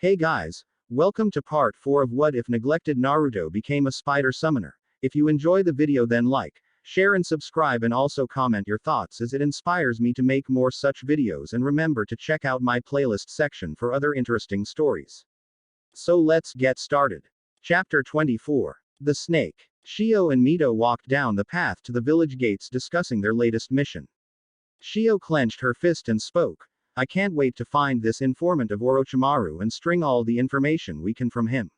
Hey guys, welcome to part 4 of What If Neglected Naruto Became a Spider Summoner. If you enjoy the video then like, share and subscribe and also comment your thoughts as it inspires me to make more such videos, and remember to check out my playlist section for other interesting stories. So let's get started. Chapter 24. The Snake. Shio and Mito walked down the path to the village gates discussing their latest mission. Shio clenched her fist and spoke. I can't wait to find this informant of Orochimaru and string all the information we can from him.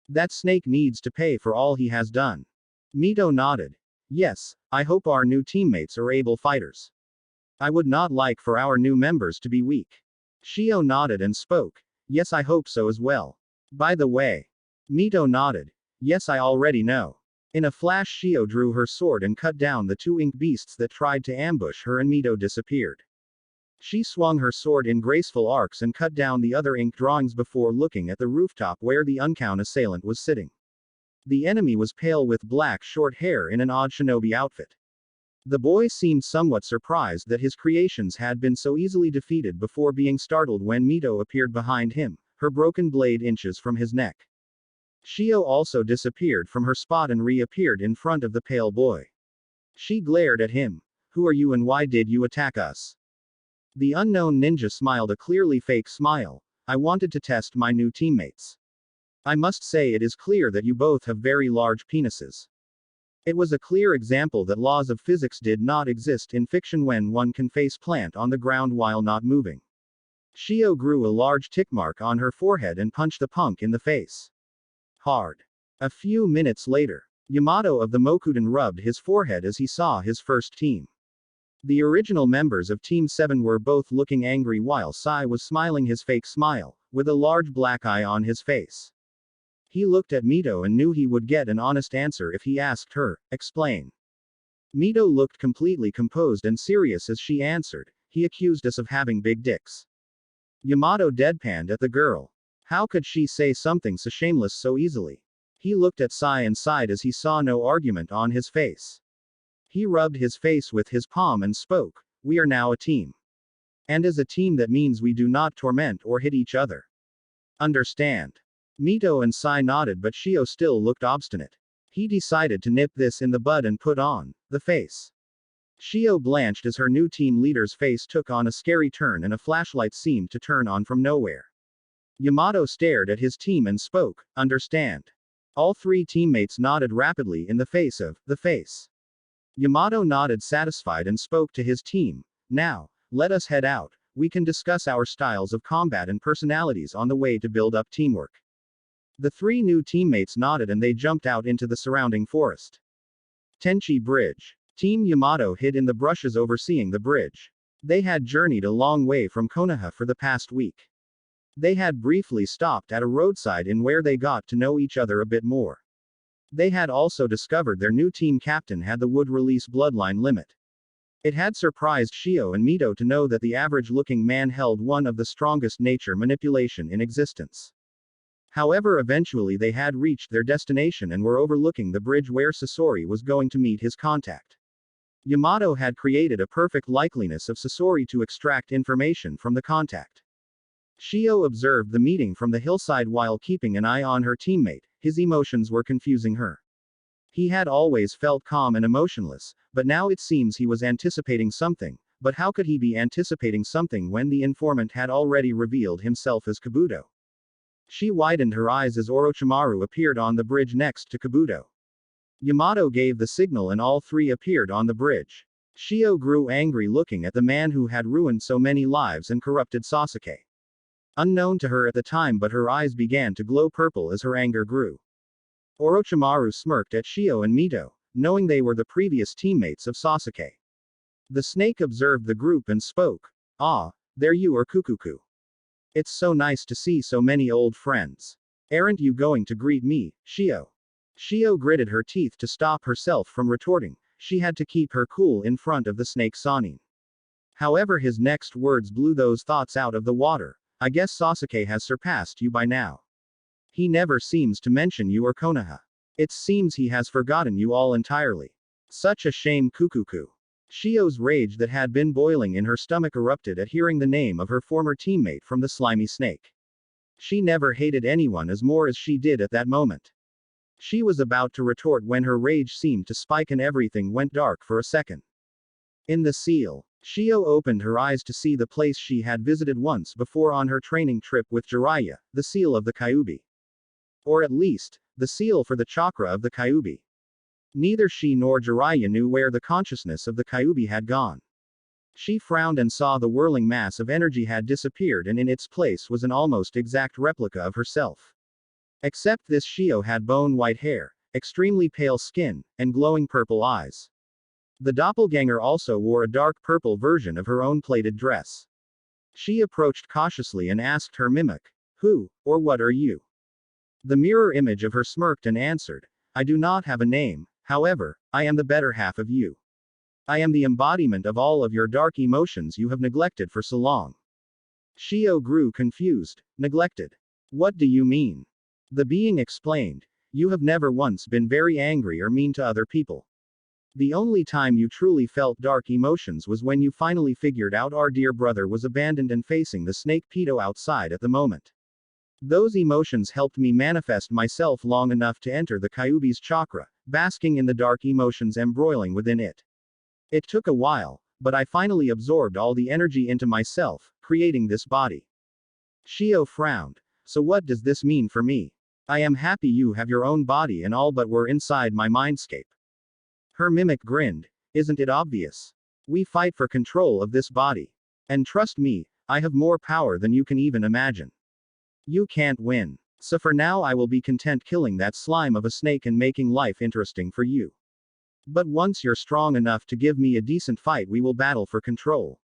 That snake needs to pay for all he has done. Mito nodded. Yes, I hope our new teammates are able fighters. I would not like for our new members to be weak. Shio nodded and spoke. Yes, I hope so as well. By the way. Mito nodded. Yes, I already know. In a flash, Shio drew her sword and cut down the two ink beasts that tried to ambush her, and Mito disappeared. She swung her sword in graceful arcs and cut down the other ink drawings before looking at the rooftop where the unknown assailant was sitting. The enemy was pale with black short hair in an odd shinobi outfit. The boy seemed somewhat surprised that his creations had been so easily defeated before being startled when Mito appeared behind him, her broken blade inches from his neck. Shio also disappeared from her spot and reappeared in front of the pale boy. She glared at him. Who are you and why did you attack us? The unknown ninja smiled a clearly fake smile. I wanted to test my new teammates. I must say it is clear that you both have very large penises. It was a clear example that laws of physics did not exist in fiction when one can face plant on the ground while not moving. Shio grew a large tick mark on her forehead and punched the punk in the face. Hard. A few minutes later, Yamato of the Mokuden rubbed his forehead as he saw his first team. The original members of Team 7 were both looking angry while Sai was smiling his fake smile, with a large black eye on his face. He looked at Mito and knew he would get an honest answer if he asked her, explain. Mito looked completely composed and serious as she answered, he accused us of having big dicks. Yamato deadpanned at the girl. How could she say something so shameless so easily? He looked at Sai and sighed as he saw no argument on his face. He rubbed his face with his palm and spoke, we are now a team. And as a team that means we do not torment or hit each other. Understand? Mito and Sai nodded, but Shio still looked obstinate. He decided to nip this in the bud and put on the face. Shio blanched as her new team leader's face took on a scary turn and a flashlight seemed to turn on from nowhere. Yamato stared at his team and spoke, understand? All three teammates nodded rapidly in the face of the face. Yamato nodded satisfied and spoke to his team. Now, let us head out. We can discuss our styles of combat and personalities on the way to build up teamwork. The three new teammates nodded and they jumped out into the surrounding forest. Tenchi Bridge. Team Yamato hid in the brushes overseeing the bridge. They had journeyed a long way from Konoha for the past week. They had briefly stopped at a roadside inn where they got to know each other a bit more. They had also discovered their new team captain had the wood release bloodline limit. It had surprised Shio and Mito to know that the average-looking man held one of the strongest nature manipulation in existence. However, eventually they had reached their destination and were overlooking the bridge where Sasori was going to meet his contact. Yamato had created a perfect likeliness of Sasori to extract information from the contact. Shio observed the meeting from the hillside while keeping an eye on her teammate. His emotions were confusing her. He had always felt calm and emotionless, but now it seems he was anticipating something. But how could he be anticipating something when the informant had already revealed himself as Kabuto? She widened her eyes as Orochimaru appeared on the bridge next to Kabuto. Yamato gave the signal and all three appeared on the bridge. Shio grew angry looking at the man who had ruined so many lives and corrupted Sasuke. Unknown to her at the time, but her eyes began to glow purple as her anger grew. Orochimaru smirked at Shio and Mito, knowing they were the previous teammates of Sasuke. The snake observed the group and spoke. Ah, there you are, Kukuku. It's so nice to see so many old friends. Aren't you going to greet me, Shio? Shio gritted her teeth to stop herself from retorting. She had to keep her cool in front of the snake Sanin. However, his next words blew those thoughts out of the water. I guess Sasuke has surpassed you by now. He never seems to mention you or Konoha. It seems he has forgotten you all entirely. Such a shame, Kukuku. Shio's rage that had been boiling in her stomach erupted at hearing the name of her former teammate from the slimy snake. She never hated anyone as more as she did at that moment. She was about to retort when her rage seemed to spike and everything went dark for a second. In the seal, Shio opened her eyes to see the place she had visited once before on her training trip with Jiraiya, the seal of the Kyuubi. Or at least, the seal for the chakra of the Kyuubi. Neither she nor Jiraiya knew where the consciousness of the Kyuubi had gone. She frowned and saw the whirling mass of energy had disappeared and in its place was an almost exact replica of herself. Except this Shio had bone-white hair, extremely pale skin, and glowing purple eyes. The doppelganger also wore a dark purple version of her own plaited dress. She approached cautiously and asked her mimic, "Who, or what are you?" The mirror image of her smirked and answered, "I do not have a name, however, I am the better half of you. I am the embodiment of all of your dark emotions you have neglected for so long." Shio grew confused. "Neglected? What do you mean?" The being explained, "You have never once been very angry or mean to other people. The only time you truly felt dark emotions was when you finally figured out our dear brother was abandoned and facing the snake pedo outside at the moment. Those emotions helped me manifest myself long enough to enter the Kyuubi's chakra, basking in the dark emotions embroiling within it. It took a while, but I finally absorbed all the energy into myself, creating this body." Shio frowned. "So what does this mean for me? I am happy you have your own body and all but were inside my mindscape." Her mimic grinned. "Isn't it obvious? We fight for control of this body. And trust me, I have more power than you can even imagine. You can't win. So for now I will be content killing that slime of a snake and making life interesting for you. But once you're strong enough to give me a decent fight we will battle for control.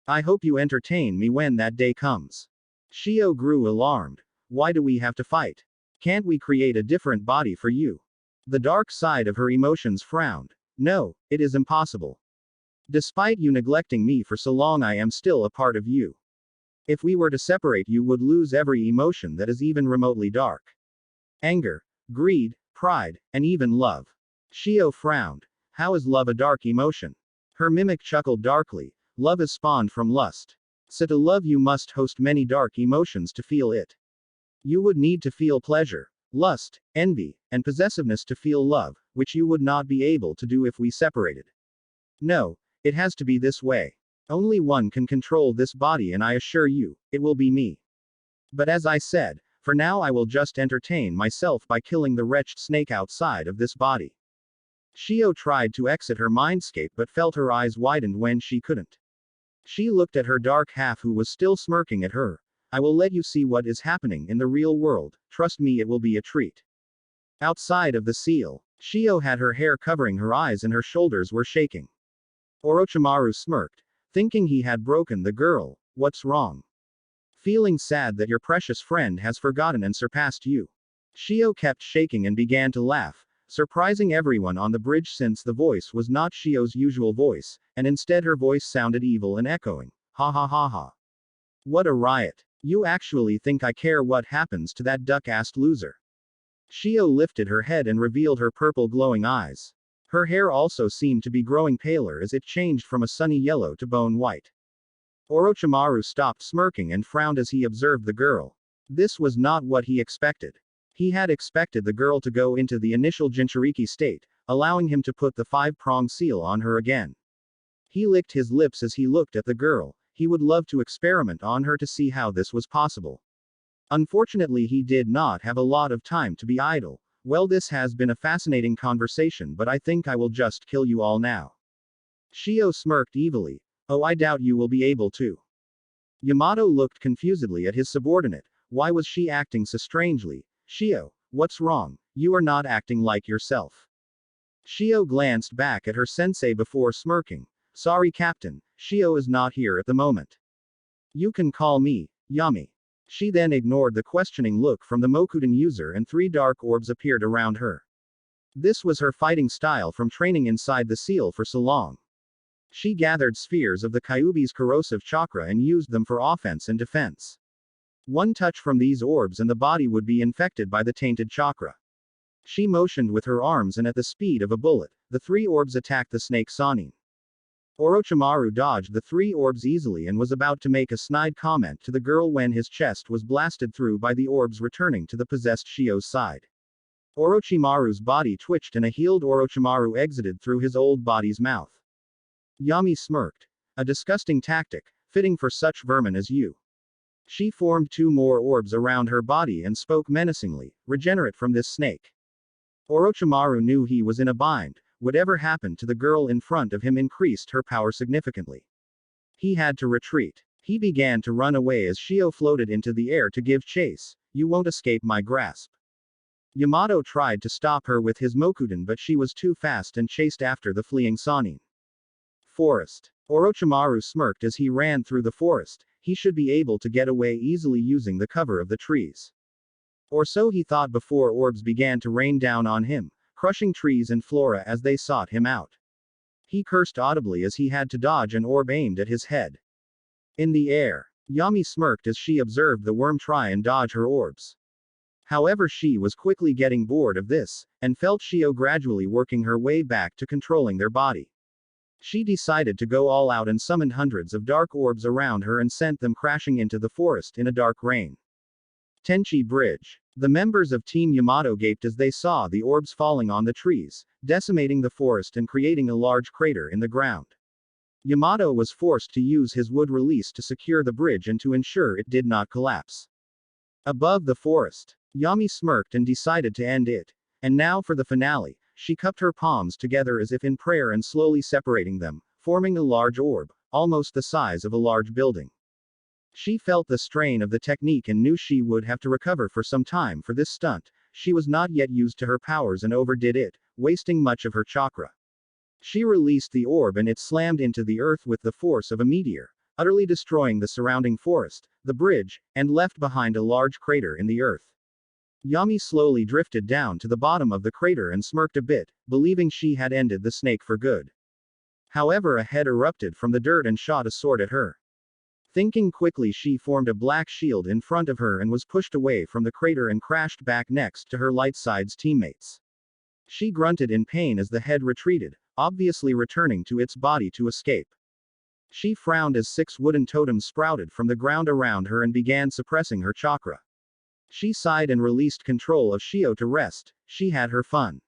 I hope you entertain me when that day comes." Shio grew alarmed. "Why do we have to fight? Can't we create a different body for you?" The dark side of her emotions frowned. "No, it is impossible. Despite you neglecting me for so long I am still a part of you. If we were to separate you would lose every emotion that is even remotely dark. Anger, greed, pride, and even love." Shio frowned. "How is love a dark emotion?" Her mimic chuckled darkly. "Love is spawned from lust. So to love you must host many dark emotions to feel it. You would need to feel pleasure, lust, envy, and possessiveness to feel love, which you would not be able to do if we separated. No, it has to be this way. Only one can control this body and I assure you, it will be me. But as I said, for now I will just entertain myself by killing the wretched snake outside of this body." Shio tried to exit her mindscape but felt her eyes widened when she couldn't. She looked at her dark half who was still smirking at her. "I will let you see what is happening in the real world, trust me it will be a treat." Outside of the seal, Shio had her hair covering her eyes and her shoulders were shaking. Orochimaru smirked, thinking he had broken the girl. "What's wrong? Feeling sad that your precious friend has forgotten and surpassed you?" Shio kept shaking and began to laugh, surprising everyone on the bridge since the voice was not Shio's usual voice, and instead her voice sounded evil and echoing. "Ha ha ha ha. What a riot. You actually think I care what happens to that duck-assed loser?" Shio lifted her head and revealed her purple glowing eyes. Her hair also seemed to be growing paler as it changed from a sunny yellow to bone white. Orochimaru stopped smirking and frowned as he observed the girl. This was not what he expected. He had expected the girl to go into the initial Jinchuriki state, allowing him to put the five-prong seal on her again. He licked his lips as he looked at the girl. He would love to experiment on her to see how this was possible. Unfortunately he did not have a lot of time to be idle. "Well, this has been a fascinating conversation but I think I will just kill you all now." Shio smirked evilly. "Oh, I doubt you will be able to." Yamato looked confusedly at his subordinate. Why was she acting so strangely? "Shio, what's wrong? You are not acting like yourself." Shio glanced back at her sensei before smirking. "Sorry Captain, Shio is not here at the moment. You can call me Yami." She then ignored the questioning look from the Mokuden user and three dark orbs appeared around her. This was her fighting style from training inside the seal for so long. She gathered spheres of the Kyuubi's corrosive chakra and used them for offense and defense. One touch from these orbs and the body would be infected by the tainted chakra. She motioned with her arms and at the speed of a bullet, the three orbs attacked the snake Sanin. Orochimaru dodged the 3 orbs easily and was about to make a snide comment to the girl when his chest was blasted through by the orbs returning to the possessed Shio's side. Orochimaru's body twitched and a healed Orochimaru exited through his old body's mouth. Yami smirked. A disgusting tactic, fitting for such vermin as you. She formed 2 more orbs around her body and spoke menacingly, regenerate from this snake. Orochimaru knew he was in a bind. Whatever happened to the girl in front of him increased her power significantly. He had to retreat. He began to run away as Shio floated into the air to give chase. You won't escape my grasp. Yamato tried to stop her with his Mokuden, but she was too fast and chased after the fleeing Sannin. Forest. Orochimaru smirked as he ran through the forest. He should be able to get away easily using the cover of the trees. Or so he thought before orbs began to rain down on him, crushing trees and flora as they sought him out. He cursed audibly as he had to dodge an orb aimed at his head. In the air, Yami smirked as she observed the worm try and dodge her orbs. However, she was quickly getting bored of this, and felt Shio gradually working her way back to controlling their body. She decided to go all out and summoned hundreds of dark orbs around her and sent them crashing into the forest in a dark rain. Tenchi Bridge. The members of Team Yamato gaped as they saw the orbs falling on the trees, decimating the forest and creating a large crater in the ground. Yamato was forced to use his wood release to secure the bridge and to ensure it did not collapse. Above the forest, Yami smirked and decided to end it. And now for the finale. She cupped her palms together as if in prayer and slowly separating them, forming a large orb, almost the size of a large building. She felt the strain of the technique and knew she would have to recover for some time for this stunt. She was not yet used to her powers and overdid it, wasting much of her chakra. She released the orb and it slammed into the earth with the force of a meteor, utterly destroying the surrounding forest, the bridge, and left behind a large crater in the earth. Yami slowly drifted down to the bottom of the crater and smirked a bit, believing she had ended the snake for good. However, a head erupted from the dirt and shot a sword at her. Thinking quickly, she formed a black shield in front of her and was pushed away from the crater and crashed back next to her light side's teammates. She grunted in pain as the head retreated, obviously returning to its body to escape. She frowned as 6 wooden totems sprouted from the ground around her and began suppressing her chakra. She sighed and released control of Shio to rest. She had her fun.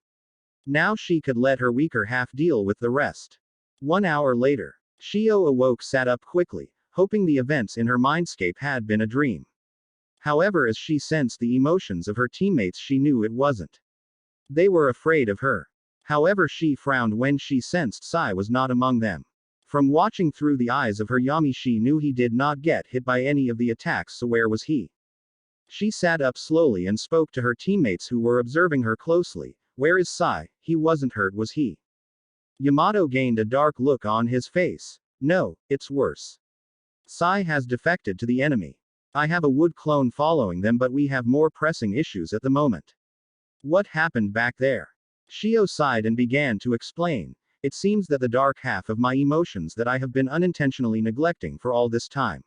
Now she could let her weaker half deal with the rest. 1 hour later, Shio awoke, sat up quickly, hoping the events in her mindscape had been a dream. However, as she sensed the emotions of her teammates, she knew it wasn't. They were afraid of her. However, she frowned when she sensed Sai was not among them. From watching through the eyes of her Yami, she knew he did not get hit by any of the attacks, so where was he? She sat up slowly and spoke to her teammates who were observing her closely. Where is Sai? He wasn't hurt, was he? Yamato gained a dark look on his face. No, it's worse. Sai has defected to the enemy. I have a wood clone following them, but we have more pressing issues at the moment. What happened back there? Shio sighed and began to explain. It seems that the dark half of my emotions that I have been unintentionally neglecting for all this time.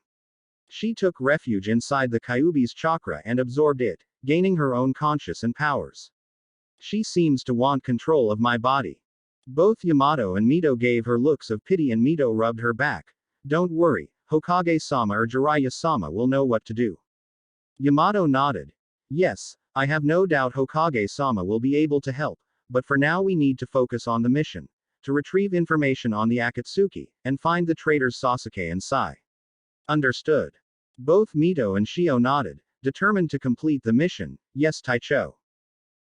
She took refuge inside the Kyuubi's chakra and absorbed it, gaining her own conscious and powers. She seems to want control of my body. Both Yamato and Mito gave her looks of pity and Mito rubbed her back. Don't worry, Hokage-sama or Jiraiya-sama will know what to do. Yamato nodded. Yes, I have no doubt Hokage-sama will be able to help, but for now we need to focus on the mission. To retrieve information on the Akatsuki, and find the traitors Sasuke and Sai. Understood. Both Mito and Shio nodded, determined to complete the mission. Yes, Taicho.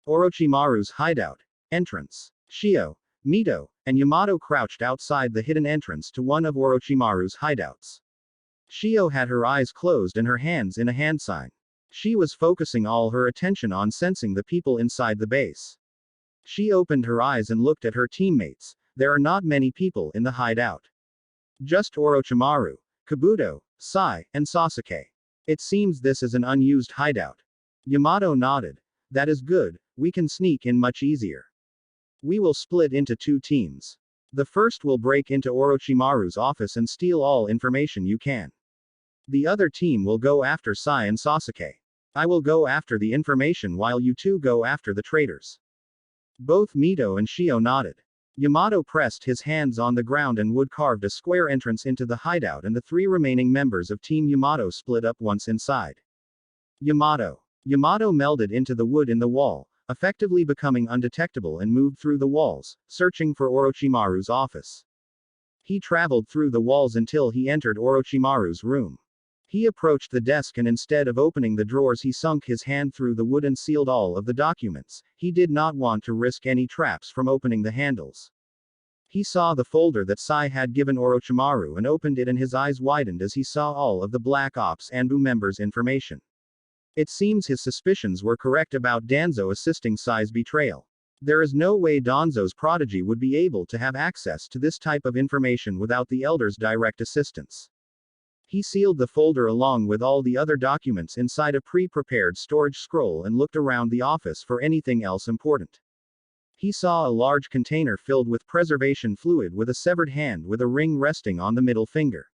Orochimaru's hideout. Entrance. Shio, Mito, and Yamato crouched outside the hidden entrance to one of Orochimaru's hideouts. Shio had her eyes closed and her hands in a hand sign. She was focusing all her attention on sensing the people inside the base. She opened her eyes and looked at her teammates. There are not many people in the hideout. Just Orochimaru, Kabuto, Sai, and Sasuke. It seems this is an unused hideout. Yamato nodded. That is good, we can sneak in much easier. We will split into 2 teams. The first will break into Orochimaru's office and steal all information you can. The other team will go after Sai and Sasuke. I will go after the information while you 2 go after the traitors. Both Mito and Shio nodded. Yamato pressed his hands on the ground and wood carved a square entrance into the hideout, and the three remaining members of Team Yamato split up once inside. Yamato melded into the wood in the wall, effectively becoming undetectable, and moved through the walls, searching for Orochimaru's office. He traveled through the walls until he entered Orochimaru's room. He approached the desk and instead of opening the drawers he sunk his hand through the wood and sealed all of the documents. He did not want to risk any traps from opening the handles. He saw the folder that Sai had given Orochimaru and opened it, and his eyes widened as he saw all of the Black Ops Anbu members' information. It seems his suspicions were correct about Danzo assisting Sai's betrayal. There is no way Danzo's prodigy would be able to have access to this type of information without the Elder's direct assistance. He sealed the folder along with all the other documents inside a pre-prepared storage scroll and looked around the office for anything else important. He saw a large container filled with preservation fluid with a severed hand with a ring resting on the middle finger.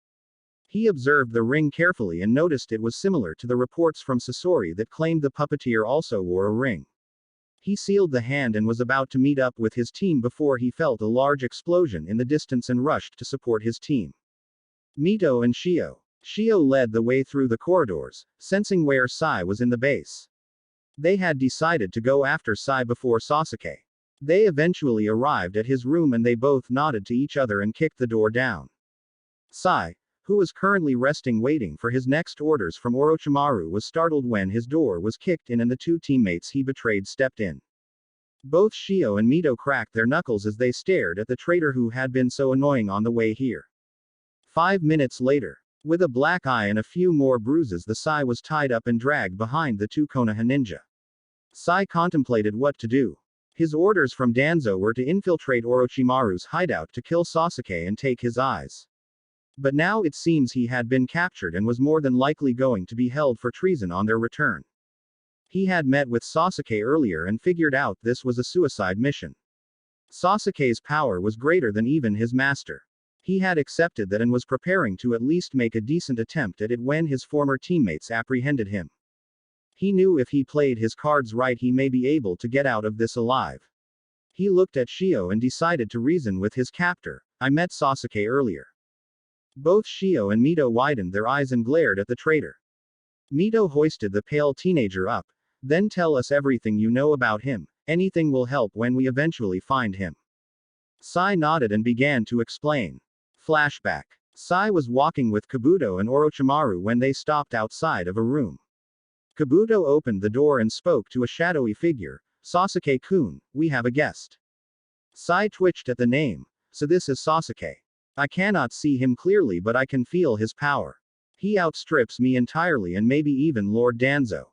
He observed the ring carefully and noticed it was similar to the reports from Sasori that claimed the puppeteer also wore a ring. He sealed the hand and was about to meet up with his team before he felt a large explosion in the distance and rushed to support his team. Mito and Shio. Shio led the way through the corridors, sensing where Sai was in the base. They had decided to go after Sai before Sasuke. They eventually arrived at his room and they both nodded to each other and kicked the door down. Sai, who was currently resting waiting for his next orders from Orochimaru, was startled when his door was kicked in and the two teammates he betrayed stepped in. Both Shio and Mito cracked their knuckles as they stared at the traitor who had been so annoying on the way here. 5 minutes later, with a black eye and a few more bruises, the Sai was tied up and dragged behind the two Konoha ninja. Sai contemplated what to do. His orders from Danzo were to infiltrate Orochimaru's hideout to kill Sasuke and take his eyes. But now it seems he had been captured and was more than likely going to be held for treason on their return. He had met with Sasuke earlier and figured out this was a suicide mission. Sasuke's power was greater than even his master. He had accepted that and was preparing to at least make a decent attempt at it when his former teammates apprehended him. He knew if he played his cards right he may be able to get out of this alive. He looked at Shio and decided to reason with his captor. I met Sasuke earlier. Both Shio and Mito widened their eyes and glared at the traitor. Mito hoisted the pale teenager up. Then tell us everything you know about him. Anything will help when we eventually find him. Sai nodded and began to explain. Flashback. Sai was walking with Kabuto and Orochimaru when they stopped outside of a room. Kabuto opened the door and spoke to a shadowy figure. Sasuke-kun, we have a guest. Sai twitched at the name. So this is Sasuke. I cannot see him clearly but I can feel his power. He outstrips me entirely and maybe even Lord Danzo.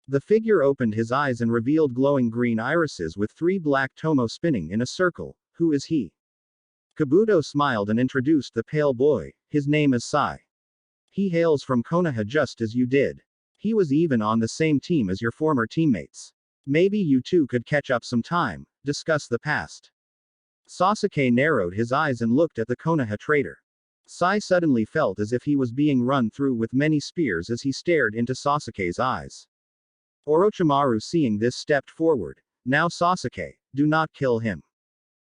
The figure opened his eyes and revealed glowing green irises with 3 black tomo spinning in a circle. Who is he? Kabuto smiled and introduced the pale boy. His name is Sai. He hails from Konoha just as you did. He was even on the same team as your former teammates. Maybe you two could catch up some time, discuss the past. Sasuke narrowed his eyes and looked at the Konoha traitor. Sai suddenly felt as if he was being run through with many spears as he stared into Sasuke's eyes. Orochimaru, seeing this, stepped forward. Now Sasuke, do not kill him.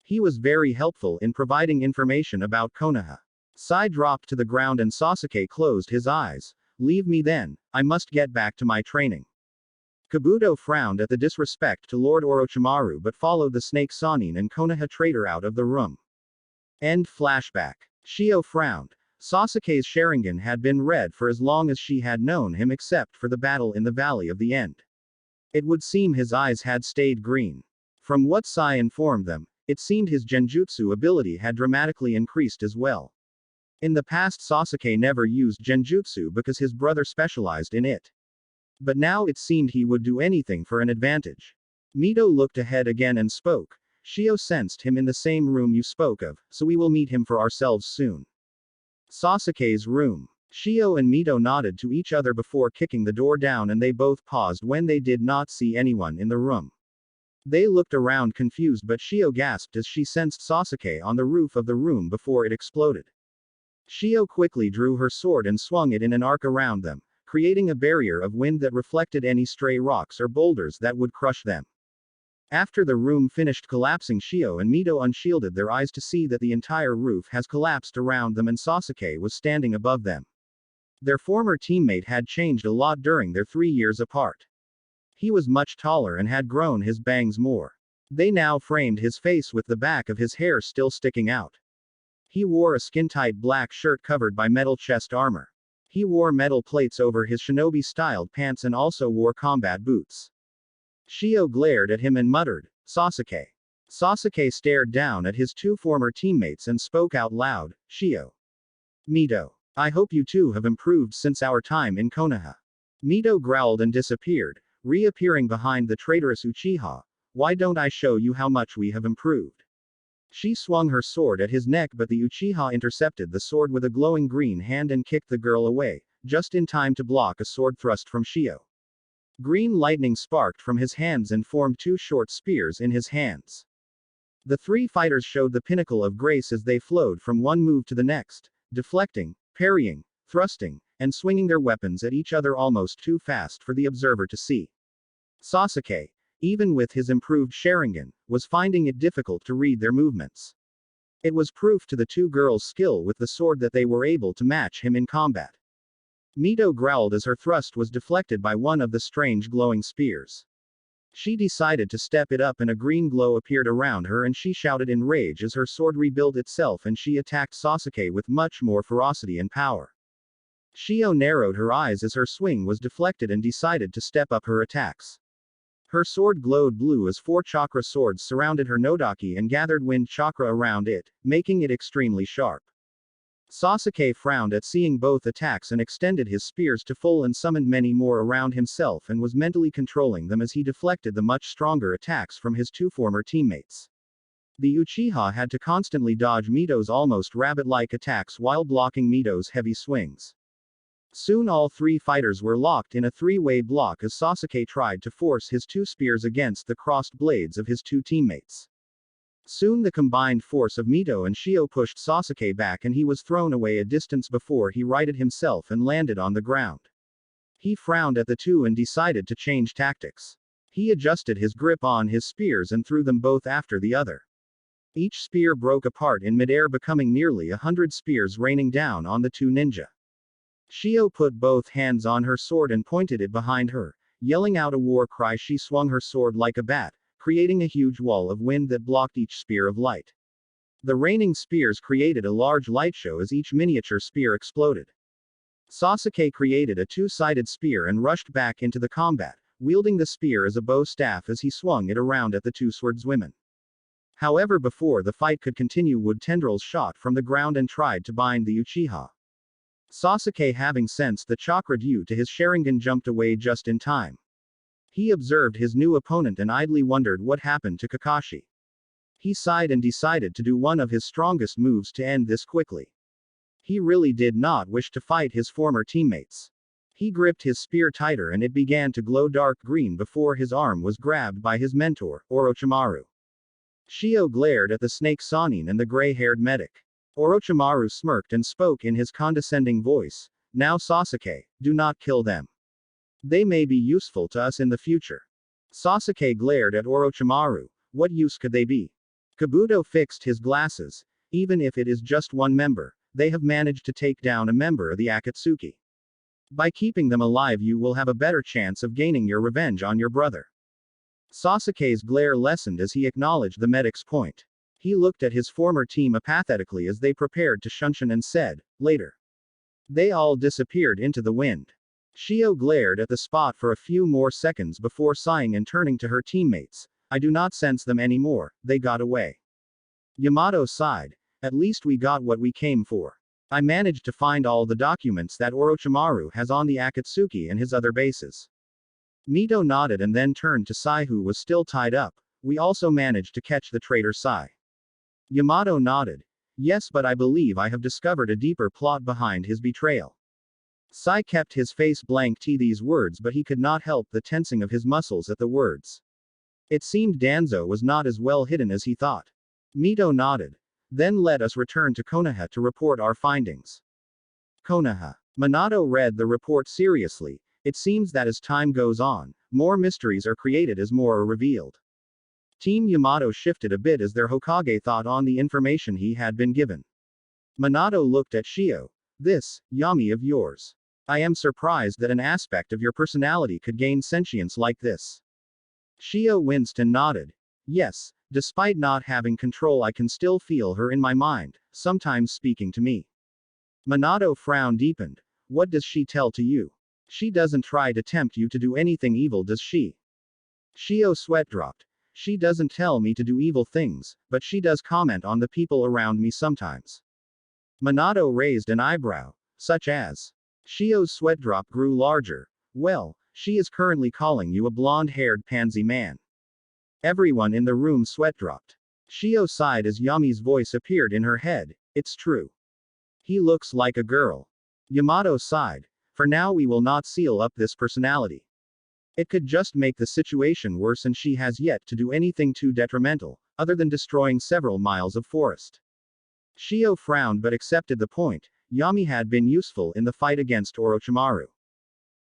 He was very helpful in providing information about Konoha. Sai dropped to the ground and Sasuke closed his eyes. Leave me then, I must get back to my training. Kabuto frowned at the disrespect to Lord Orochimaru but followed the snake Sannin and Konoha traitor out of the room. End flashback. Shio frowned. Sasuke's Sharingan had been red for as long as she had known him except for the battle in the Valley of the End. It would seem his eyes had stayed green. From what Sai informed them, it seemed his genjutsu ability had dramatically increased as well. In the past Sasuke never used genjutsu because his brother specialized in it. But now it seemed he would do anything for an advantage. Mito looked ahead again and spoke. Shio sensed him in the same room you spoke of, so we will meet him for ourselves soon. Sasuke's room. Shio and Mito nodded to each other before kicking the door down and they both paused when they did not see anyone in the room. They looked around confused but Shio gasped as she sensed Sasuke on the roof of the room before it exploded. Shio quickly drew her sword and swung it in an arc around them, creating a barrier of wind that reflected any stray rocks or boulders that would crush them. After the room finished collapsing, Shio and Mito unshielded their eyes to see that the entire roof has collapsed around them and Sasuke was standing above them. Their former teammate had changed a lot during their 3 years apart. He was much taller and had grown his bangs more. They now framed his face with the back of his hair still sticking out. He wore a skin-tight black shirt covered by metal chest armor. He wore metal plates over his shinobi-styled pants and also wore combat boots. Shio glared at him and muttered, "Sasuke." Sasuke stared down at his 2 former teammates and spoke out loud, "Shio. Mito. I hope you two have improved since our time in Konoha." Mito growled and disappeared, reappearing behind the traitorous Uchiha. "Why don't I show you how much we have improved?" She swung her sword at his neck, but the Uchiha intercepted the sword with a glowing green hand and kicked the girl away, just in time to block a sword thrust from Shio. Green lightning sparked from his hands and formed 2 short spears in his hands. The 3 fighters showed the pinnacle of grace as they flowed from one move to the next, deflecting, parrying, thrusting, and swinging their weapons at each other almost too fast for the observer to see. Sasuke, even with his improved Sharingan, was finding it difficult to read their movements. It was proof to the 2 girls' skill with the sword that they were able to match him in combat. Mito growled as her thrust was deflected by one of the strange glowing spears. She decided to step it up and a green glow appeared around her and she shouted in rage as her sword rebuilt itself and she attacked Sasuke with much more ferocity and power. Shio narrowed her eyes as her swing was deflected and decided to step up her attacks. Her sword glowed blue as 4 chakra swords surrounded her nodaki and gathered wind chakra around it, making it extremely sharp. Sasuke frowned at seeing both attacks and extended his spears to full and summoned many more around himself and was mentally controlling them as he deflected the much stronger attacks from his 2 former teammates. The Uchiha had to constantly dodge Mito's almost rabbit-like attacks while blocking Mito's heavy swings. Soon all 3 fighters were locked in a 3-way block as Sasuke tried to force his 2 spears against the crossed blades of his 2 teammates. Soon the combined force of Mito and Shio pushed Sasuke back and he was thrown away a distance before he righted himself and landed on the ground. He frowned at the 2 and decided to change tactics. He adjusted his grip on his spears and threw them both after the other. Each spear broke apart in midair, becoming nearly 100 spears raining down on the 2 ninja. Shio put both hands on her sword and pointed it behind her. Yelling out a war cry, she swung her sword like a bat, creating a huge wall of wind that blocked each spear of light. The raining spears created a large light show as each miniature spear exploded. Sasuke created a 2-sided spear and rushed back into the combat, wielding the spear as a bow staff as he swung it around at the 2 swordswomen. However, before the fight could continue, wood tendrils shot from the ground and tried to bind the Uchiha. Sasuke, having sensed the chakra due to his Sharingan, jumped away just in time. He observed his new opponent and idly wondered what happened to Kakashi. He sighed and decided to do one of his strongest moves to end this quickly. He really did not wish to fight his former teammates. He gripped his spear tighter and it began to glow dark green before his arm was grabbed by his mentor, Orochimaru. Shio glared at the snake Sannin and the gray-haired medic. Orochimaru smirked and spoke in his condescending voice, "Now Sasuke, do not kill them. They may be useful to us in the future." Sasuke glared at Orochimaru. What use could they be? Kabuto fixed his glasses. Even if it is just one member, they have managed to take down a member of the Akatsuki. By keeping them alive you will have a better chance of gaining your revenge on your brother. Sasuke's glare lessened as he acknowledged the medic's point. He looked at his former team apathetically as they prepared to shunshin and said, "Later." They all disappeared into the wind. Shio glared at the spot for a few more seconds before sighing and turning to her teammates. "I do not sense them anymore, they got away." Yamato sighed. "At least we got what we came for. I managed to find all the documents that Orochimaru has on the Akatsuki and his other bases." Mito nodded and then turned to Sai, who was still tied up. "We also managed to catch the traitor Sai." Yamato nodded. "Yes, but I believe I have discovered a deeper plot behind his betrayal." Sai kept his face blank to these words, but he could not help the tensing of his muscles at the words. It seemed Danzo was not as well hidden as he thought. Mito nodded. "Then let us return to Konoha to report our findings." Konoha. Minato read the report seriously. It seems that as time goes on, more mysteries are created as more are revealed. Team Yamato shifted a bit as their Hokage thought on the information he had been given. Minato looked at Shio. This, Yami of yours. I am surprised that an aspect of your personality could gain sentience like this. Shio winced and nodded. Yes, despite not having control I can still feel her in my mind, sometimes speaking to me. Minato frown deepened. What does she tell to you? She doesn't try to tempt you to do anything evil, does she? Shio sweat dropped. She doesn't tell me to do evil things, but she does comment on the people around me sometimes. Minato raised an eyebrow. Such as? Shio's sweat drop grew larger. Well, she is currently calling you a blonde-haired pansy man. Everyone in the room sweat dropped. Shio sighed as Yami's voice appeared in her head. It's true. He looks like a girl. Yamato sighed. For now we will not seal up this personality. It could just make the situation worse, and she has yet to do anything too detrimental, other than destroying several miles of forest. Shio frowned but accepted the point. Yami had been useful in the fight against Orochimaru.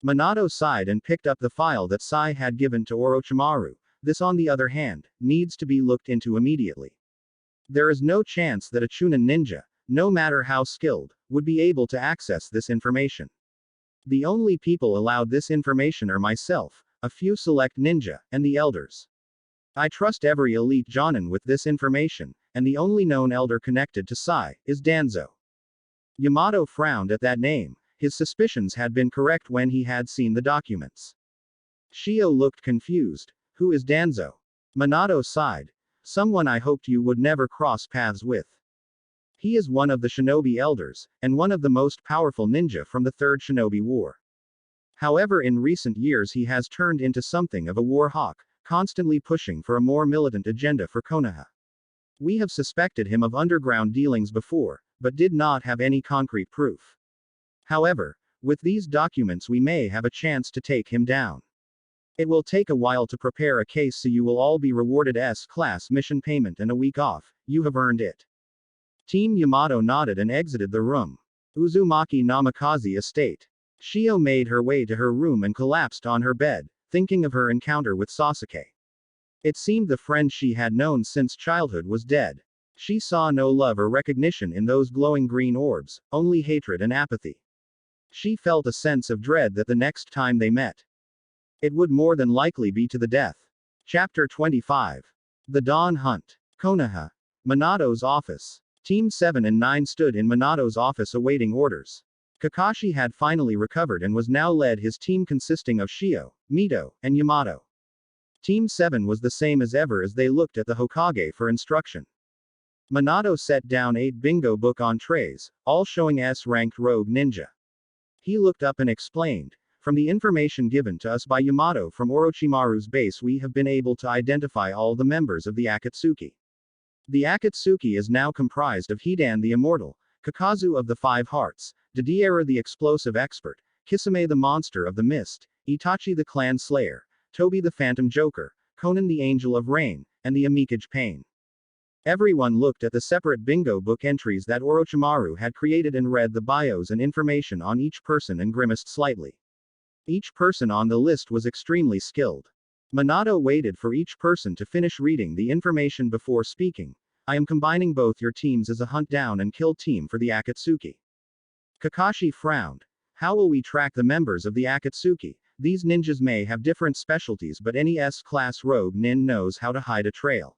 Minato sighed and picked up the file that Sai had given to Orochimaru. This, on the other hand, needs to be looked into immediately. There is no chance that a Chunin ninja, no matter how skilled, would be able to access this information. The only people allowed this information are myself, a few select ninja, and the elders. I trust every elite Jonin with this information, and the only known elder connected to Sai is Danzo. Yamato frowned at that name. His suspicions had been correct when he had seen the documents. Shio looked confused. Who is Danzo? Minato sighed. Someone I hoped you would never cross paths with. He is one of the shinobi elders, and one of the most powerful ninja from the Third Shinobi War. However, in recent years he has turned into something of a war hawk, constantly pushing for a more militant agenda for Konoha. We have suspected him of underground dealings before, but did not have any concrete proof. However, with these documents we may have a chance to take him down. It will take a while to prepare a case, so you will all be rewarded S-class mission payment and a week off. You have earned it. Team Yamato nodded and exited the room. Uzumaki Namikaze Estate. Shio made her way to her room and collapsed on her bed, thinking of her encounter with Sasuke. It seemed the friend she had known since childhood was dead. She saw no love or recognition in those glowing green orbs, only hatred and apathy. She felt a sense of dread that the next time they met, it would more than likely be to the death. Chapter 25. The Dawn Hunt. Konoha. Minato's office. Team 7 and 9 stood in Minato's office awaiting orders. Kakashi had finally recovered and was now led his team consisting of Shio, Mito, and Yamato. Team 7 was the same as ever as they looked at the Hokage for instruction. Minato set down 8 bingo book on trays, all showing S-ranked rogue ninja. He looked up and explained, from the information given to us by Yamato from Orochimaru's base, we have been able to identify all the members of the Akatsuki. The Akatsuki is now comprised of Hidan the Immortal, Kakazu of the Five Hearts, Didiera the Explosive Expert, Kisame the Monster of the Mist, Itachi the Clan Slayer, Tobi the Phantom Joker, Conan the Angel of Rain, and the Amikage Pain. Everyone looked at the separate bingo book entries that Orochimaru had created and read the bios and information on each person and grimaced slightly. Each person on the list was extremely skilled. Minato waited for each person to finish reading the information before speaking. I am combining both your teams as a hunt down and kill team for the Akatsuki. Kakashi frowned. How will we track the members of the Akatsuki? These ninjas may have different specialties, but any S-class rogue nin knows how to hide a trail.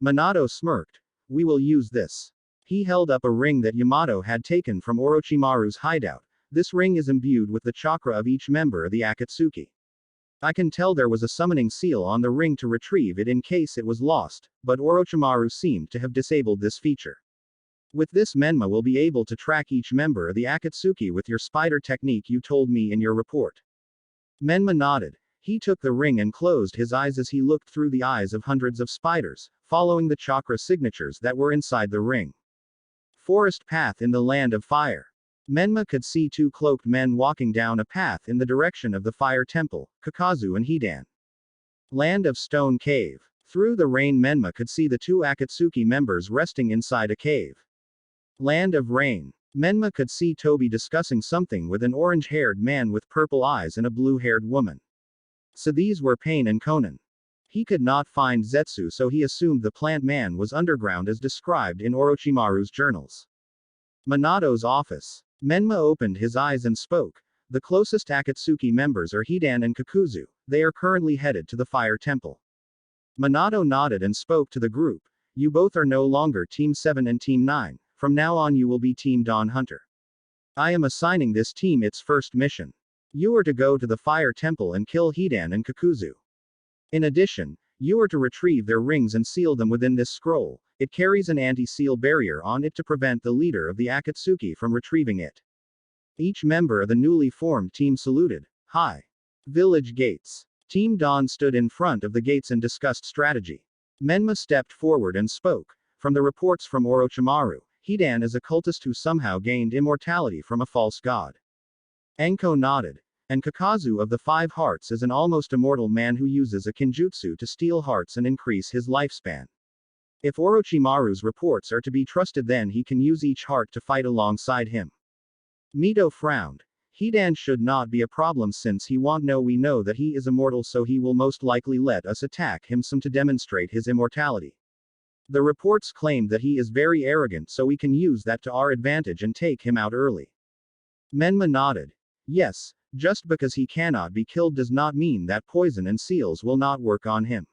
Minato smirked. We will use this. He held up a ring that Yamato had taken from Orochimaru's hideout. This ring is imbued with the chakra of each member of the Akatsuki. I can tell there was a summoning seal on the ring to retrieve it in case it was lost, but Orochimaru seemed to have disabled this feature. With this, Menma will be able to track each member of the Akatsuki with your spider technique you told me in your report. Menma nodded. He took the ring and closed his eyes as he looked through the eyes of hundreds of spiders, following the chakra signatures that were inside the ring. Forest path in the land of fire. Menma could see 2 cloaked men walking down a path in the direction of the fire temple, Kakazu and Hidan. Land of stone cave. Through the rain, Menma could see the 2 Akatsuki members resting inside a cave. Land of rain. Menma could see Tobi discussing something with an orange-haired man with purple eyes and a blue-haired woman. So these were Pain and Conan. He could not find Zetsu, so he assumed the plant man was underground as described in Orochimaru's journals. Minato's office. Menma opened his eyes and spoke. The closest Akatsuki members are Hidan and Kakuzu. They are currently headed to the Fire Temple. Minato nodded and spoke to the group. You both are no longer Team 7 and Team 9. From now on you will be Team Dawn Hunter. I am assigning this team its first mission. You are to go to the Fire Temple and kill Hidan and Kakuzu. In addition, you are to retrieve their rings and seal them within this scroll. It carries an anti-seal barrier on it to prevent the leader of the Akatsuki from retrieving it. Each member of the newly formed team saluted. Hi. Village gates. Team Dawn stood in front of the gates and discussed strategy. Menma stepped forward and spoke. From the reports from Orochimaru, Hidan is a cultist who somehow gained immortality from a false god. Anko nodded. And Kakazu of the Five Hearts is an almost immortal man who uses a kinjutsu to steal hearts and increase his lifespan. If Orochimaru's reports are to be trusted, then he can use each heart to fight alongside him. Mito frowned. Hidan should not be a problem since we know that he is immortal, so he will most likely let us attack him some to demonstrate his immortality. The reports claim that he is very arrogant, so we can use that to our advantage and take him out early. Menma nodded. Yes, just because he cannot be killed does not mean that poison and seals will not work on him.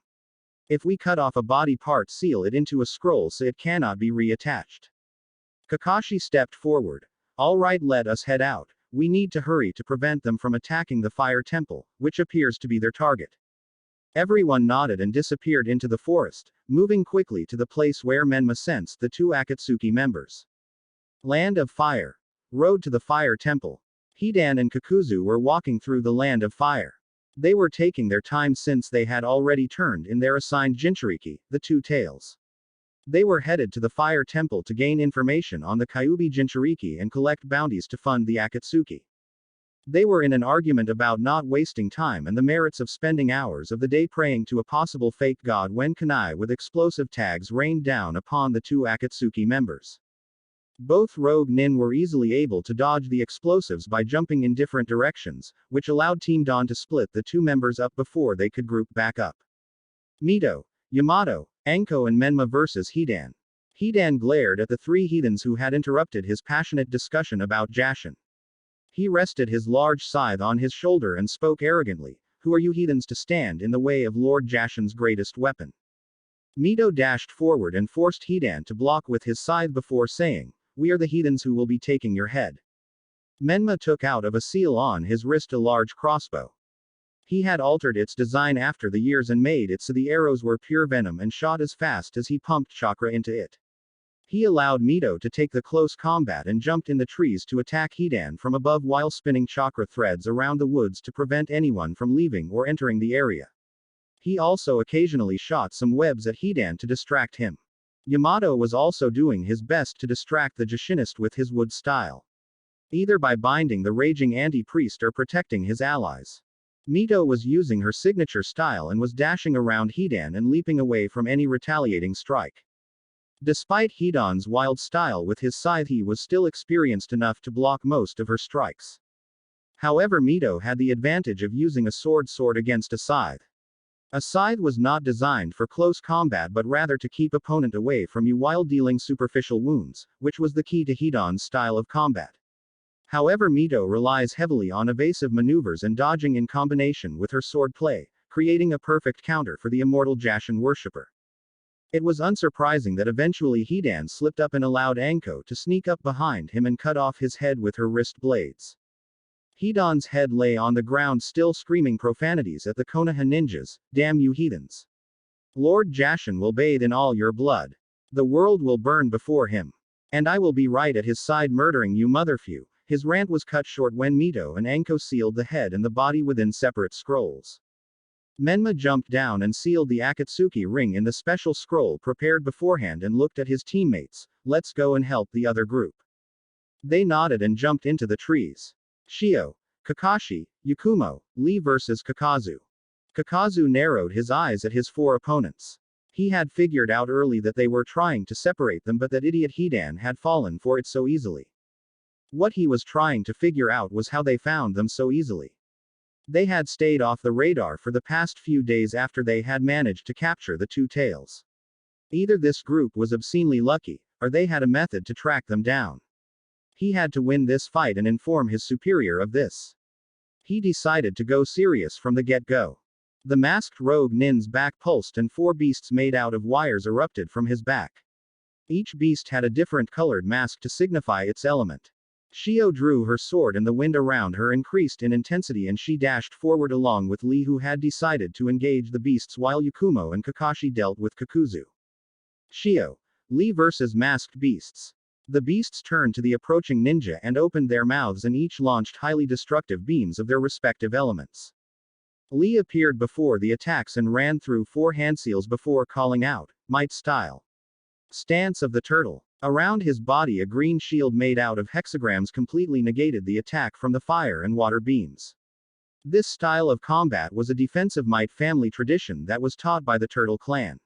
If we cut off a body part, seal it into a scroll so it cannot be reattached. Kakashi stepped forward. Alright, let us head out. We need to hurry to prevent them from attacking the Fire Temple, which appears to be their target. Everyone nodded and disappeared into the forest, moving quickly to the place where Menma sensed the two Akatsuki members. Land of Fire. Road to the Fire Temple. Hidan and Kakuzu were walking through the Land of Fire. They were taking their time since they had already turned in their assigned Jinchuriki, the Two Tails. They were headed to the Fire Temple to gain information on the Kyuubi Jinchuriki and collect bounties to fund the Akatsuki. They were in an argument about not wasting time and the merits of spending hours of the day praying to a possible fake god when kunai with explosive tags rained down upon the two Akatsuki members. Both rogue nin were easily able to dodge the explosives by jumping in different directions, which allowed Team Dawn to split the two members up before they could group back up. Mito, Yamato, Anko and Menma versus Hidan. Hidan glared at the three heathens who had interrupted his passionate discussion about Jashin. He rested his large scythe on his shoulder and spoke arrogantly, "Who are you heathens to stand in the way of Lord Jashin's greatest weapon?" Mito dashed forward and forced Hidan to block with his scythe before saying, "We are the heathens who will be taking your head." Menma took out of a seal on his wrist a large crossbow. He had altered its design after the years and made it so the arrows were pure venom and shot as fast as he pumped chakra into it. He allowed Mito to take the close combat and jumped in the trees to attack Hidan from above while spinning chakra threads around the woods to prevent anyone from leaving or entering the area. He also occasionally shot some webs at Hidan to distract him. Yamato was also doing his best to distract the Jashinist with his wood style. Either by binding the raging anti-priest or protecting his allies. Mito was using her signature style and was dashing around Hidan and leaping away from any retaliating strike. Despite Hidan's wild style with his scythe, he was still experienced enough to block most of her strikes. However, Mito had the advantage of using a sword against a scythe. A scythe was not designed for close combat but rather to keep opponent away from you while dealing superficial wounds, which was the key to Hidan's style of combat. However, Mito relies heavily on evasive maneuvers and dodging in combination with her sword play, creating a perfect counter for the immortal Jashin worshipper. It was unsurprising that eventually Hidan slipped up and allowed Anko to sneak up behind him and cut off his head with her wrist blades. Hidan's head lay on the ground still screaming profanities at the Konoha ninjas, "Damn you heathens. Lord Jashin will bathe in all your blood. The world will burn before him. And I will be right at his side murdering you motherfew." His rant was cut short when Mito and Anko sealed the head and the body within separate scrolls. Menma jumped down and sealed the Akatsuki ring in the special scroll prepared beforehand and looked at his teammates. "Let's go and help the other group." They nodded and jumped into the trees. Shio, Kakashi, Yakumo, Lee versus Kakazu. Kakazu narrowed his eyes at his four opponents. He had figured out early that they were trying to separate them but that idiot Hidan had fallen for it so easily. What he was trying to figure out was how they found them so easily. They had stayed off the radar for the past few days after they had managed to capture the two tails. Either this group was obscenely lucky, or they had a method to track them down. He had to win this fight and inform his superior of this. He decided to go serious from the get-go. The masked rogue nin's back pulsed and 4 beasts made out of wires erupted from his back. Each beast had a different colored mask to signify its element. Shio drew her sword and the wind around her increased in intensity and she dashed forward along with Lee, who had decided to engage the beasts, while Yakumo and Kakashi dealt with Kakuzu. Shio. Lee versus masked beasts. The beasts turned to the approaching ninja and opened their mouths and each launched highly destructive beams of their respective elements. Lee appeared before the attacks and ran through 4 handseals before calling out, "Might style." Stance of the turtle. Around his body a green shield made out of hexagrams completely negated the attack from the fire and water beams. This style of combat was a defensive might family tradition that was taught by the Turtle clan.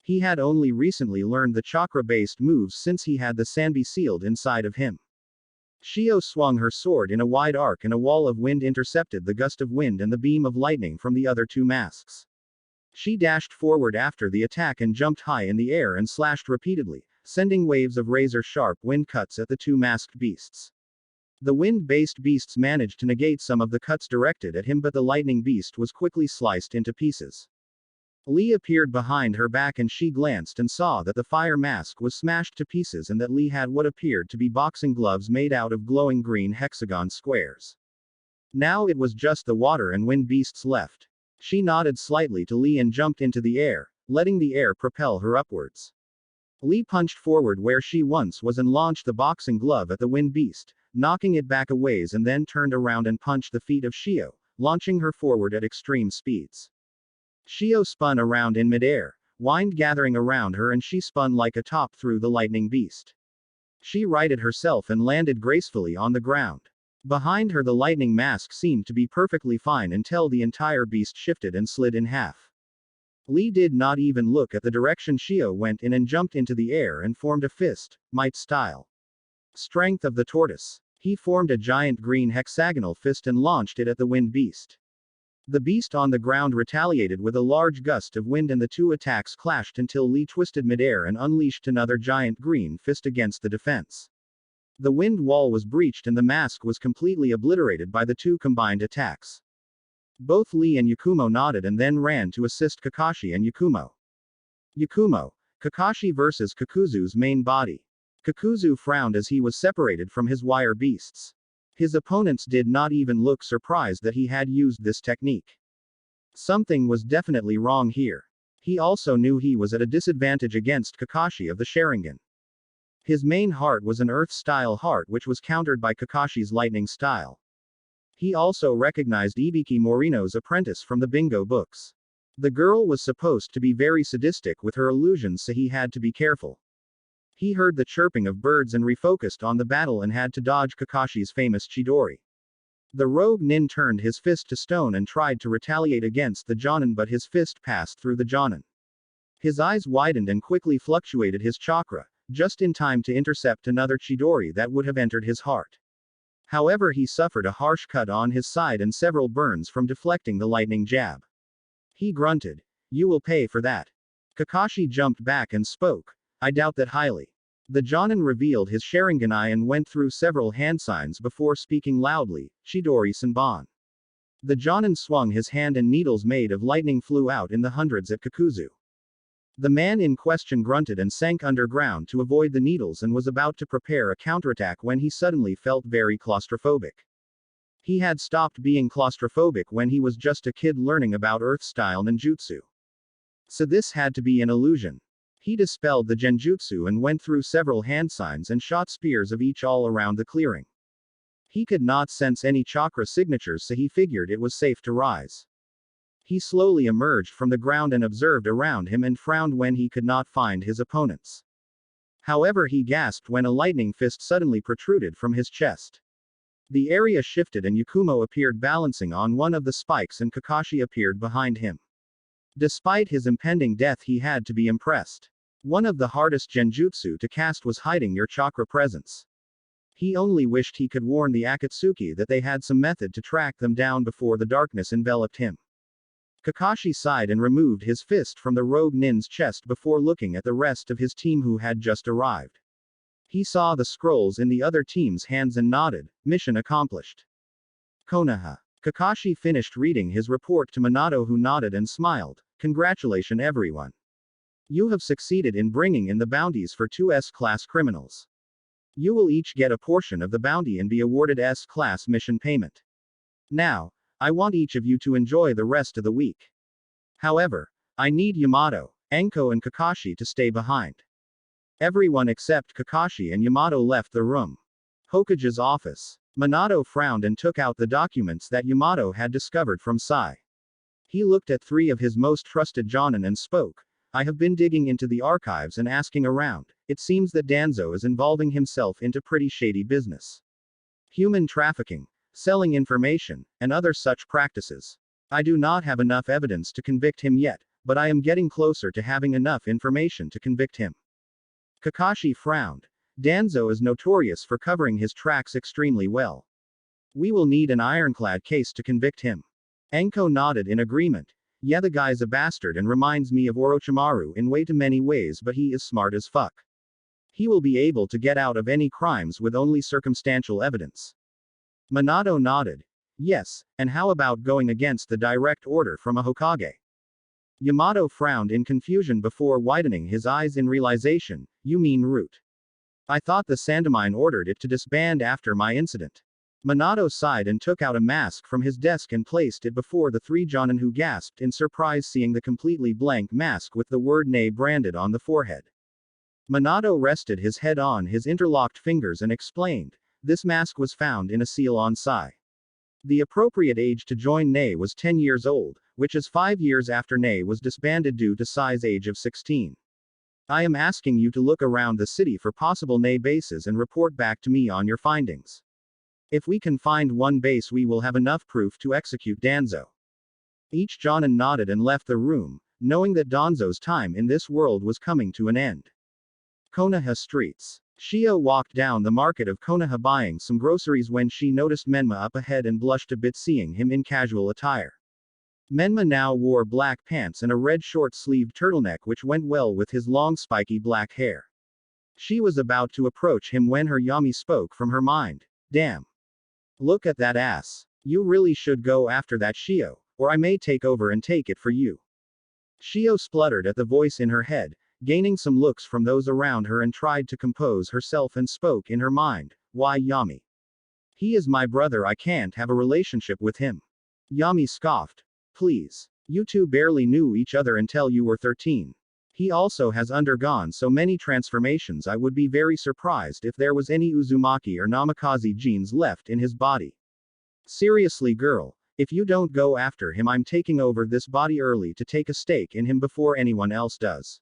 He had only recently learned the chakra-based moves since he had the Sanbi sealed inside of him. Shio swung her sword in a wide arc and a wall of wind intercepted the gust of wind and the beam of lightning from the other 2 masks. She dashed forward after the attack and jumped high in the air and slashed repeatedly, sending waves of razor-sharp wind cuts at the 2 masked beasts. The wind-based beasts managed to negate some of the cuts directed at him, but the lightning beast was quickly sliced into pieces. Lee appeared behind her back and she glanced and saw that the fire mask was smashed to pieces and that Lee had what appeared to be boxing gloves made out of glowing green hexagon squares. Now it was just the water and wind beasts left. She nodded slightly to Lee and jumped into the air, letting the air propel her upwards. Lee punched forward where she once was and launched the boxing glove at the wind beast, knocking it back a ways, and then turned around and punched the feet of Shio, launching her forward at extreme speeds. Shio spun around in midair, wind gathering around her, and she spun like a top through the lightning beast. She righted herself and landed gracefully on the ground. Behind her the lightning mask seemed to be perfectly fine until the entire beast shifted and slid in half. Lee did not even look at the direction Shio went in and jumped into the air and formed a fist, might style. Strength of the tortoise. He formed a giant green hexagonal fist and launched it at the wind beast. The beast on the ground retaliated with a large gust of wind and the 2 attacks clashed until Lee twisted midair and unleashed another giant green fist against the defense. The wind wall was breached and the mask was completely obliterated by the 2 combined attacks. Both Lee and Yakumo nodded and then ran to assist Kakashi and Yakumo. Yakumo. Kakashi versus Kakuzu's main body. Kakuzu frowned as he was separated from his wire beasts. His opponents did not even look surprised that he had used this technique. Something was definitely wrong here. He also knew he was at a disadvantage against Kakashi of the Sharingan. His main heart was an earth-style heart which was countered by Kakashi's lightning style. He also recognized Ibiki Morino's apprentice from the bingo books. The girl was supposed to be very sadistic with her illusions, so he had to be careful. He heard the chirping of birds and refocused on the battle and had to dodge Kakashi's famous Chidori. The rogue nin turned his fist to stone and tried to retaliate against the Jonin, but his fist passed through the Jonin. His eyes widened and quickly fluctuated his chakra, just in time to intercept another Chidori that would have entered his heart. However, he suffered a harsh cut on his side and several burns from deflecting the lightning jab. He grunted. "You will pay for that." Kakashi jumped back and spoke. "I doubt that highly." The Jonin revealed his Sharingan eye and went through several hand signs before speaking loudly, "Chidori Senbon." The Jonin swung his hand and needles made of lightning flew out in the hundreds at Kakuzu. The man in question grunted and sank underground to avoid the needles and was about to prepare a counterattack when he suddenly felt very claustrophobic. He had stopped being claustrophobic when he was just a kid learning about earth-style ninjutsu. So this had to be an illusion. He dispelled the genjutsu and went through several hand signs and shot spears of each all around the clearing. He could not sense any chakra signatures, so he figured it was safe to rise. He slowly emerged from the ground and observed around him and frowned when he could not find his opponents. However, he gasped when a lightning fist suddenly protruded from his chest. The area shifted and Yakumo appeared balancing on one of the spikes and Kakashi appeared behind him. Despite his impending death, he had to be impressed. One of the hardest genjutsu to cast was hiding your chakra presence. He only wished he could warn the Akatsuki that they had some method to track them down before the darkness enveloped him. Kakashi sighed and removed his fist from the rogue nin's chest before looking at the rest of his team who had just arrived. He saw the scrolls in the other team's hands and nodded, mission accomplished. Konoha. Kakashi finished reading his report to Minato, who nodded and smiled. Congratulations everyone. You have succeeded in bringing in the bounties for 2 S-class criminals. You will each get a portion of the bounty and be awarded S-class mission payment. Now, I want each of you to enjoy the rest of the week. However, I need Yamato, Anko and Kakashi to stay behind. Everyone except Kakashi and Yamato left the room. Hokage's office. Minato frowned and took out the documents that Yamato had discovered from Sai. He looked at 3 of his most trusted jonin and spoke. I have been digging into the archives and asking around. It seems that Danzo is involving himself into pretty shady business. Human trafficking, selling information, and other such practices. I do not have enough evidence to convict him yet, but I am getting closer to having enough information to convict him. Kakashi frowned. Danzo is notorious for covering his tracks extremely well. We will need an ironclad case to convict him. Anko nodded in agreement. Yeah, the guy's a bastard and reminds me of Orochimaru in way too many ways, but he is smart as fuck. He will be able to get out of any crimes with only circumstantial evidence. Minato nodded. Yes, and how about going against the direct order from a Hokage? Yamato frowned in confusion before widening his eyes in realization. You mean Root? I thought the Sandamine ordered it to disband after my incident. Minato sighed and took out a mask from his desk and placed it before the 3 jonin, who gasped in surprise seeing the completely blank mask with the word "Nay" branded on the forehead. Minato rested his head on his interlocked fingers and explained. This mask was found in a seal on Sai. The appropriate age to join Nay was 10 years old, which is 5 years after Nay was disbanded due to Sai's age of 16. I am asking you to look around the city for possible Nay bases and report back to me on your findings. If we can find one base, we will have enough proof to execute Danzo. Each jonin nodded and left the room, knowing that Danzo's time in this world was coming to an end. Konoha streets. Shio walked down the market of Konoha buying some groceries when she noticed Menma up ahead and blushed a bit seeing him in casual attire. Menma now wore black pants and a red short-sleeved turtleneck which went well with his long spiky black hair. She was about to approach him when her Yami spoke from her mind. Damn. Look at that ass. You really should go after that Shio, or I may take over and take it for you. Shio spluttered at the voice in her head, gaining some looks from those around her and tried to compose herself and spoke in her mind. Why Yami? He is my brother, I can't have a relationship with him. Yami scoffed. Please. You two barely knew each other until you were 13. He also has undergone so many transformations, I would be very surprised if there was any Uzumaki or Namikaze genes left in his body. Seriously girl, if you don't go after him, I'm taking over this body early to take a stake in him before anyone else does.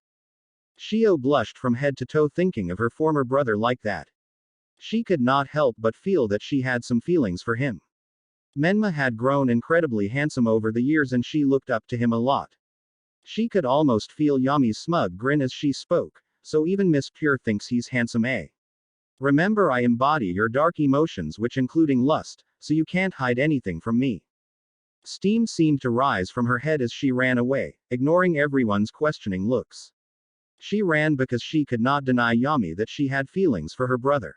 Shio blushed from head to toe thinking of her former brother like that. She could not help but feel that she had some feelings for him. Menma had grown incredibly handsome over the years and she looked up to him a lot. She could almost feel Yami's smug grin as she spoke, so even Miss Pure thinks he's handsome, eh? Remember, I embody your dark emotions, which including lust, so you can't hide anything from me. Steam seemed to rise from her head as she ran away, ignoring everyone's questioning looks. She ran because she could not deny Yami that she had feelings for her brother.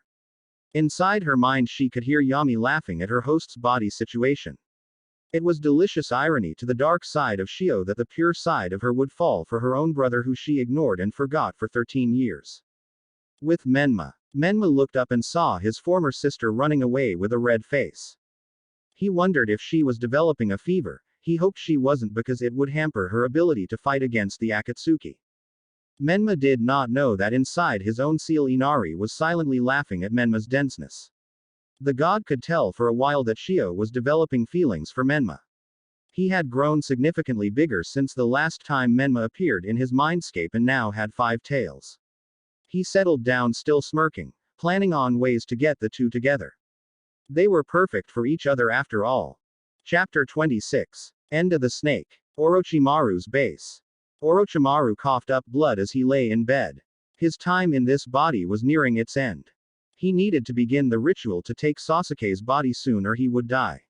Inside her mind she could hear Yami laughing at her host's body situation. It was delicious irony to the dark side of Shio that the pure side of her would fall for her own brother who she ignored and forgot for 13 years. With Menma. Menma looked up and saw his former sister running away with a red face. He wondered if she was developing a fever. He hoped she wasn't because it would hamper her ability to fight against the Akatsuki. Menma did not know that inside his own seal Inari was silently laughing at Menma's denseness. The god could tell for a while that Shio was developing feelings for Menma. He had grown significantly bigger since the last time Menma appeared in his mindscape and now had 5 tails. He settled down still smirking, planning on ways to get the two together. They were perfect for each other after all. Chapter 26. End of the Snake. Orochimaru's base. Orochimaru coughed up blood as he lay in bed. His time in this body was nearing its end. He needed to begin the ritual to take Sasuke's body soon or he would die.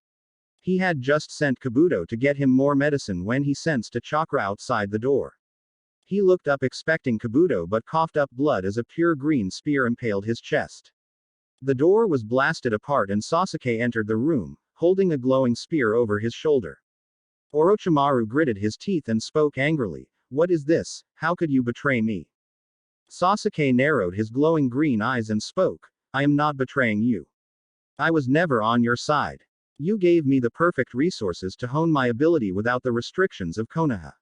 He had just sent Kabuto to get him more medicine when he sensed a chakra outside the door. He looked up expecting Kabuto but coughed up blood as a pure green spear impaled his chest. The door was blasted apart and Sasuke entered the room, holding a glowing spear over his shoulder. Orochimaru gritted his teeth and spoke angrily, "What is this? How could you betray me?" Sasuke narrowed his glowing green eyes and spoke, "I am not betraying you. I was never on your side. You gave me the perfect resources to hone my ability without the restrictions of Konoha.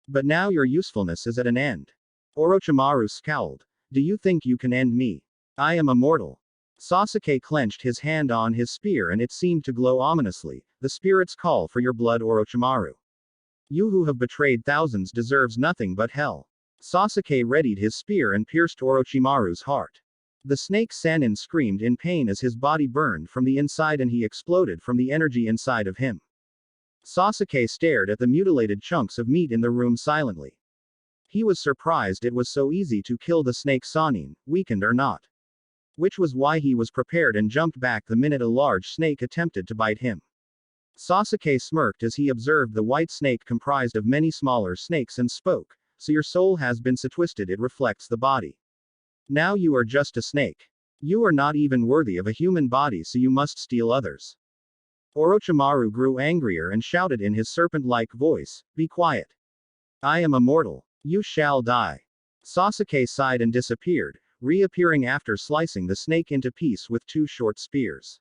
But now your usefulness is at an end." Orochimaru scowled. "Do you think you can end me? I am immortal." Sasuke clenched his hand on his spear and it seemed to glow ominously, "The spirits call for your blood, Orochimaru. You who have betrayed thousands deserves nothing but hell." Sasuke readied his spear and pierced Orochimaru's heart. The snake Sannin screamed in pain as his body burned from the inside and he exploded from the energy inside of him. Sasuke stared at the mutilated chunks of meat in the room silently. He was surprised it was so easy to kill the snake Sannin, weakened or not. Which was why he was prepared and jumped back the minute a large snake attempted to bite him. Sasuke smirked as he observed the white snake comprised of many smaller snakes and spoke, "So your soul has been so twisted it reflects the body. Now you are just a snake. You are not even worthy of a human body, so you must steal others." Orochimaru grew angrier and shouted in his serpent-like voice, "Be quiet. I am immortal. You shall die." Sasuke sighed and disappeared, reappearing after slicing the snake into pieces with two short spears.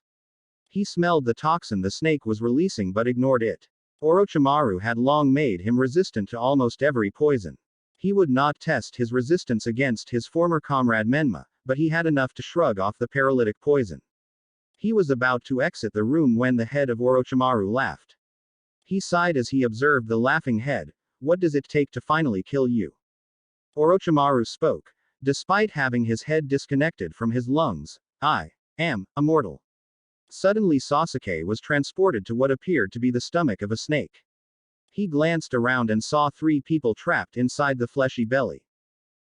He smelled the toxin the snake was releasing but ignored it. Orochimaru had long made him resistant to almost every poison. He would not test his resistance against his former comrade Menma, but he had enough to shrug off the paralytic poison. He was about to exit the room when the head of Orochimaru laughed. He sighed as he observed the laughing head. "What does it take to finally kill you?" Orochimaru spoke. "Despite having his head disconnected from his lungs, I am immortal." Suddenly Sasuke was transported to what appeared to be the stomach of a snake. He glanced around and saw 3 people trapped inside the fleshy belly.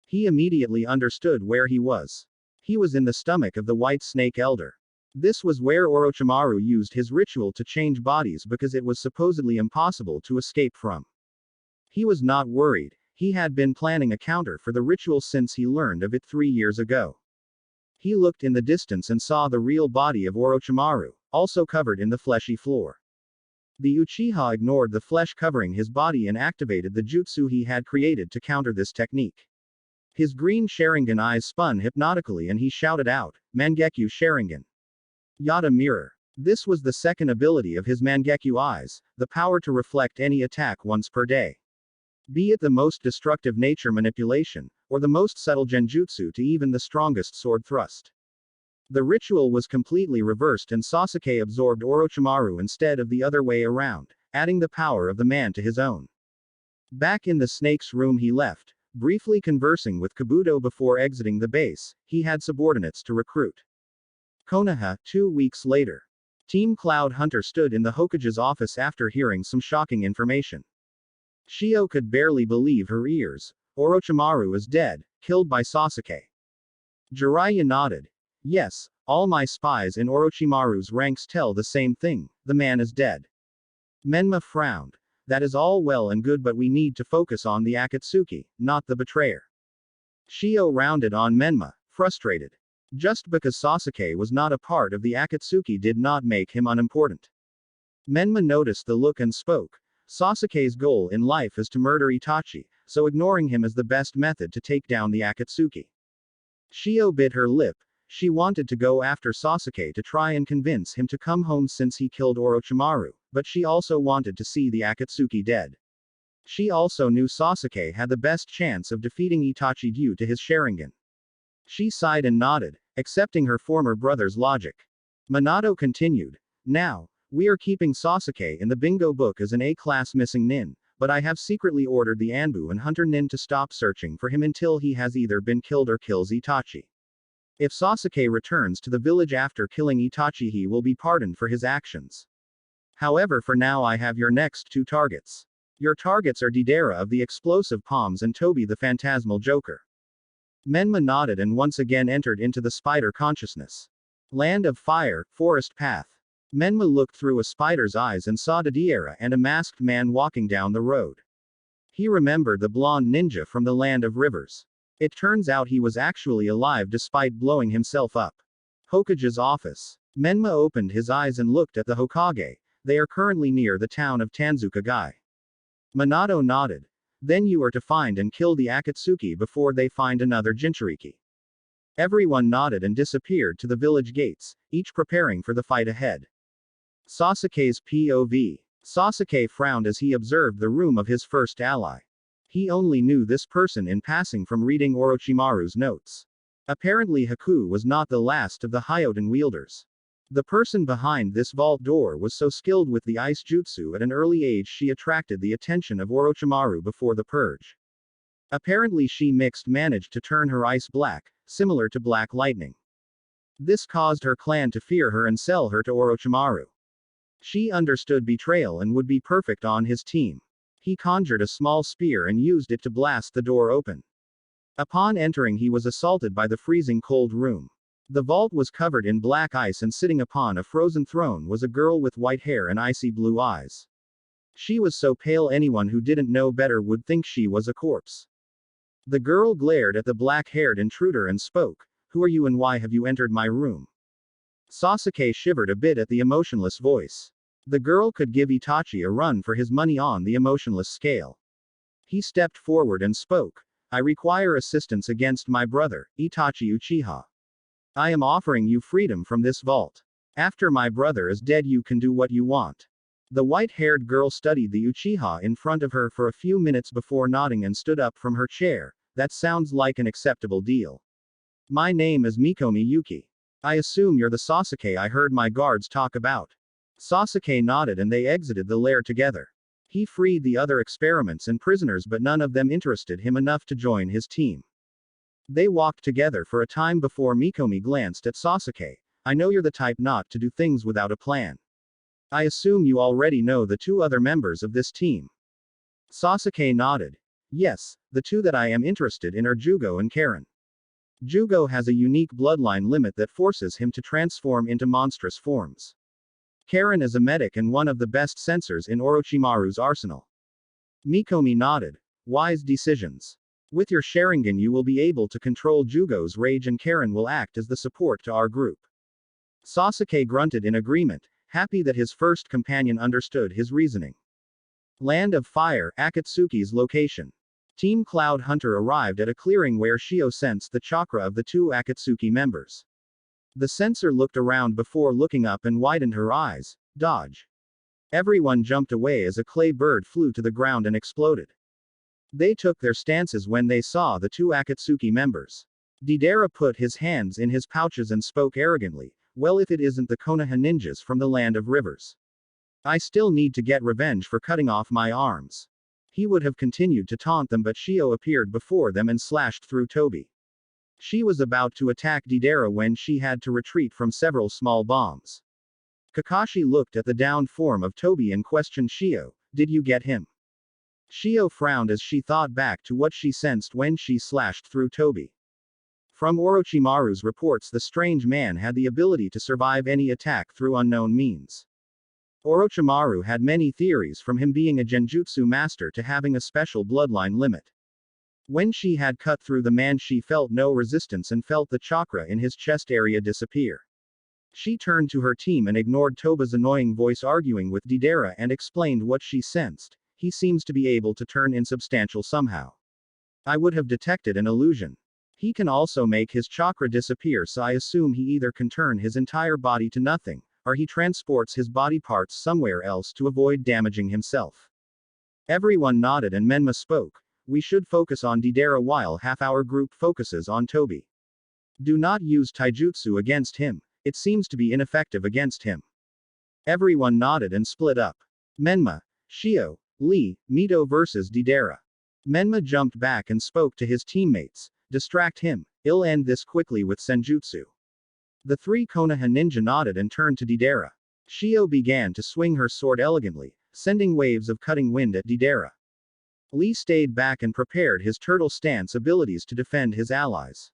He immediately understood where he was. He was in the stomach of the white snake elder. This was where Orochimaru used his ritual to change bodies because it was supposedly impossible to escape from. He was not worried. He had been planning a counter for the ritual since he learned of it 3 years ago. He looked in the distance and saw the real body of Orochimaru, also covered in the fleshy floor. The Uchiha ignored the flesh covering his body and activated the jutsu he had created to counter this technique. His green Sharingan eyes spun hypnotically and he shouted out, "Mangekyo Sharingan. Yada Mirror." This was the second ability of his Mangekyo eyes, the power to reflect any attack once per day. Be it the most destructive nature manipulation, or the most subtle genjutsu to even the strongest sword thrust. The ritual was completely reversed and Sasuke absorbed Orochimaru instead of the other way around, adding the power of the man to his own. Back in the snake's room he left, briefly conversing with Kabuto before exiting the base. He had subordinates to recruit. Konoha, 2 weeks later. Team Cloud Hunter stood in the Hokage's office after hearing some shocking information. Shio could barely believe her ears. Orochimaru is dead, killed by Sasuke. Jiraiya nodded. "Yes, all my spies in Orochimaru's ranks tell the same thing, the man is dead." Menma frowned. "That is all well and good, but we need to focus on the Akatsuki, not the betrayer." Shio rounded on Menma, frustrated. Just because Sasuke was not a part of the Akatsuki did not make him unimportant. Menma noticed the look and spoke. "Sasuke's goal in life is to murder Itachi, so ignoring him is the best method to take down the Akatsuki." Shio bit her lip. She wanted to go after Sasuke to try and convince him to come home since he killed Orochimaru, but she also wanted to see the Akatsuki dead. She also knew Sasuke had the best chance of defeating Itachi due to his Sharingan. She sighed and nodded, accepting her former brother's logic. Minato continued. "Now, we are keeping Sasuke in the bingo book as an A-class missing nin, but I have secretly ordered the Anbu and Hunter nin to stop searching for him until he has either been killed or kills Itachi. If Sasuke returns to the village after killing Itachi, he will be pardoned for his actions. However, for now I have your next 2 targets. Your targets are Deidara of the Explosive Palms and Toby the Phantasmal Joker." Menma nodded and once again entered into the spider consciousness. Land of fire, forest path. Menma looked through a spider's eyes and saw Didiera and a masked man walking down the road. He remembered the blonde ninja from the land of rivers. It turns out he was actually alive despite blowing himself up. Hokage's office. Menma opened his eyes and looked at the Hokage. They are currently near the town of Tanzuka-gai. Minato nodded. Then you are to find and kill the Akatsuki before they find another Jinchuriki. Everyone nodded and disappeared to the village gates, each preparing for the fight ahead. Sasuke's POV. Sasuke frowned as he observed the room of his first ally. He only knew this person in passing from reading Orochimaru's notes. Apparently Haku was not the last of the Hyoten wielders. The person behind this vault door was so skilled with the ice jutsu at an early age she attracted the attention of Orochimaru before the purge. Apparently she managed to turn her ice black, similar to black lightning. This caused her clan to fear her and sell her to Orochimaru. She understood betrayal and would be perfect on his team. He conjured a small spear and used it to blast the door open. Upon entering he was assaulted by the freezing cold room. The vault was covered in black ice and sitting upon a frozen throne was a girl with white hair and icy blue eyes. She was so pale anyone who didn't know better would think she was a corpse. The girl glared at the black-haired intruder and spoke, "Who are you and why have you entered my room?" Sasuke shivered a bit at the emotionless voice. The girl could give Itachi a run for his money on the emotionless scale. He stepped forward and spoke, "I require assistance against my brother, Itachi Uchiha. I am offering you freedom from this vault. After my brother is dead you can do what you want." The white-haired girl studied the Uchiha in front of her for a few minutes before nodding and stood up from her chair. "That sounds like an acceptable deal. My name is Mikomi Yuki. I assume you're the Sasuke I heard my guards talk about." Sasuke nodded and they exited the lair together. He freed the other experiments and prisoners but none of them interested him enough to join his team. They walked together for a time before Mikomi glanced at Sasuke. "I know you're the type not to do things without a plan. I assume you already know the two other members of this team." Sasuke nodded. "Yes, the two that I am interested in are Jugo and Karen. Jugo has a unique bloodline limit that forces him to transform into monstrous forms. Karen is a medic and one of the best sensors in Orochimaru's arsenal." Mikomi nodded. "Wise decisions. With your Sharingan you will be able to control Jugo's rage and Karen will act as the support to our group." Sasuke grunted in agreement, happy that his first companion understood his reasoning. Land of Fire, Akatsuki's location. Team Cloud Hunter arrived at a clearing where Shio sensed the chakra of the two Akatsuki members. The sensor looked around before looking up and widened her eyes. "Dodge." Everyone jumped away as a clay bird flew to the ground and exploded. They took their stances when they saw the two Akatsuki members. Deidara put his hands in his pouches and spoke arrogantly, "Well, if it isn't the Konoha ninjas from the land of rivers. I still need to get revenge for cutting off my arms." He would have continued to taunt them but Shio appeared before them and slashed through Tobi. She was about to attack Deidara when she had to retreat from several small bombs. Kakashi looked at the downed form of Tobi and questioned Shio, "Did you get him?" Shio frowned as she thought back to what she sensed when she slashed through Tobi. From Orochimaru's reports the strange man had the ability to survive any attack through unknown means. Orochimaru had many theories from him being a genjutsu master to having a special bloodline limit. When she had cut through the man she felt no resistance and felt the chakra in his chest area disappear. She turned to her team and ignored Toba's annoying voice arguing with Deidara and explained what she sensed. "He seems to be able to turn insubstantial somehow. I would have detected an illusion. He can also make his chakra disappear, so I assume he either can turn his entire body to nothing, or he transports his body parts somewhere else to avoid damaging himself." Everyone nodded and Menma spoke, "We should focus on Deidara while half our group focuses on Tobi. Do not use taijutsu against him, it seems to be ineffective against him." Everyone nodded and split up. Menma, Shio, Lee, Mito versus Deidara. Menma jumped back and spoke to his teammates, "Distract him, I'll end this quickly with senjutsu." The three Konoha ninja nodded and turned to Deidara. Shio began to swing her sword elegantly, sending waves of cutting wind at Deidara. Lee stayed back and prepared his turtle stance abilities to defend his allies.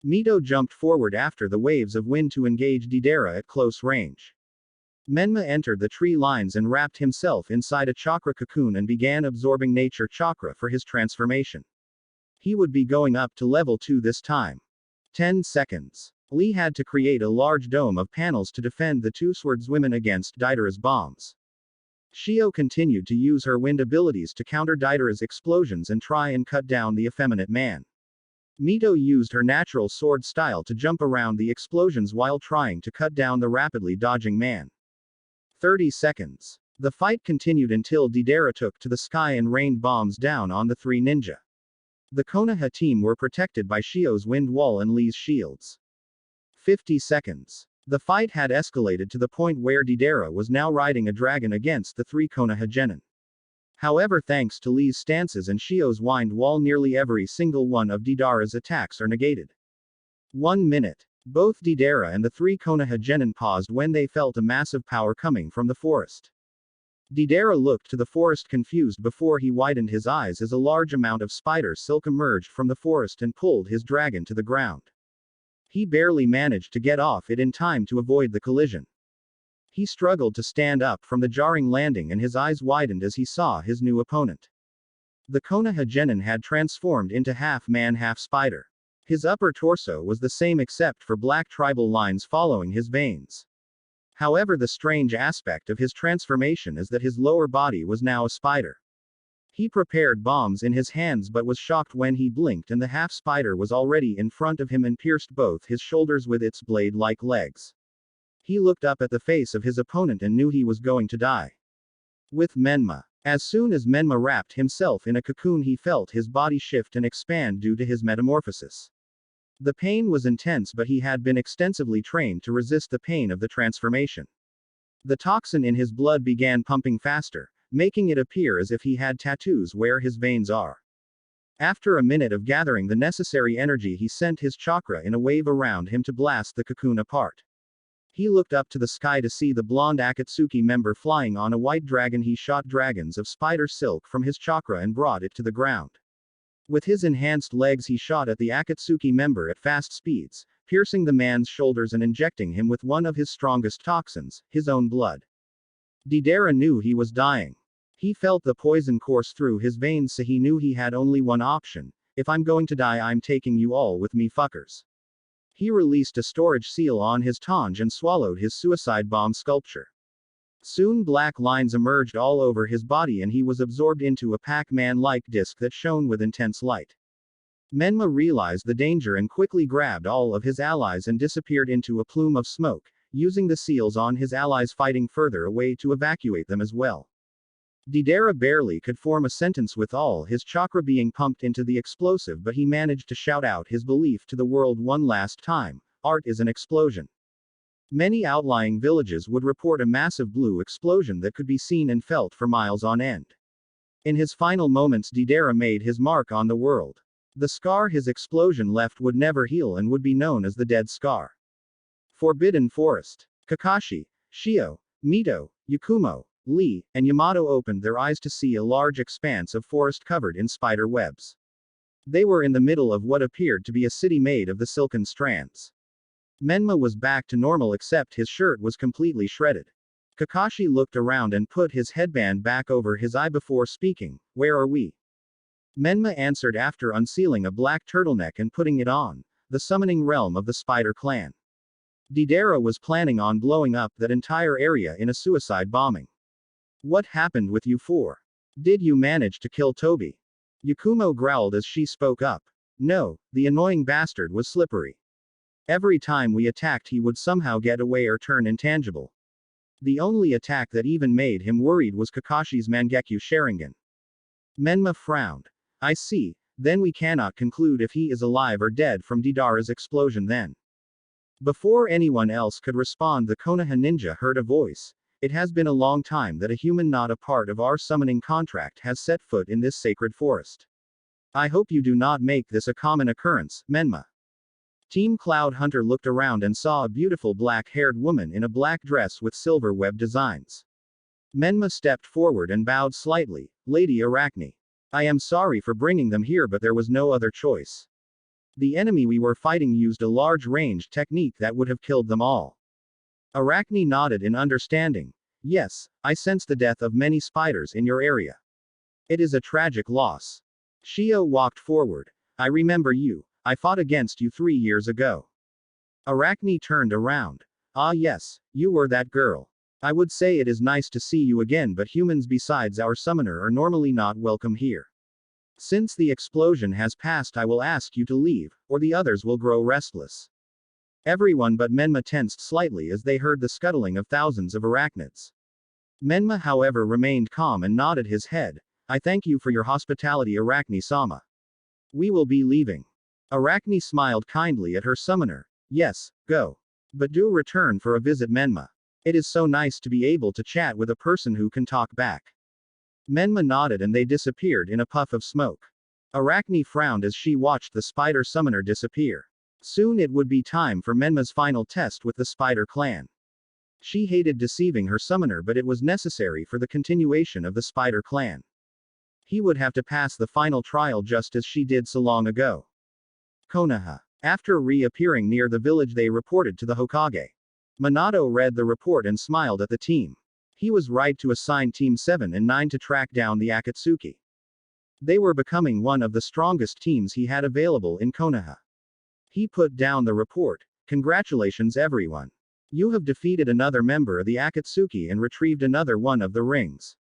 Mito jumped forward after the waves of wind to engage Deidara at close range. Menma entered the tree lines and wrapped himself inside a chakra cocoon and began absorbing nature chakra for his transformation. He would be going up to level 2 this time. 10 seconds. Lee had to create a large dome of panels to defend the two swordswomen against Deidara's bombs. Shio continued to use her wind abilities to counter Deidara's explosions and try and cut down the effeminate man. Mito used her natural sword style to jump around the explosions while trying to cut down the rapidly dodging man. 30 seconds. The fight continued until Deidara took to the sky and rained bombs down on the three ninja. The Konoha team were protected by Shio's wind wall and Lee's shields. 50 seconds. The fight had escalated to the point where Deidara was now riding a dragon against the three Konoha genin. However, thanks to Lee's stances and Shio's wind wall, nearly every single one of Deidara's attacks are negated. 1 minute. Both Deidara and the three Konoha genin paused when they felt a massive power coming from the forest. Deidara looked to the forest confused before he widened his eyes as a large amount of spider silk emerged from the forest and pulled his dragon to the ground. He barely managed to get off it in time to avoid the collision. He struggled to stand up from the jarring landing and his eyes widened as he saw his new opponent. The Konoha genin had transformed into half-man half-spider. His upper torso was the same except for black tribal lines following his veins. However, the strange aspect of his transformation is that his lower body was now a spider. He prepared bombs in his hands but was shocked when he blinked and the half-spider was already in front of him and pierced both his shoulders with its blade-like legs. He looked up at the face of his opponent and knew he was going to die. With Menma. As soon as Menma wrapped himself in a cocoon, he felt his body shift and expand due to his metamorphosis. The pain was intense, but he had been extensively trained to resist the pain of the transformation. The toxin in his blood began pumping faster, making it appear as if he had tattoos where his veins are. After a minute of gathering the necessary energy, he sent his chakra in a wave around him to blast the cocoon apart. He looked up to the sky to see the blonde Akatsuki member flying on a white dragon. He shot dragons of spider silk from his chakra and brought it to the ground. With his enhanced legs, he shot at the Akatsuki member at fast speeds, piercing the man's shoulders and injecting him with one of his strongest toxins, his own blood. Deidara knew he was dying. He felt the poison course through his veins, so he knew he had only one option. If I'm going to die, I'm taking you all with me, fuckers. He released a storage seal on his tongue and swallowed his suicide bomb sculpture. Soon black lines emerged all over his body and he was absorbed into a Pac-Man-like disc that shone with intense light. Menma realized the danger and quickly grabbed all of his allies and disappeared into a plume of smoke, using the seals on his allies fighting further away to evacuate them as well. Deidara barely could form a sentence with all his chakra being pumped into the explosive, but he managed to shout out his belief to the world one last time: art is an explosion. Many outlying villages would report a massive blue explosion that could be seen and felt for miles on end. In his final moments, Deidara made his mark on the world. The scar his explosion left would never heal and would be known as the Dead Scar. Forbidden Forest. Kakashi, Shio, Mito, Yakumo, Lee, and Yamato opened their eyes to see a large expanse of forest covered in spider webs. They were in the middle of what appeared to be a city made of the silken strands. Menma was back to normal except his shirt was completely shredded. Kakashi looked around and put his headband back over his eye before speaking. Where are we? Menma answered after unsealing a black turtleneck and putting it on. The summoning realm of the Spider Clan. Deidara was planning on blowing up that entire area in a suicide bombing. What happened with you four? Did you manage to kill Toby? Yakumo growled as she spoke up. No, the annoying bastard was slippery. Every time we attacked he would somehow get away or turn intangible. The only attack that even made him worried was Kakashi's Mangekyo Sharingan. Menma frowned. I see, then we cannot conclude if he is alive or dead from Deidara's explosion then. Before anyone else could respond, the Konoha ninja heard a voice. It has been a long time that a human not a part of our summoning contract has set foot in this sacred forest. I hope you do not make this a common occurrence, Menma. Team Cloud Hunter looked around and saw a beautiful black-haired woman in a black dress with silver web designs. Menma stepped forward and bowed slightly. Lady Arachne. I am sorry for bringing them here, but there was no other choice. The enemy we were fighting used a large ranged technique that would have killed them all. Arachne nodded in understanding. Yes, I sense the death of many spiders in your area. It is a tragic loss. Shio walked forward. I remember you. I fought against you 3 years ago. Arachne turned around. Ah yes, you were that girl. I would say it is nice to see you again, but humans besides our summoner are normally not welcome here. Since the explosion has passed, I will ask you to leave, or the others will grow restless. Everyone but Menma tensed slightly as they heard the scuttling of thousands of arachnids. Menma, however, remained calm and nodded his head. I thank you for your hospitality, Arachne-sama. We will be leaving. Arachne smiled kindly at her summoner. Yes, go. But do return for a visit, Menma. It is so nice to be able to chat with a person who can talk back. Menma nodded and they disappeared in a puff of smoke. Arachne frowned as she watched the spider summoner disappear. Soon it would be time for Menma's final test with the spider clan. She hated deceiving her summoner, but it was necessary for the continuation of the spider clan. He would have to pass the final trial just as she did so long ago. Konoha. After reappearing near the village, they reported to the Hokage. Minato read the report and smiled at the team. He was right to assign Team 7 and 9 to track down the Akatsuki. They were becoming one of the strongest teams he had available in Konoha. He put down the report. Congratulations everyone. You have defeated another member of the Akatsuki and retrieved another one of the rings.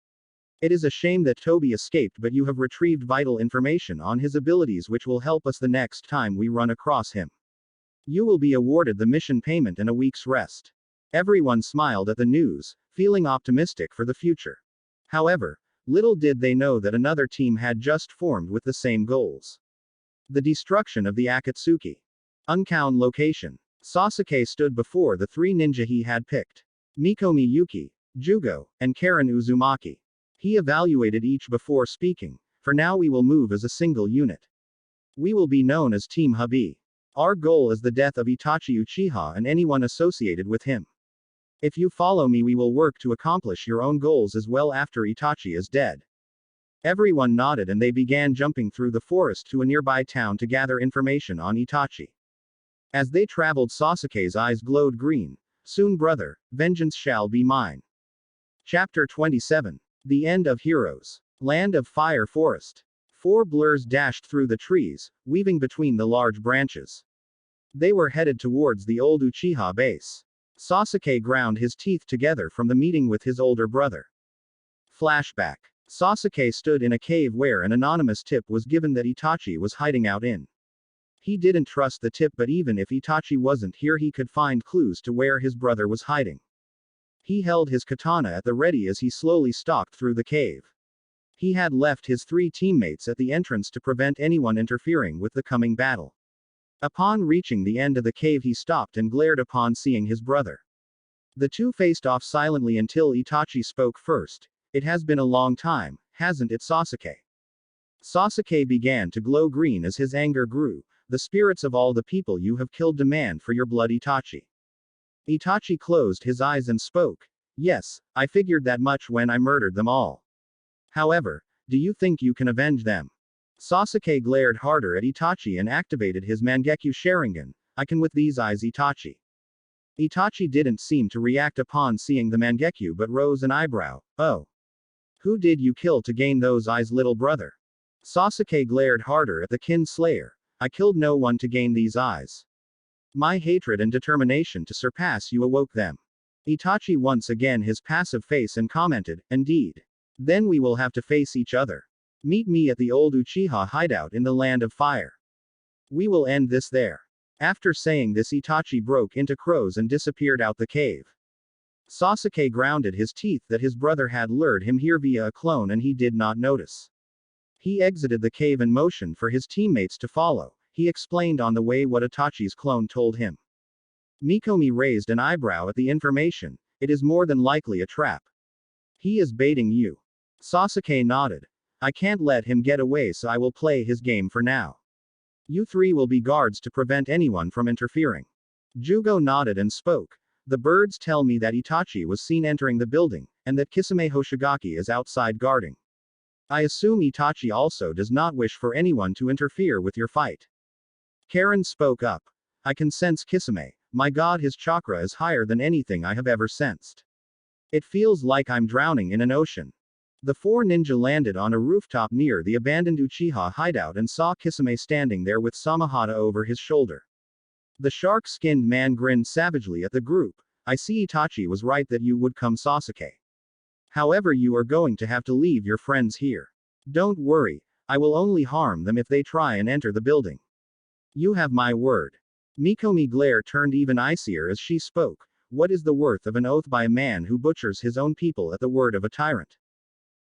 It is a shame that Toby escaped, but you have retrieved vital information on his abilities which will help us the next time we run across him. You will be awarded the mission payment and a week's rest. Everyone smiled at the news, feeling optimistic for the future. However, little did they know that another team had just formed with the same goals. The destruction of the Akatsuki. Unknown location. Sasuke stood before the 3 ninja he had picked. Mikomi Yuki, Jugo, and Karen Uzumaki. He evaluated each before speaking. For now we will move as a single unit. We will be known as Team Hubby. Our goal is the death of Itachi Uchiha and anyone associated with him. If you follow me, we will work to accomplish your own goals as well after Itachi is dead. Everyone nodded and they began jumping through the forest to a nearby town to gather information on Itachi. As they traveled, Sasuke's eyes glowed green. Soon, brother, vengeance shall be mine. Chapter 27. The End of Heroes. Land of Fire Forest. 4 blurs dashed through the trees, weaving between the large branches. They were headed towards the old Uchiha base. Sasuke ground his teeth together from the meeting with his older brother. Flashback. Sasuke stood in a cave where an anonymous tip was given that Itachi was hiding out in. He didn't trust the tip, but even if Itachi wasn't here, he could find clues to where his brother was hiding. He held his katana at the ready as he slowly stalked through the cave. He had left his 3 teammates at the entrance to prevent anyone interfering with the coming battle. Upon reaching the end of the cave, he stopped and glared upon seeing his brother. The two faced off silently until Itachi spoke first. It has been a long time, hasn't it, Sasuke? Sasuke began to glow green as his anger grew. The spirits of all the people you have killed demand for your blood, Itachi. Itachi closed his eyes and spoke. Yes, I figured that much when I murdered them all. However, do you think you can avenge them? Sasuke glared harder at Itachi and activated his Mangekyo Sharingan. I can with these eyes, Itachi. Itachi didn't seem to react upon seeing the Mangekyo but rose an eyebrow. Oh. Who did you kill to gain those eyes, little brother? Sasuke glared harder at the Kin Slayer. I killed no one to gain these eyes. My hatred and determination to surpass you awoke them. Itachi once again his passive face and commented, indeed. Then we will have to face each other. Meet me at the old Uchiha hideout in the Land of Fire. We will end this there. After saying this, Itachi broke into crows and disappeared out the cave. Sasuke grounded his teeth that his brother had lured him here via a clone and he did not notice. He exited the cave and motioned for his teammates to follow. He explained on the way what Itachi's clone told him. Mikomi raised an eyebrow at the information. It is more than likely a trap. He is baiting you. Sasuke nodded. I can't let him get away, so I will play his game for now. You 3 will be guards to prevent anyone from interfering. Jugo nodded and spoke. The birds tell me that Itachi was seen entering the building, and that Kisame Hoshigaki is outside guarding. I assume Itachi also does not wish for anyone to interfere with your fight. Karen spoke up. I can sense Kisame. My god, his chakra is higher than anything I have ever sensed. It feels like I'm drowning in an ocean. The four ninja landed on a rooftop near the abandoned Uchiha hideout and saw Kisame standing there with Samahata over his shoulder. The shark-skinned man grinned savagely at the group. I see Itachi was right that you would come, Sasuke. However, you are going to have to leave your friends here. Don't worry, I will only harm them if they try and enter the building. You have my word. Mikomi's glare turned even icier as she spoke. What is the worth of an oath by a man who butchers his own people at the word of a tyrant?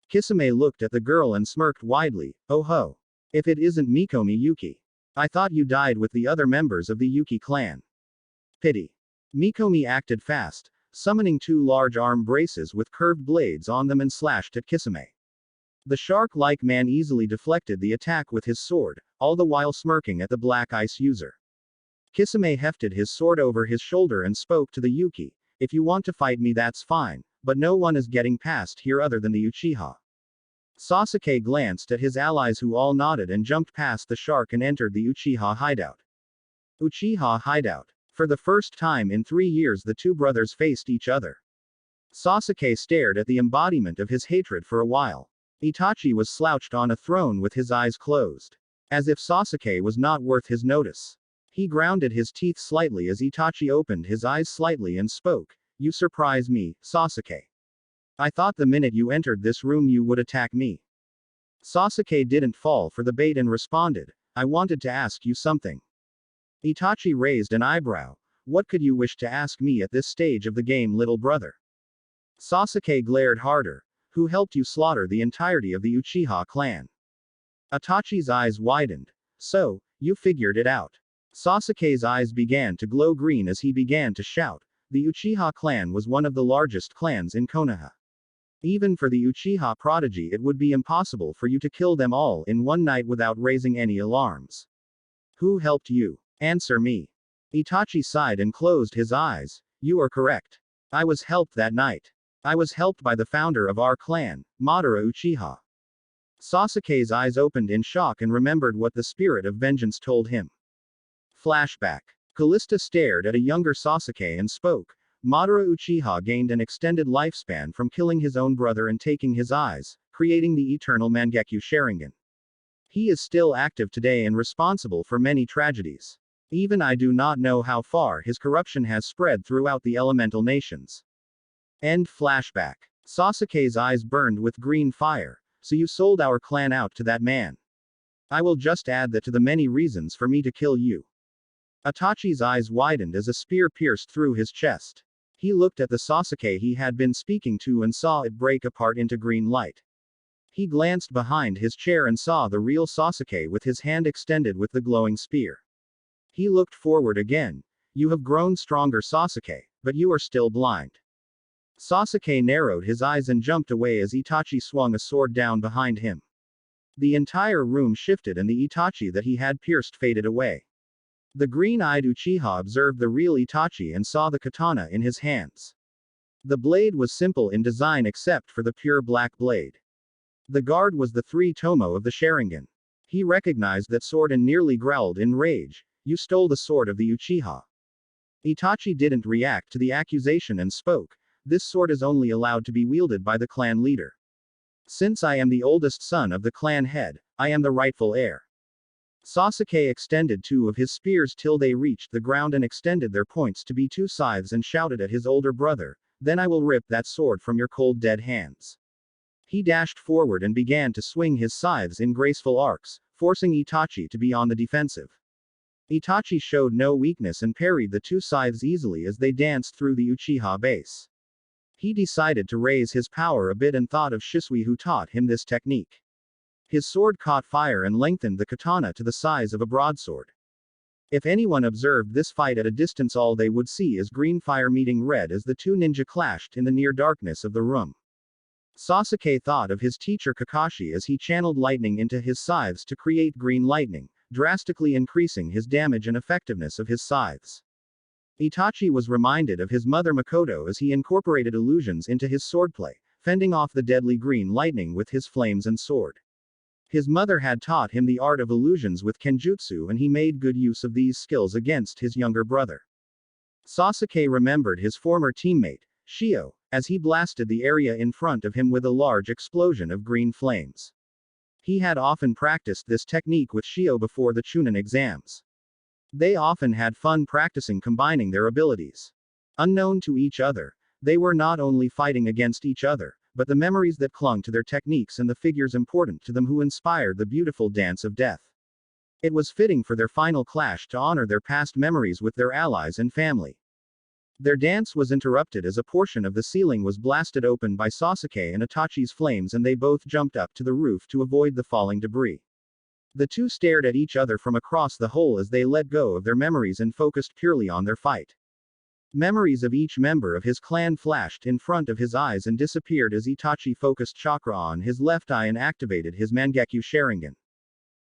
Kisame looked at the girl and smirked widely. Oh ho. If it isn't Mikomi Yuki. I thought you died with the other members of the Yuki clan. Pity. Mikomi acted fast, summoning two large arm braces with curved blades on them and slashed at Kisame. The shark-like man easily deflected the attack with his sword, all the while smirking at the black ice user. Kisame hefted his sword over his shoulder and spoke to the Yuki. If you want to fight me, that's fine, but no one is getting past here other than the Uchiha. Sasuke glanced at his allies who all nodded and jumped past the shark and entered the Uchiha hideout. Uchiha hideout. For the first time in 3 years, the two brothers faced each other. Sasuke stared at the embodiment of his hatred for a while. Itachi was slouched on a throne with his eyes closed. As if Sasuke was not worth his notice. He grounded his teeth slightly as Itachi opened his eyes slightly and spoke. You surprise me, Sasuke. I thought the minute you entered this room you would attack me. Sasuke didn't fall for the bait and responded. I wanted to ask you something. Itachi raised an eyebrow. What could you wish to ask me at this stage of the game, little brother? Sasuke glared harder. Who helped you slaughter the entirety of the Uchiha clan? Itachi's eyes widened. So, you figured it out. Sasuke's eyes began to glow green as he began to shout. The Uchiha clan was one of the largest clans in Konoha. Even for the Uchiha Prodigy, it would be impossible for you to kill them all in one night without raising any alarms. Who helped you? Answer me. Itachi sighed and closed his eyes. You are correct. I was helped that night. I was helped by the founder of our clan, Madara Uchiha. Sasuke's eyes opened in shock and remembered what the spirit of vengeance told him. Flashback. Callista stared at a younger Sasuke and spoke. Madara Uchiha gained an extended lifespan from killing his own brother and taking his eyes, creating the eternal Mangekyo Sharingan. He is still active today and responsible for many tragedies. Even I do not know how far his corruption has spread throughout the elemental nations. End flashback. Sasuke's eyes burned with green fire. So you sold our clan out to that man. I will just add that to the many reasons for me to kill you. Itachi's eyes widened as a spear pierced through his chest. He looked at the Sasuke he had been speaking to and saw it break apart into green light. He glanced behind his chair and saw the real Sasuke with his hand extended with the glowing spear. He looked forward again. You have grown stronger, Sasuke, but you are still blind. Sasuke narrowed his eyes and jumped away as Itachi swung a sword down behind him. The entire room shifted and the Itachi that he had pierced faded away. The green-eyed Uchiha observed the real Itachi and saw the katana in his hands. The blade was simple in design except for the pure black blade. The guard was the 3 tomo of the Sharingan. He recognized that sword and nearly growled in rage. You stole the sword of the Uchiha. Itachi didn't react to the accusation and spoke. This sword is only allowed to be wielded by the clan leader. Since I am the oldest son of the clan head, I am the rightful heir. Sasuke extended 2 of his spears till they reached the ground and extended their points to be 2 scythes and shouted at his older brother, then I will rip that sword from your cold dead hands. He dashed forward and began to swing his scythes in graceful arcs, forcing Itachi to be on the defensive. Itachi showed no weakness and parried the 2 scythes easily as they danced through the Uchiha base. He decided to raise his power a bit and thought of Shisui who taught him this technique. His sword caught fire and lengthened the katana to the size of a broadsword. If anyone observed this fight at a distance, all they would see is green fire meeting red as the 2 ninja clashed in the near darkness of the room. Sasuke thought of his teacher Kakashi as he channeled lightning into his scythes to create green lightning, drastically increasing his damage and effectiveness of his scythes. Itachi was reminded of his mother Makoto as he incorporated illusions into his swordplay, fending off the deadly green lightning with his flames and sword. His mother had taught him the art of illusions with kenjutsu, and he made good use of these skills against his younger brother. Sasuke remembered his former teammate, Shio, as he blasted the area in front of him with a large explosion of green flames. He had often practiced this technique with Shio before the Chunin exams. They often had fun practicing combining their abilities. Unknown to each other, they were not only fighting against each other, but the memories that clung to their techniques and the figures important to them who inspired the beautiful dance of death. It was fitting for their final clash to honor their past memories with their allies and family. Their dance was interrupted as a portion of the ceiling was blasted open by Sasuke and Itachi's flames, and they both jumped up to the roof to avoid the falling debris. The two stared at each other from across the hole as they let go of their memories and focused purely on their fight. Memories of each member of his clan flashed in front of his eyes and disappeared as Itachi focused chakra on his left eye and activated his Mangekyo Sharingan.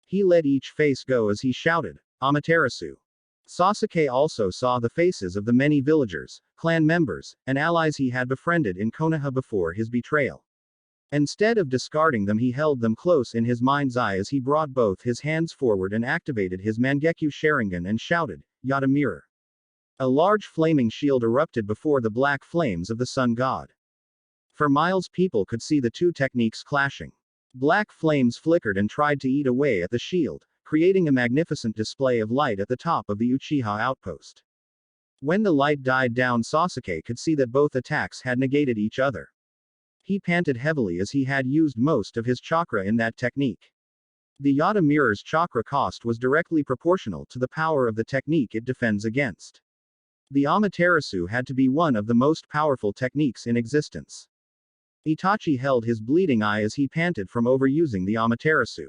He let each face go as he shouted, "Amaterasu." Sasuke also saw the faces of the many villagers, clan members, and allies he had befriended in Konoha before his betrayal. Instead of discarding them, he held them close in his mind's eye as he brought both his hands forward and activated his Mangekyo Sharingan and shouted, "Yata Mirror." A large flaming shield erupted before the black flames of the sun god. For miles people could see the two techniques clashing. Black flames flickered and tried to eat away at the shield, creating a magnificent display of light at the top of the Uchiha outpost. When the light died down, Sasuke could see that both attacks had negated each other. He panted heavily as he had used most of his chakra in that technique. The Yata mirror's chakra cost was directly proportional to the power of the technique it defends against. The Amaterasu had to be one of the most powerful techniques in existence. Itachi held his bleeding eye as he panted from overusing the Amaterasu.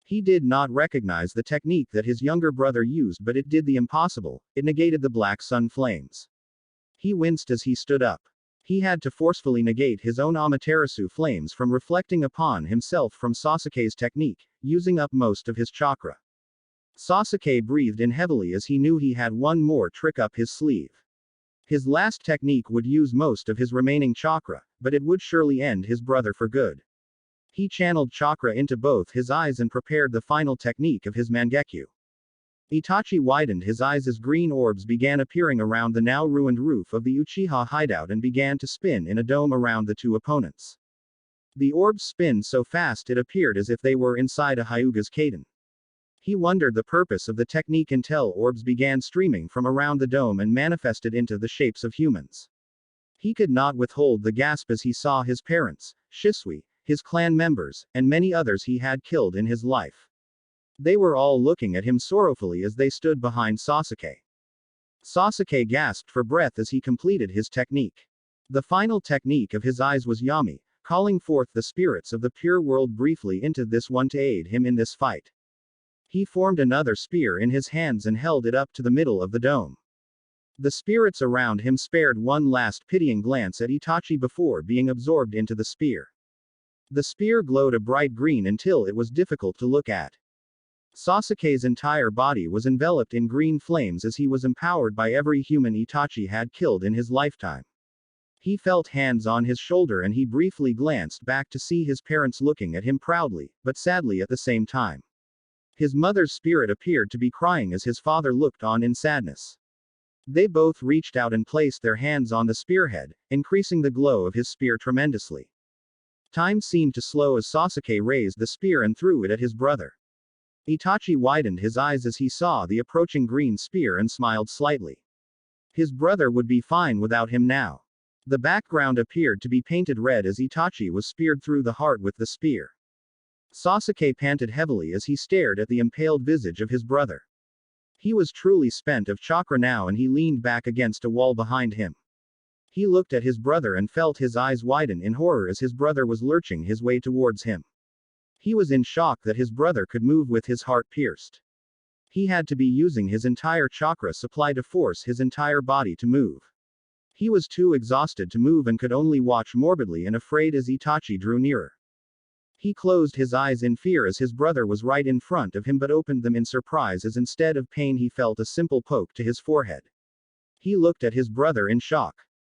He did not recognize the technique that his younger brother used, but it did the impossible, it negated the black sun flames. He winced as he stood up. He had to forcefully negate his own Amaterasu flames from reflecting upon himself from Sasuke's technique, using up most of his chakra. Sasuke breathed in heavily as he knew he had one more trick up his sleeve. His last technique would use most of his remaining chakra, but it would surely end his brother for good. He channeled chakra into both his eyes and prepared the final technique of his Mangekyo. Itachi widened his eyes as green orbs began appearing around the now ruined roof of the Uchiha hideout and began to spin in a dome around the two opponents. The orbs spun so fast it appeared as if they were inside a Hyuga's Kaiden. He wondered the purpose of the technique until orbs began streaming from around the dome and manifested into the shapes of humans. He could not withhold the gasp as he saw his parents, Shisui, his clan members, and many others he had killed in his life. They were all looking at him sorrowfully as they stood behind Sasuke. Sasuke gasped for breath as he completed his technique. The final technique of his eyes was Yami, calling forth the spirits of the pure world briefly into this one to aid him in this fight. He formed another spear in his hands and held it up to the middle of the dome. The spirits around him spared one last pitying glance at Itachi before being absorbed into the spear. The spear glowed a bright green until it was difficult to look at. Sasuke's entire body was enveloped in green flames as he was empowered by every human Itachi had killed in his lifetime. He felt hands on his shoulder and he briefly glanced back to see his parents looking at him proudly, but sadly at the same time. His mother's spirit appeared to be crying as his father looked on in sadness. They both reached out and placed their hands on the spearhead, increasing the glow of his spear tremendously. Time seemed to slow as Sasuke raised the spear and threw it at his brother. Itachi widened his eyes as he saw the approaching green spear and smiled slightly. His brother would be fine without him now. The background appeared to be painted red as Itachi was speared through the heart with the spear. Sasuke panted heavily as he stared at the impaled visage of his brother. He was truly spent of chakra now and he leaned back against a wall behind him. He looked at his brother and felt his eyes widen in horror as his brother was lurching his way towards him. He was in shock that his brother could move with his heart pierced. He had to be using his entire chakra supply to force his entire body to move. He was too exhausted to move and could only watch morbidly and afraid as Itachi drew nearer. He closed his eyes in fear as his brother was right in front of him but opened them in surprise as instead of pain he felt a simple poke to his forehead. He looked at his brother in shock.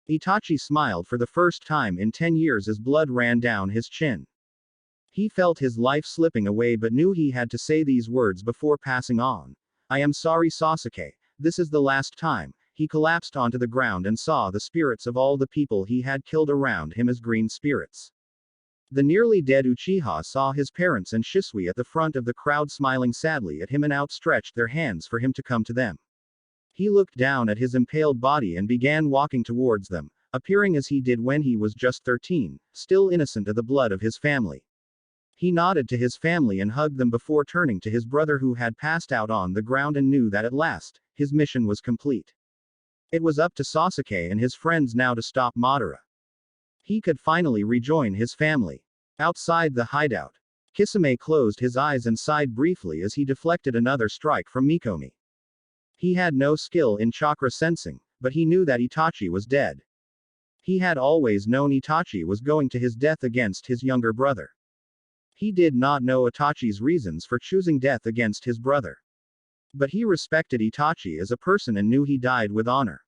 Itachi smiled for the first time in 10 years as blood ran down his chin. He felt his life slipping away but knew he had to say these words before passing on. I am sorry, Sasuke. This is the last time. He collapsed onto the ground and saw the spirits of all the people he had killed around him as green spirits. The nearly dead Uchiha saw his parents and Shisui at the front of the crowd smiling sadly at him and outstretched their hands for him to come to them. He looked down at his impaled body and began walking towards them, appearing as he did when he was just 13, still innocent of the blood of his family. He nodded to his family and hugged them before turning to his brother who had passed out on the ground and knew that at last, his mission was complete. It was up to Sasuke and his friends now to stop Madara. He could finally rejoin his family. Outside the hideout, Kisame closed his eyes and sighed briefly as he deflected another strike from Mikomi. He had no skill in chakra sensing, but he knew that Itachi was dead. He had always known Itachi was going to his death against his younger brother. He did not know Itachi's reasons for choosing death against his brother. But he respected Itachi as a person and knew he died with honor.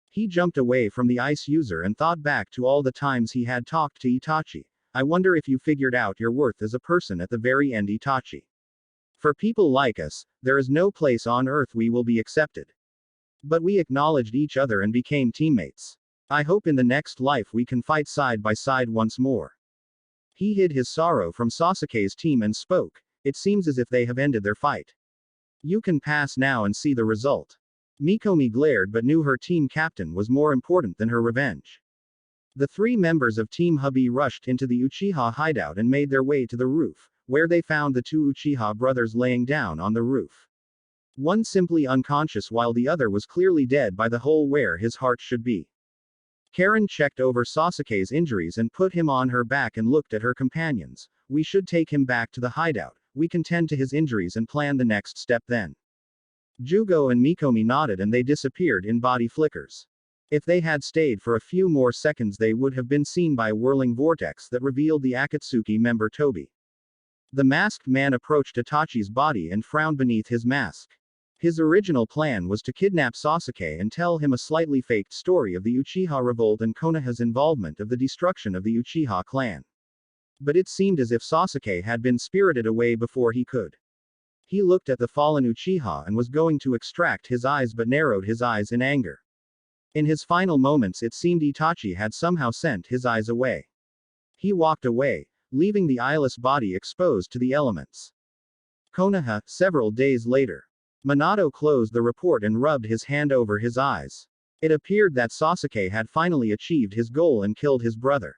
He jumped away from the ice user and thought back to all the times he had talked to Itachi. I wonder if you figured out your worth as a person at the very end, Itachi. For people like us, there is no place on earth we will be accepted. But we acknowledged each other and became teammates. I hope in the next life we can fight side by side once more. He hid his sorrow from Sasuke's team and spoke. It seems as if they have ended their fight. You can pass now and see the result. Mikomi glared but knew her team captain was more important than her revenge. The three members of Team Hubby rushed into the Uchiha hideout and made their way to the roof, where they found the two Uchiha brothers laying down on the roof. One simply unconscious while the other was clearly dead by the hole where his heart should be. Karen checked over Sasuke's injuries and put him on her back and looked at her companions. We should take him back to the hideout. We can tend to his injuries and plan the next step then. Jugo and Mikomi nodded and they disappeared in body flickers. If they had stayed for a few more seconds they would have been seen by a whirling vortex that revealed the Akatsuki member Tobi. The masked man approached Itachi's body and frowned beneath his mask. His original plan was to kidnap Sasuke and tell him a slightly faked story of the Uchiha revolt and Konoha's involvement of the destruction of the Uchiha clan. But it seemed as if Sasuke had been spirited away before he could. He looked at the fallen Uchiha and was going to extract his eyes but narrowed his eyes in anger. In his final moments it seemed Itachi had somehow sent his eyes away. He walked away, leaving the eyeless body exposed to the elements. Konoha, several days later. Minato closed the report and rubbed his hand over his eyes. It appeared that Sasuke had finally achieved his goal and killed his brother.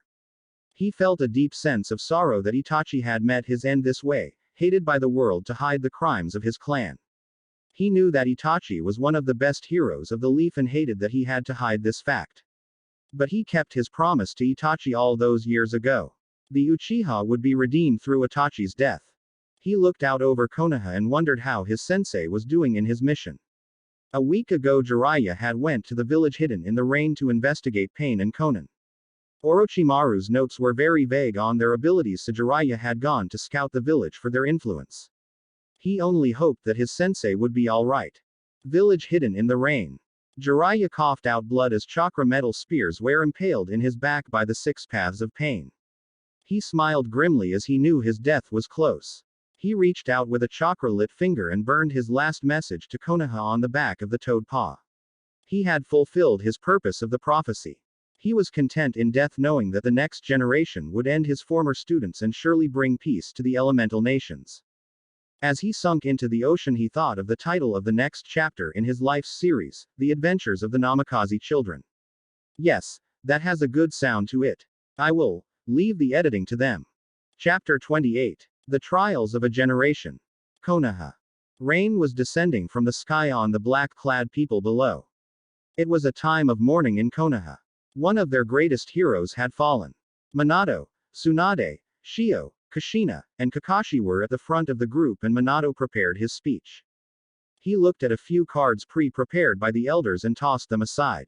He felt a deep sense of sorrow that Itachi had met his end this way, hated by the world to hide the crimes of his clan. He knew that Itachi was one of the best heroes of the Leaf and hated that he had to hide this fact. But he kept his promise to Itachi all those years ago. The Uchiha would be redeemed through Itachi's death. He looked out over Konoha and wondered how his sensei was doing in his mission. A week ago Jiraiya had went to the village hidden in the rain to investigate Pain and Konan. Orochimaru's notes were very vague on their abilities, so Jiraiya had gone to scout the village for their influence. He only hoped that his sensei would be alright. Village hidden in the rain. Jiraiya coughed out blood as chakra metal spears were impaled in his back by the 6 paths of pain. He smiled grimly as he knew his death was close. He reached out with a chakra-lit finger and burned his last message to Konoha on the back of the toad paw. He had fulfilled his purpose of the prophecy. He was content in death knowing that the next generation would end his former students and surely bring peace to the elemental nations. As he sunk into the ocean he thought of the title of the next chapter in his life's series, The Adventures of the Namikaze Children. Yes, that has a good sound to it. I will leave the editing to them. Chapter 28. The Trials of a Generation. Konoha. Rain was descending from the sky on the black-clad people below. It was a time of mourning in Konoha. One of their greatest heroes had fallen. Minato, Tsunade, Shio, Kushina, and Kakashi were at the front of the group and Minato prepared his speech. He looked at a few cards pre-prepared by the elders and tossed them aside.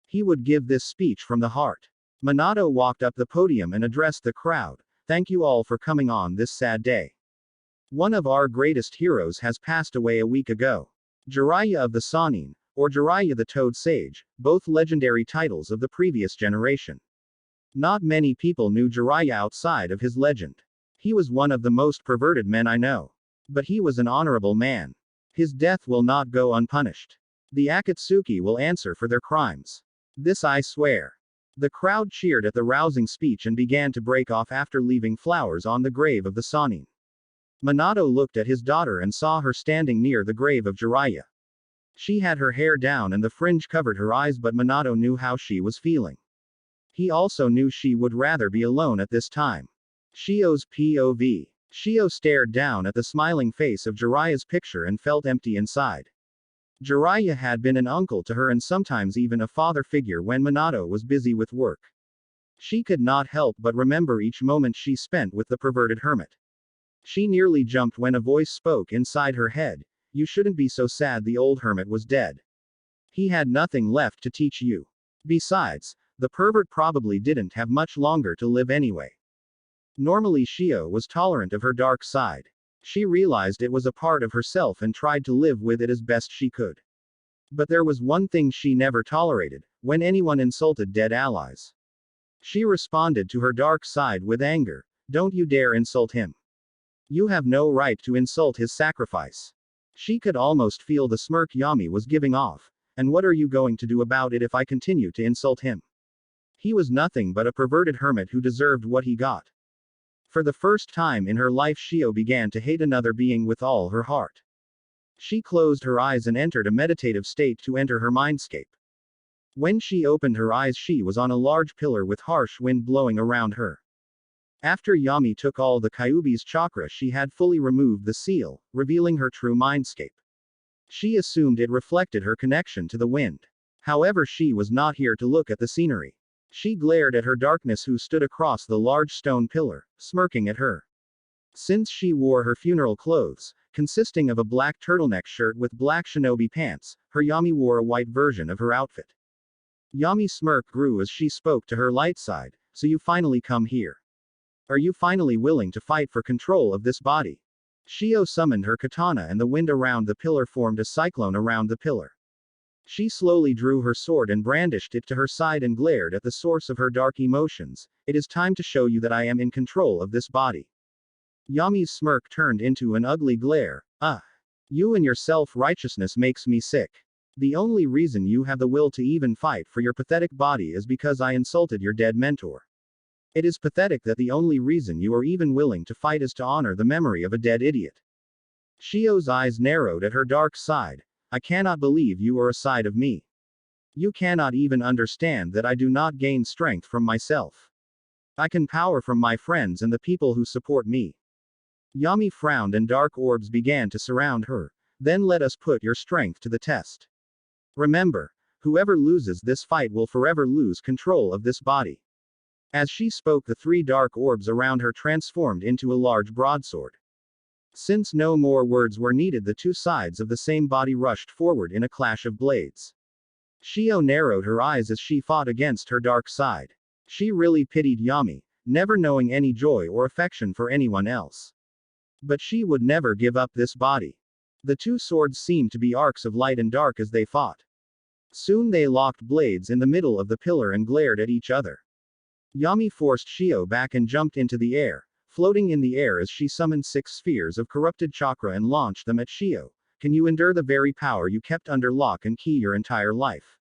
He would give this speech from the heart. Minato walked up the podium and addressed the crowd. Thank you all for coming on this sad day. One of our greatest heroes has passed away a week ago. Jiraiya of the Sannin, or Jiraiya the Toad Sage, both legendary titles of the previous generation. Not many people knew Jiraiya outside of his legend. He was one of the most perverted men I know. But he was an honorable man. His death will not go unpunished. The Akatsuki will answer for their crimes. This I swear. The crowd cheered at the rousing speech and began to break off after leaving flowers on the grave of the Sannin. Minato looked at his daughter and saw her standing near the grave of Jiraiya. She had her hair down and the fringe covered her eyes, but Minato knew how she was feeling. He also knew she would rather be alone at this time. Shio's POV. Shio stared down at the smiling face of Jiraiya's picture and felt empty inside. Jiraiya had been an uncle to her and sometimes even a father figure when Minato was busy with work. She could not help but remember each moment she spent with the perverted hermit. She nearly jumped when a voice spoke inside her head. You shouldn't be so sad, the old hermit was dead. He had nothing left to teach you. Besides, the pervert probably didn't have much longer to live anyway. Normally Shio was tolerant of her dark side. She realized it was a part of herself and tried to live with it as best she could. But there was one thing she never tolerated: when anyone insulted dead allies. She responded to her dark side with anger. Don't you dare insult him. You have no right to insult his sacrifice. She could almost feel the smirk Yami was giving off. And what are you going to do about it if I continue to insult him? He was nothing but a perverted hermit who deserved what he got. For the first time in her life, Shio began to hate another being with all her heart. She closed her eyes and entered a meditative state to enter her mindscape. When she opened her eyes, she was on a large pillar with harsh wind blowing around her. After Yami took all the Kyuubi's chakra, she had fully removed the seal, revealing her true mindscape. She assumed it reflected her connection to the wind. However, she was not here to look at the scenery. She glared at her darkness who stood across the large stone pillar, smirking at her. Since she wore her funeral clothes, consisting of a black turtleneck shirt with black shinobi pants, her Yami wore a white version of her outfit. Yami's smirk grew as she spoke to her light side. So you finally come here. Are you finally willing to fight for control of this body? Shio summoned her katana and the wind around the pillar formed a cyclone around the pillar. She slowly drew her sword and brandished it to her side and glared at the source of her dark emotions. It is time to show you that I am in control of this body. Yami's smirk turned into an ugly glare. You and your self-righteousness makes me sick. The only reason you have the will to even fight for your pathetic body is because I insulted your dead mentor. It is pathetic that the only reason you are even willing to fight is to honor the memory of a dead idiot. Shio's eyes narrowed at her dark side. I cannot believe you are a side of me. You cannot even understand that I do not gain strength from myself. I can power from my friends and the people who support me. Yami frowned and dark orbs began to surround her. Then let us put your strength to the test. Remember, whoever loses this fight will forever lose control of this body. As she spoke, the three dark orbs around her transformed into a large broadsword. Since no more words were needed, the two sides of the same body rushed forward in a clash of blades. Shio narrowed her eyes as she fought against her dark side. She really pitied Yami, never knowing any joy or affection for anyone else. But she would never give up this body. The two swords seemed to be arcs of light and dark as they fought. Soon they locked blades in the middle of the pillar and glared at each other. Yami forced Shio back and jumped into the air, floating in the air as she summoned 6 spheres of corrupted chakra and launched them at Shio. Can you endure the very power you kept under lock and key your entire life?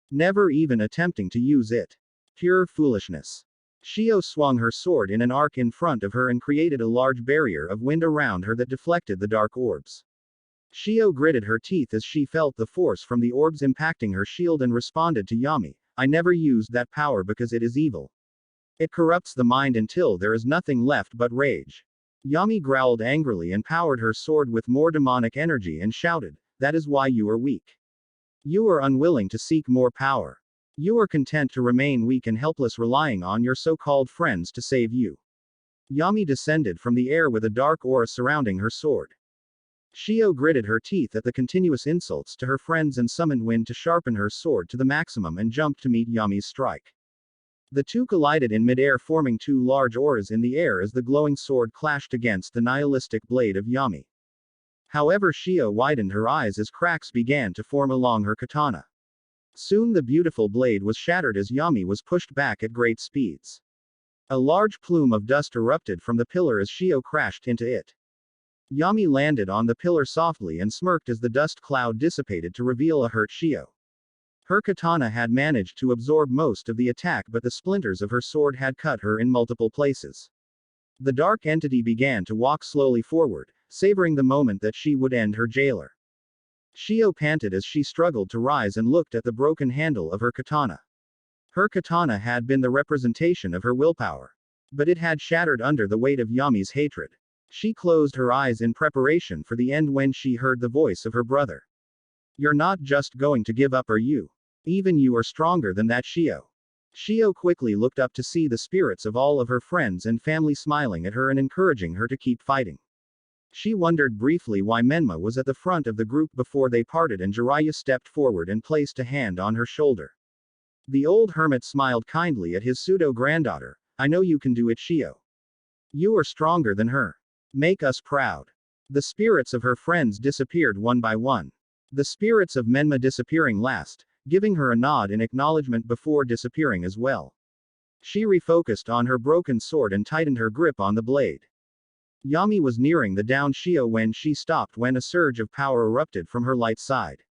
Never even attempting to use it. Pure foolishness. Shio swung her sword in an arc in front of her and created a large barrier of wind around her that deflected the dark orbs. Shio gritted her teeth as she felt the force from the orbs impacting her shield and responded to Yami. I never used that power because it is evil. It corrupts the mind until there is nothing left but rage. Yami growled angrily and powered her sword with more demonic energy and shouted, that is why you are weak. You are unwilling to seek more power. You are content to remain weak and helpless, relying on your so-called friends to save you. Yami descended from the air with a dark aura surrounding her sword. Shio gritted her teeth at the continuous insults to her friends and summoned wind to sharpen her sword to the maximum and jumped to meet Yami's strike. The two collided in midair, forming 2 large auras in the air as the glowing sword clashed against the nihilistic blade of Yami. However, Shio widened her eyes as cracks began to form along her katana. Soon the beautiful blade was shattered as Yami was pushed back at great speeds. A large plume of dust erupted from the pillar as Shio crashed into it. Yami landed on the pillar softly and smirked as the dust cloud dissipated to reveal a hurt Shio. Her katana had managed to absorb most of the attack, but the splinters of her sword had cut her in multiple places. The dark entity began to walk slowly forward, savoring the moment that she would end her jailer. Shio panted as she struggled to rise and looked at the broken handle of her katana. Her katana had been the representation of her willpower. But it had shattered under the weight of Yami's hatred. She closed her eyes in preparation for the end when she heard the voice of her brother. "You're not just going to give up, are you? Even you are stronger than that, Shio." Shio quickly looked up to see the spirits of all of her friends and family smiling at her and encouraging her to keep fighting. She wondered briefly why Menma was at the front of the group before they parted, and Jiraiya stepped forward and placed a hand on her shoulder. The old hermit smiled kindly at his pseudo-granddaughter. "I know you can do it, Shio. You are stronger than her. Make us proud." The spirits of her friends disappeared one by one. The spirits of Menma disappearing last, giving her a nod in acknowledgement before disappearing as well. She refocused on her broken sword and tightened her grip on the blade. Yami was nearing the downed Shio when she stopped when a surge of power erupted from her light side.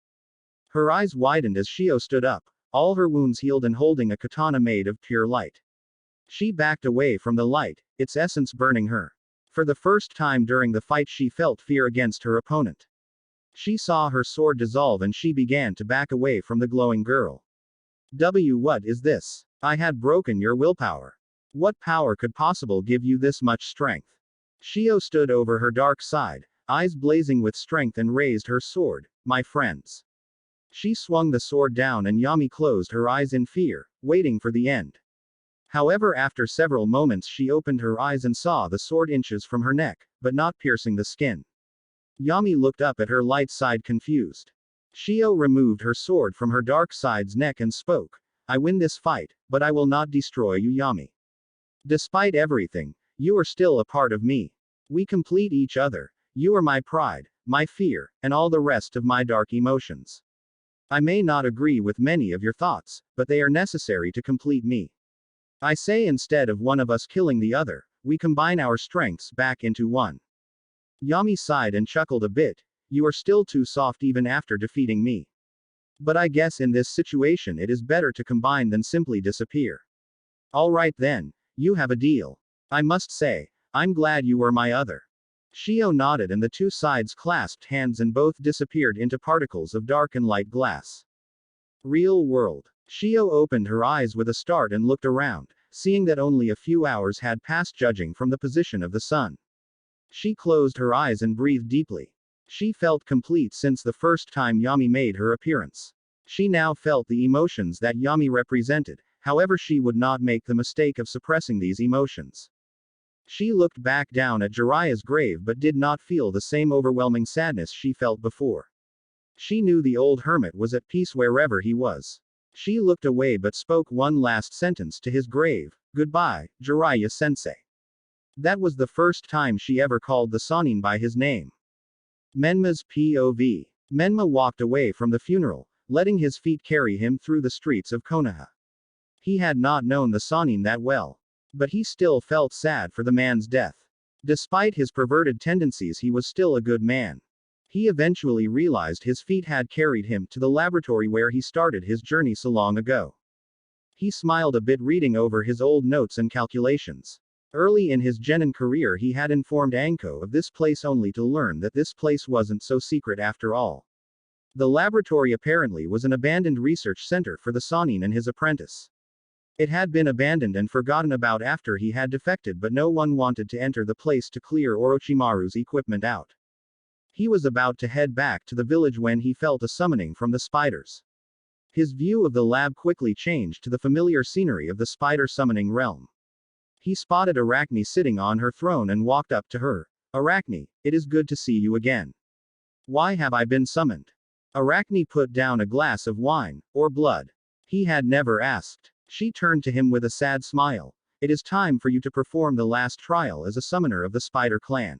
Her eyes widened as Shio stood up, all her wounds healed and holding a katana made of pure light. She backed away from the light, its essence burning her. For the first time during the fight she felt fear against her opponent. She saw her sword dissolve and she began to back away from the glowing girl. What is this? I had broken your willpower. What power could possibly give you this much strength?" Shio stood over her dark side, eyes blazing with strength, and raised her sword. "My friends." She swung the sword down and Yami closed her eyes in fear, waiting for the end. However, after several moments she opened her eyes and saw the sword inches from her neck, but not piercing the skin. Yami looked up at her light side confused. Shio removed her sword from her dark side's neck and spoke. "I win this fight, but I will not destroy you, Yami. Despite everything, you are still a part of me. We complete each other. You are my pride, my fear, and all the rest of my dark emotions. I may not agree with many of your thoughts, but they are necessary to complete me. I say instead of one of us killing the other, we combine our strengths back into one." Yami sighed and chuckled a bit. "You are still too soft even after defeating me. But I guess in this situation it is better to combine than simply disappear. Alright then, you have a deal. I must say, I'm glad you were my other." Shio nodded and the two sides clasped hands and both disappeared into particles of dark and light glass. Real world. Shio opened her eyes with a start and looked around, seeing that only a few hours had passed judging from the position of the sun. She closed her eyes and breathed deeply. She felt complete since the first time Yami made her appearance. She now felt the emotions that Yami represented, however she would not make the mistake of suppressing these emotions. She looked back down at Jiraiya's grave but did not feel the same overwhelming sadness she felt before. She knew the old hermit was at peace wherever he was. She looked away but spoke one last sentence to his grave. "Goodbye, Jiraiya-sensei." That was the first time she ever called the Sannin by his name. Menma's POV. Menma walked away from the funeral, letting his feet carry him through the streets of Konoha. He had not known the Sannin that well. But he still felt sad for the man's death. Despite his perverted tendencies, he was still a good man. He eventually realized his feet had carried him to the laboratory where he started his journey so long ago. He smiled a bit reading over his old notes and calculations. Early in his genin career he had informed Anko of this place only to learn that this place wasn't so secret after all. The laboratory apparently was an abandoned research center for the Sannin and his apprentice. It had been abandoned and forgotten about after he had defected, but no one wanted to enter the place to clear Orochimaru's equipment out. He was about to head back to the village when he felt a summoning from the spiders. His view of the lab quickly changed to the familiar scenery of the spider summoning realm. He spotted Arachne sitting on her throne and walked up to her. "Arachne, it is good to see you again. Why have I been summoned?" Arachne put down a glass of wine, or blood. He had never asked. She turned to him with a sad smile. "It is time for you to perform the last trial as a summoner of the Spider Clan."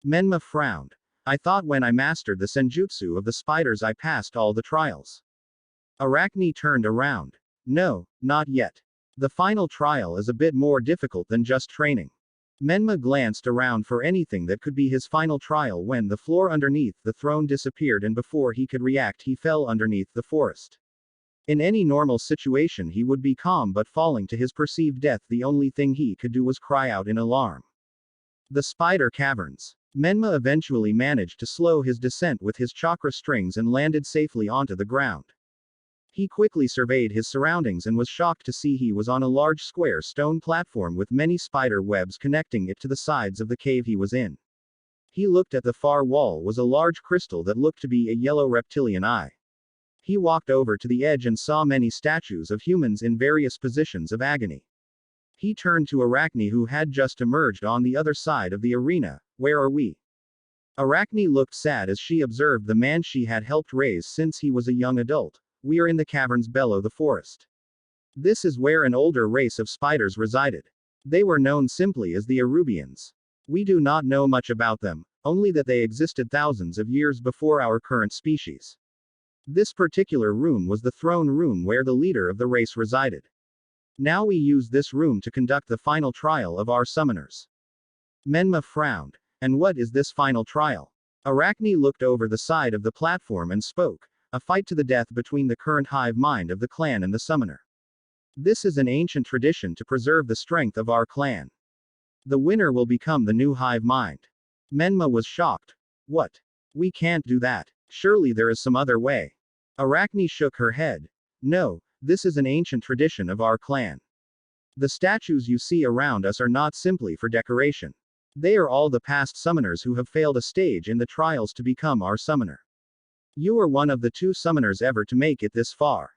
Menma frowned. I thought when I mastered the senjutsu of the spiders I passed all the trials. Arachne turned around. No, not yet. The final trial is a bit more difficult than just training. Menma glanced around for anything that could be his final trial when the floor underneath the throne disappeared, and before he could react he fell underneath the forest. In any normal situation he would be calm, but falling to his perceived death, the only thing he could do was cry out in alarm. The spider caverns. Menma eventually managed to slow his descent with his chakra strings and landed safely onto the ground. He quickly surveyed his surroundings and was shocked to see he was on a large square stone platform with many spider webs connecting it to the sides of the cave he was in. He looked at the far wall was a large crystal that looked to be a yellow reptilian eye. He walked over to the edge and saw many statues of humans in various positions of agony. He turned to Arachne, who had just emerged on the other side of the arena. Where are we? Arachne looked sad as she observed the man she had helped raise since he was a young adult. We are in the caverns below the forest. This is where an older race of spiders resided. They were known simply as the Arubians. We do not know much about them, only that they existed thousands of years before our current species. This particular room was the throne room where the leader of the race resided. Now we use this room to conduct the final trial of our summoners. Menma frowned. And what is this final trial? Arachne looked over the side of the platform and spoke. A fight to the death between the current hive mind of the clan and the summoner. This is an ancient tradition to preserve the strength of our clan. The winner will become the new hive mind. Menma was shocked. What? We can't do that. Surely there is some other way. Arachne shook her head. No, this is an ancient tradition of our clan. The statues you see around us are not simply for decoration. They are all the past summoners who have failed a stage in the trials to become our summoner. You are one of the 2 summoners ever to make it this far.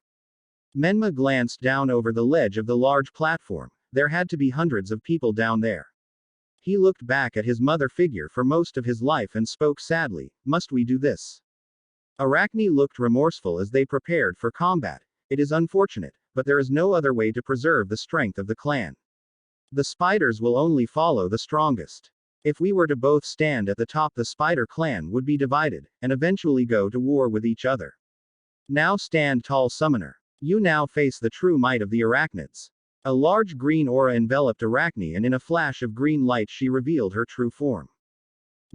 Menma glanced down over the ledge of the large platform. There had to be hundreds of people down there. He looked back at his mother figure for most of his life and spoke sadly. Must we do this? Arachne looked remorseful as they prepared for combat. It is unfortunate, but there is no other way to preserve the strength of the clan. The spiders will only follow the strongest. If we were to both stand at the top, the spider clan would be divided, and eventually go to war with each other. Now stand tall, summoner. You now face the true might of the arachnids. A large green aura enveloped Arachne, and in a flash of green light she revealed her true form.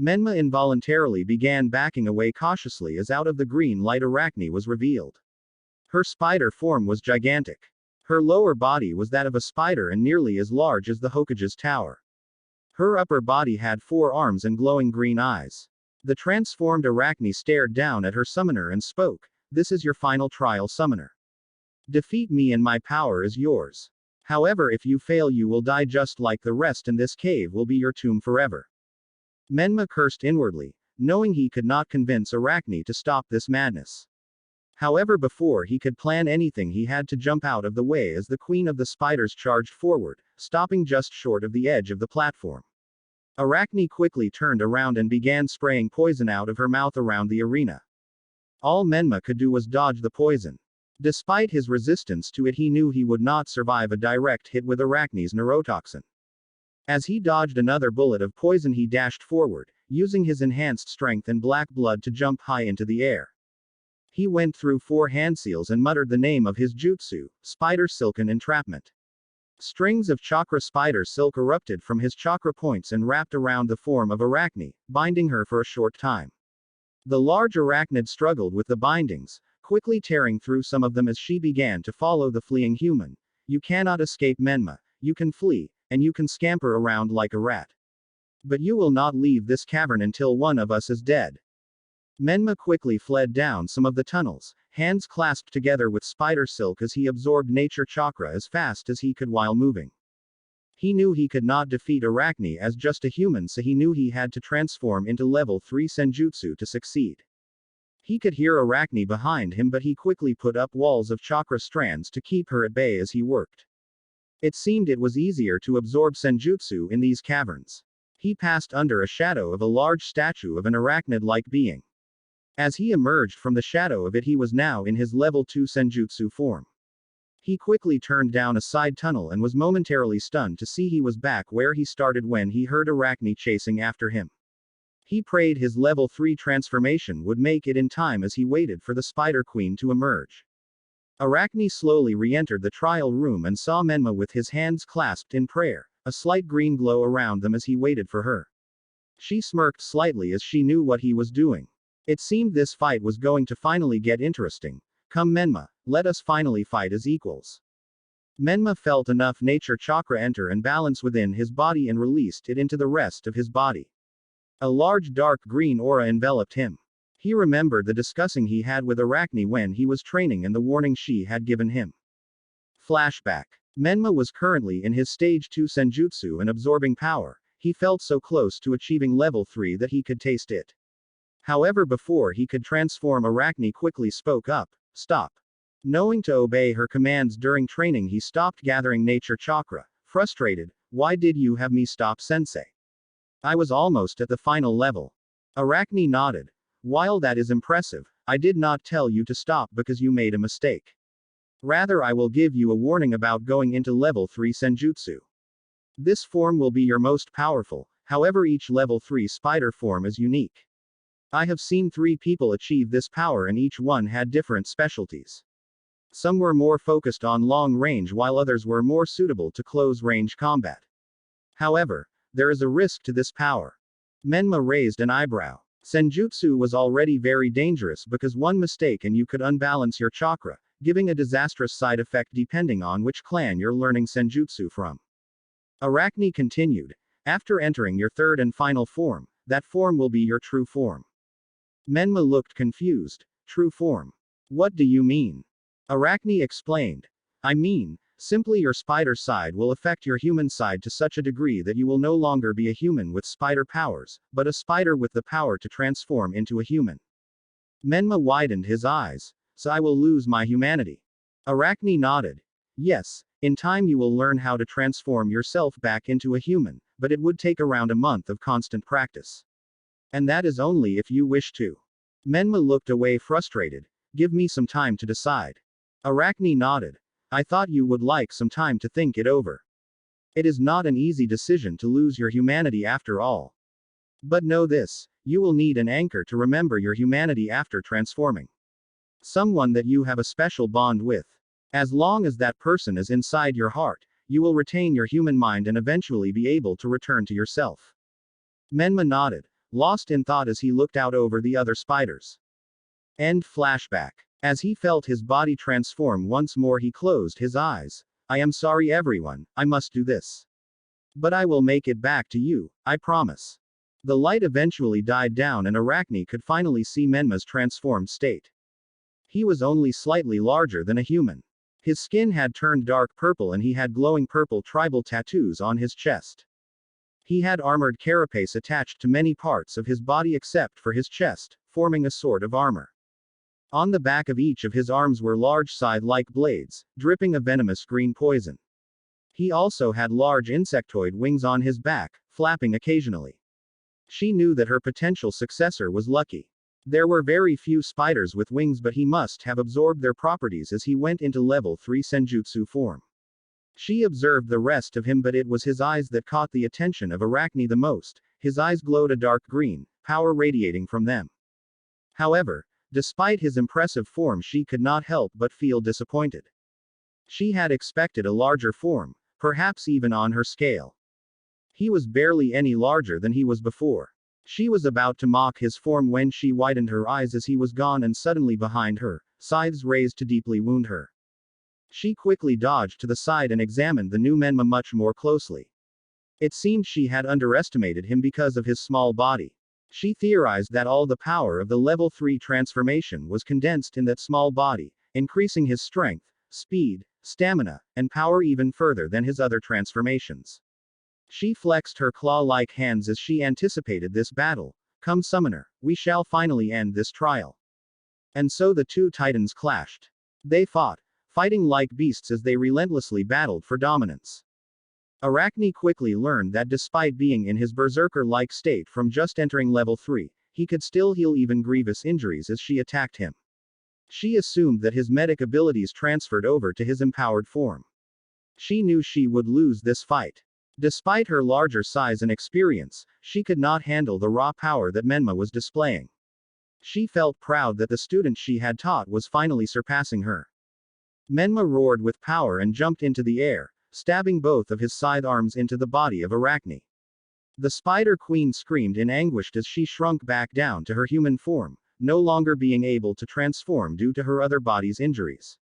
Menma involuntarily began backing away cautiously as out of the green light Arachne was revealed. Her spider form was gigantic. Her lower body was that of a spider and nearly as large as the Hokage's tower. Her upper body had 4 arms and glowing green eyes. The transformed Arachne stared down at her summoner and spoke. This is your final trial, summoner. Defeat me and my power is yours. However, if you fail you will die just like the rest, and this cave will be your tomb forever. Menma cursed inwardly, knowing he could not convince Arachne to stop this madness. However, before he could plan anything he had to jump out of the way as the queen of the spiders charged forward, stopping just short of the edge of the platform. Arachne quickly turned around and began spraying poison out of her mouth around the arena. All Menma could do was dodge the poison. Despite his resistance to it, he knew he would not survive a direct hit with Arachne's neurotoxin. As he dodged another bullet of poison, he dashed forward, using his enhanced strength and black blood to jump high into the air. He went through 4 hand seals and muttered the name of his jutsu, Spider Silken Entrapment. Strings of chakra spider silk erupted from his chakra points and wrapped around the form of Arachne, binding her for a short time. The large arachnid struggled with the bindings, quickly tearing through some of them as she began to follow the fleeing human. You cannot escape Menma. You can flee, and you can scamper around like a rat. But you will not leave this cavern until one of us is dead. Menma quickly fled down some of the tunnels, hands clasped together with spider silk as he absorbed nature chakra as fast as he could while moving. He knew he could not defeat Arachne as just a human, so he knew he had to transform into level 3 senjutsu to succeed. He could hear Arachne behind him, but he quickly put up walls of chakra strands to keep her at bay as he worked. It seemed it was easier to absorb senjutsu in these caverns. He passed under a shadow of a large statue of an arachnid-like being. As he emerged from the shadow of it, he was now in his level 2 senjutsu form. He quickly turned down a side tunnel and was momentarily stunned to see he was back where he started when he heard Arachne chasing after him. He prayed his level 3 transformation would make it in time as he waited for the Spider Queen to emerge. Arachne slowly re-entered the trial room and saw Menma with his hands clasped in prayer, a slight green glow around them as he waited for her. She smirked slightly as she knew what he was doing. It seemed this fight was going to finally get interesting. Come Menma, let us finally fight as equals. Menma felt enough nature chakra enter and balance within his body and released it into the rest of his body. A large dark green aura enveloped him. He remembered the discussing he had with Arachne when he was training and the warning she had given him. Flashback. Menma was currently in his stage 2 senjutsu and absorbing power. He felt so close to achieving level 3 that he could taste it. However, before he could transform, Arachne quickly spoke up. Stop. Knowing to obey her commands during training, he stopped gathering nature chakra. Frustrated, why did you have me stop, sensei? I was almost at the final level. Arachne nodded. While that is impressive, I did not tell you to stop because you made a mistake. Rather, I will give you a warning about going into level 3 senjutsu. This form will be your most powerful, however each level 3 spider form is unique. I have seen 3 people achieve this power and each one had different specialties. Some were more focused on long range while others were more suitable to close range combat. However, there is a risk to this power. Menma raised an eyebrow. Senjutsu was already very dangerous because one mistake and you could unbalance your chakra, giving a disastrous side effect depending on which clan you're learning senjutsu from. Arachne continued. After entering your third and final form, that form will be your true form. Menma looked confused. True form? What do you mean? Arachne explained. I mean, simply your spider side will affect your human side to such a degree that you will no longer be a human with spider powers, but a spider with the power to transform into a human. Menma widened his eyes. So I will lose my humanity. Arachne nodded. Yes, in time you will learn how to transform yourself back into a human, but it would take around a month of constant practice. And that is only if you wish to. Menma looked away frustrated. Give me some time to decide. Arachne nodded. I thought you would like some time to think it over. It is not an easy decision to lose your humanity after all. But know this, you will need an anchor to remember your humanity after transforming. Someone that you have a special bond with. As long as that person is inside your heart, you will retain your human mind and eventually be able to return to yourself. Menma nodded, lost in thought as he looked out over the other spiders. End flashback. As he felt his body transform once more, he closed his eyes. I am sorry everyone, I must do this. But I will make it back to you, I promise. The light eventually died down and Arachne could finally see Menma's transformed state. He was only slightly larger than a human. His skin had turned dark purple and he had glowing purple tribal tattoos on his chest. He had armored carapace attached to many parts of his body except for his chest, forming a sort of armor. On the back of each of his arms were large scythe-like blades, dripping a venomous green poison. He also had large insectoid wings on his back, flapping occasionally. She knew that her potential successor was lucky. There were very few spiders with wings, but he must have absorbed their properties as he went into level 3 senjutsu form. She observed the rest of him, but it was his eyes that caught the attention of Arachne the most. His eyes glowed a dark green, power radiating from them. However, despite his impressive form, she could not help but feel disappointed. She had expected a larger form, perhaps even on her scale. He was barely any larger than he was before. She was about to mock his form when she widened her eyes as he was gone, and suddenly behind her, scythes raised to deeply wound her. She quickly dodged to the side and examined the new Menma much more closely. It seemed she had underestimated him because of his small body. She theorized that all the power of the level 3 transformation was condensed in that small body, increasing his strength, speed, stamina, and power even further than his other transformations. She flexed her claw-like hands as she anticipated this battle. Come summoner, we shall finally end this trial. And so the two titans clashed. They fought, fighting like beasts as they relentlessly battled for dominance. Arachne quickly learned that despite being in his berserker-like state from just entering level 3, he could still heal even grievous injuries as she attacked him. She assumed that his medic abilities transferred over to his empowered form. She knew she would lose this fight. Despite her larger size and experience, she could not handle the raw power that Menma was displaying. She felt proud that the student she had taught was finally surpassing her. Menma roared with power and jumped into the air, stabbing both of his scythe arms into the body of Arachne. The Spider Queen screamed in anguish as she shrunk back down to her human form, no longer being able to transform due to her other body's injuries.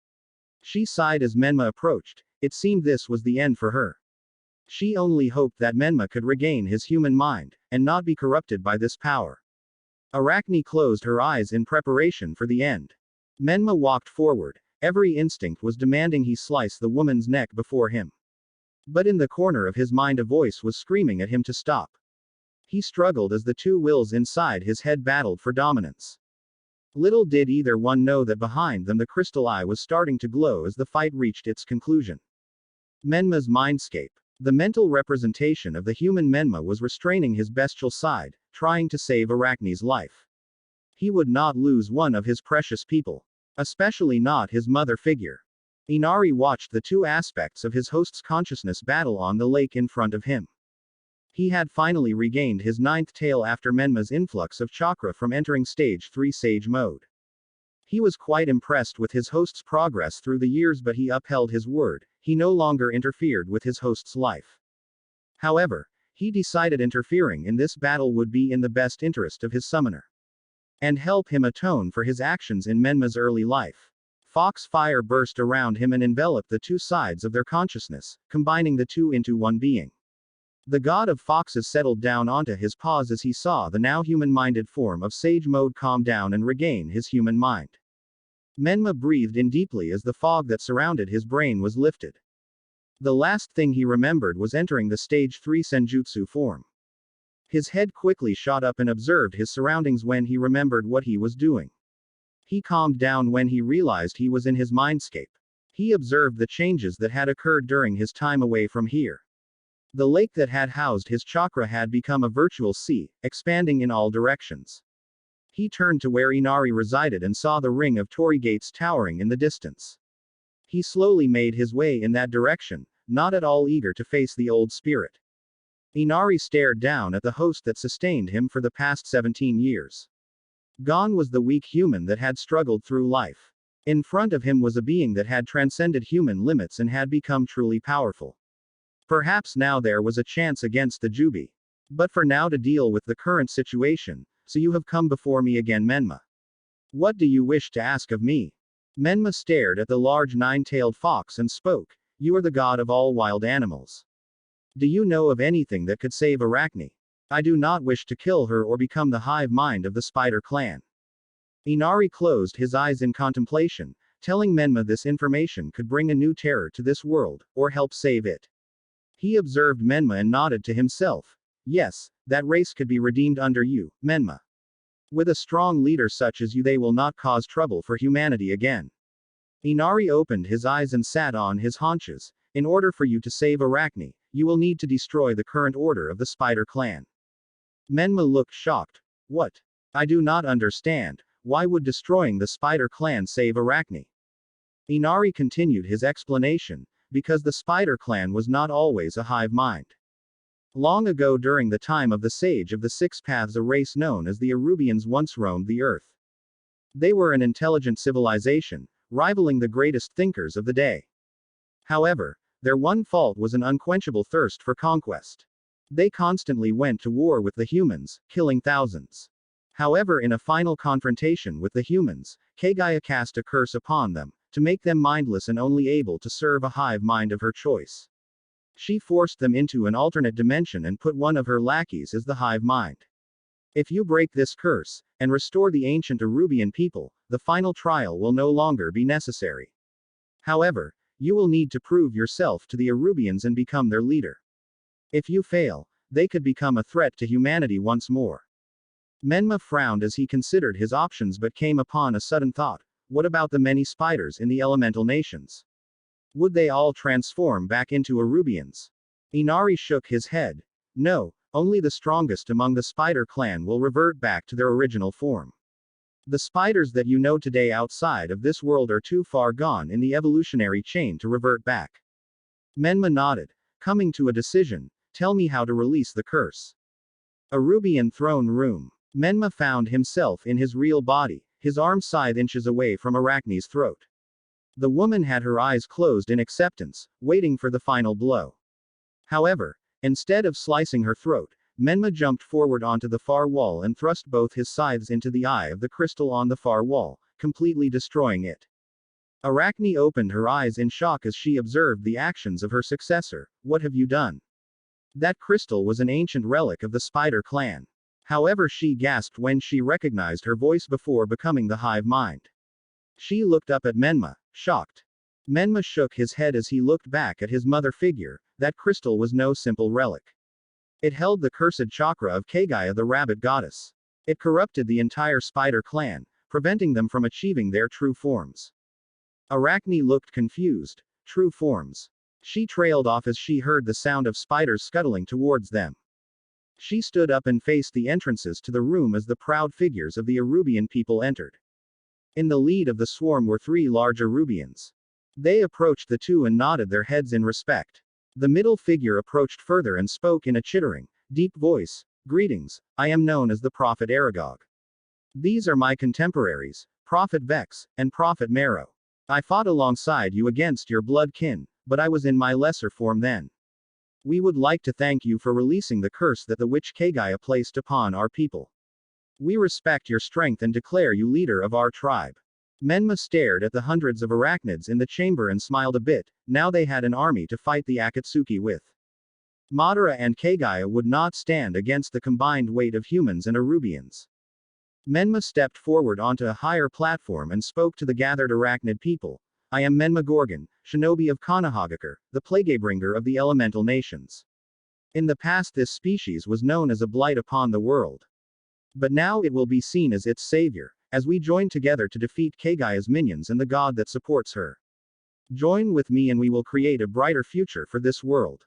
She sighed as Menma approached. It seemed this was the end for her. She only hoped that Menma could regain his human mind, and not be corrupted by this power. Arachne closed her eyes in preparation for the end. Menma walked forward. Every instinct was demanding he slice the woman's neck before him. But in the corner of his mind a voice was screaming at him to stop. He struggled as the two wills inside his head battled for dominance. Little did either one know that behind them the crystal eye was starting to glow as the fight reached its conclusion. Menma's mindscape. The mental representation of the human Menma was restraining his bestial side, trying to save Arachne's life. He would not lose one of his precious people. Especially not his mother figure. Inari watched the two aspects of his host's consciousness battle on the lake in front of him. He had finally regained his ninth tail after Menma's influx of chakra from entering stage 3 sage mode. He was quite impressed with his host's progress through the years, but he upheld his word. He no longer interfered with his host's life. However, he decided interfering in this battle would be in the best interest of his summoner. And help him atone for his actions in Menma's early life. Fox fire burst around him and enveloped the two sides of their consciousness, combining the two into one being. The god of foxes settled down onto his paws as he saw the now human-minded form of sage mode calm down and regain his human mind. Menma breathed in deeply as the fog that surrounded his brain was lifted. The last thing he remembered was entering the stage 3 senjutsu form. His head quickly shot up and observed his surroundings when he remembered what he was doing. He calmed down when he realized he was in his mindscape. He observed the changes that had occurred during his time away from here. The lake that had housed his chakra had become a virtual sea, expanding in all directions. He turned to where Inari resided and saw the ring of torii gates towering in the distance. He slowly made his way in that direction, not at all eager to face the old spirit. Inari stared down at the host that sustained him for the past 17 years. Gone was the weak human that had struggled through life. In front of him was a being that had transcended human limits and had become truly powerful. Perhaps now there was a chance against the Jubi. But for now to deal with the current situation, so you have come before me again, Menma. What do you wish to ask of me? Menma stared at the large nine-tailed fox and spoke. You are the god of all wild animals. Do you know of anything that could save Arachne? I do not wish to kill her or become the hive mind of the spider clan. Inari closed his eyes in contemplation, telling Menma this information could bring a new terror to this world, or help save it. He observed Menma and nodded to himself. Yes, that race could be redeemed under you, Menma. With a strong leader such as you, they will not cause trouble for humanity again. Inari opened his eyes and sat on his haunches. In order for you to save Arachne, you will need to destroy the current order of the spider clan. Menma looked shocked. What? I do not understand. Why would destroying the spider clan save Arachne? Inari continued his explanation. Because the spider clan was not always a hive mind. Long ago, during the time of the Sage of the Six Paths, a race known as the Arubians once roamed the earth. They were an intelligent civilization, rivaling the greatest thinkers of the day. However, their one fault was an unquenchable thirst for conquest. They constantly went to war with the humans, killing thousands. However, in a final confrontation with the humans, Kagaya cast a curse upon them, to make them mindless and only able to serve a hive mind of her choice. She forced them into an alternate dimension and put one of her lackeys as the hive mind. If you break this curse, and restore the ancient Arubian people, the final trial will no longer be necessary. However, you will need to prove yourself to the Arubians and become their leader. If you fail, they could become a threat to humanity once more. Menma frowned as he considered his options but came upon a sudden thought. What about the many spiders in the elemental nations? Would they all transform back into Arubians? Inari shook his head. No, only the strongest among the spider clan will revert back to their original form. The spiders that you know today outside of this world are too far gone in the evolutionary chain to revert back. Menma nodded. Coming to a decision, Tell me how to release the curse. Arubian throne room. Menma found himself in his real body, his arm scythe inches away from Arachne's throat. The woman had her eyes closed in acceptance, waiting for the final blow. However, instead of slicing her throat, Menma jumped forward onto the far wall and thrust both his scythes into the eye of the crystal on the far wall, completely destroying it. Arachne opened her eyes in shock as she observed the actions of her successor. What have you done? That crystal was an ancient relic of the Spider clan. However, she gasped when she recognized her voice before becoming the hive mind. She looked up at Menma, shocked. Menma shook his head as he looked back at his mother figure. That crystal was no simple relic. It held the cursed chakra of Kagaya, the rabbit goddess. It corrupted the entire Spider clan, preventing them from achieving their true forms. Arachne looked confused. True forms. She trailed off as she heard the sound of spiders scuttling towards them. She stood up and faced the entrances to the room as the proud figures of the Arubian people entered. In the lead of the swarm were 3 large Arubians. They approached the two and nodded their heads in respect. The middle figure approached further and spoke in a chittering, deep voice. Greetings, I am known as the Prophet Aragog. These are my contemporaries, Prophet Vex, and Prophet Marrow. I fought alongside you against your blood kin, but I was in my lesser form then. We would like to thank you for releasing the curse that the witch Kagaya placed upon our people. We respect your strength and declare you leader of our tribe. Menma stared at the hundreds of arachnids in the chamber and smiled a bit. Now they had an army to fight the Akatsuki with. Madara and Kagaya would not stand against the combined weight of humans and Arubians. Menma stepped forward onto a higher platform and spoke to the gathered arachnid people. I am Menma Gorgon, shinobi of Konoha, the plaguebringer of the elemental nations. In the past this species was known as a blight upon the world. But now it will be seen as its savior, as we join together to defeat Kagaya's minions and the god that supports her. Join with me and we will create a brighter future for this world.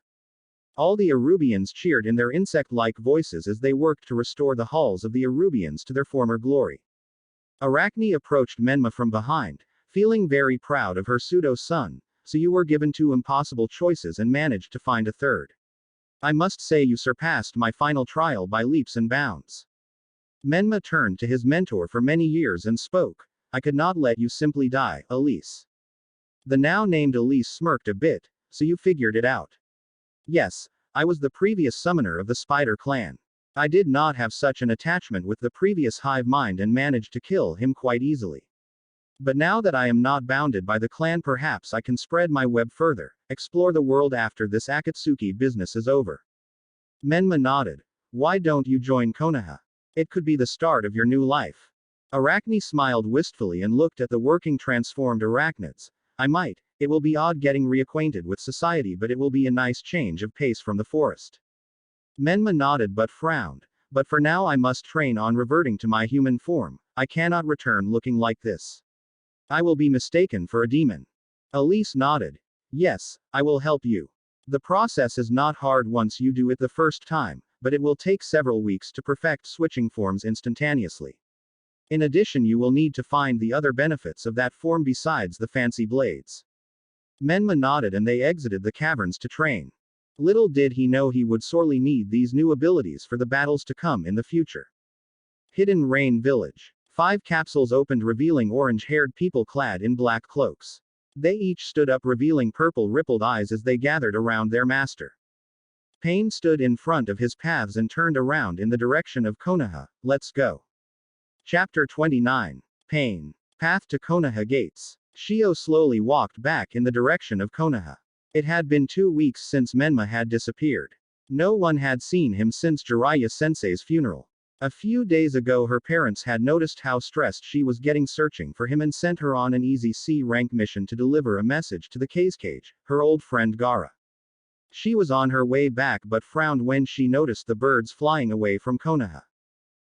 All the Arubians cheered in their insect-like voices as they worked to restore the halls of the Arubians to their former glory. Arachne approached Menma from behind, feeling very proud of her pseudo-son. So you were given 2 impossible choices and managed to find a third. I must say you surpassed my final trial by leaps and bounds. Menma turned to his mentor for many years and spoke. I could not let you simply die, Elise. The now named Elise smirked a bit. So you figured it out. Yes, I was the previous summoner of the Spider clan. I did not have such an attachment with the previous hive mind and managed to kill him quite easily. But now that I am not bounded by the clan, perhaps I can spread my web further, explore the world after this Akatsuki business is over. Menma nodded. Why don't you join Konoha? It could be the start of your new life. Arachne smiled wistfully and looked at the working transformed arachnids. I might. It will be odd getting reacquainted with society, but it will be a nice change of pace from the forest. Menma nodded but frowned. But for now I must train on reverting to my human form. I cannot return looking like this. I will be mistaken for a demon. Elise nodded. Yes, I will help you. The process is not hard once you do it the first time, but it will take several weeks to perfect switching forms instantaneously. In addition, you will need to find the other benefits of that form besides the fancy blades. Menma nodded and they exited the caverns to train. Little did he know he would sorely need these new abilities for the battles to come in the future. Hidden Rain Village. 5 capsules opened, revealing orange-haired people clad in black cloaks. They each stood up, revealing purple rippled eyes as they gathered around their master. Pain stood in front of his paths and turned around in the direction of Konoha. Let's go. Chapter 29. Pain. Path to Konoha Gates. Shio slowly walked back in the direction of Konoha. It had been 2 weeks since Menma had disappeared. No one had seen him since Jiraiya-sensei's funeral. A few days ago her parents had noticed how stressed she was getting searching for him and sent her on an easy C-rank mission to deliver a message to the Cage, her old friend Gaara. She was on her way back but frowned when she noticed the birds flying away from Konoha.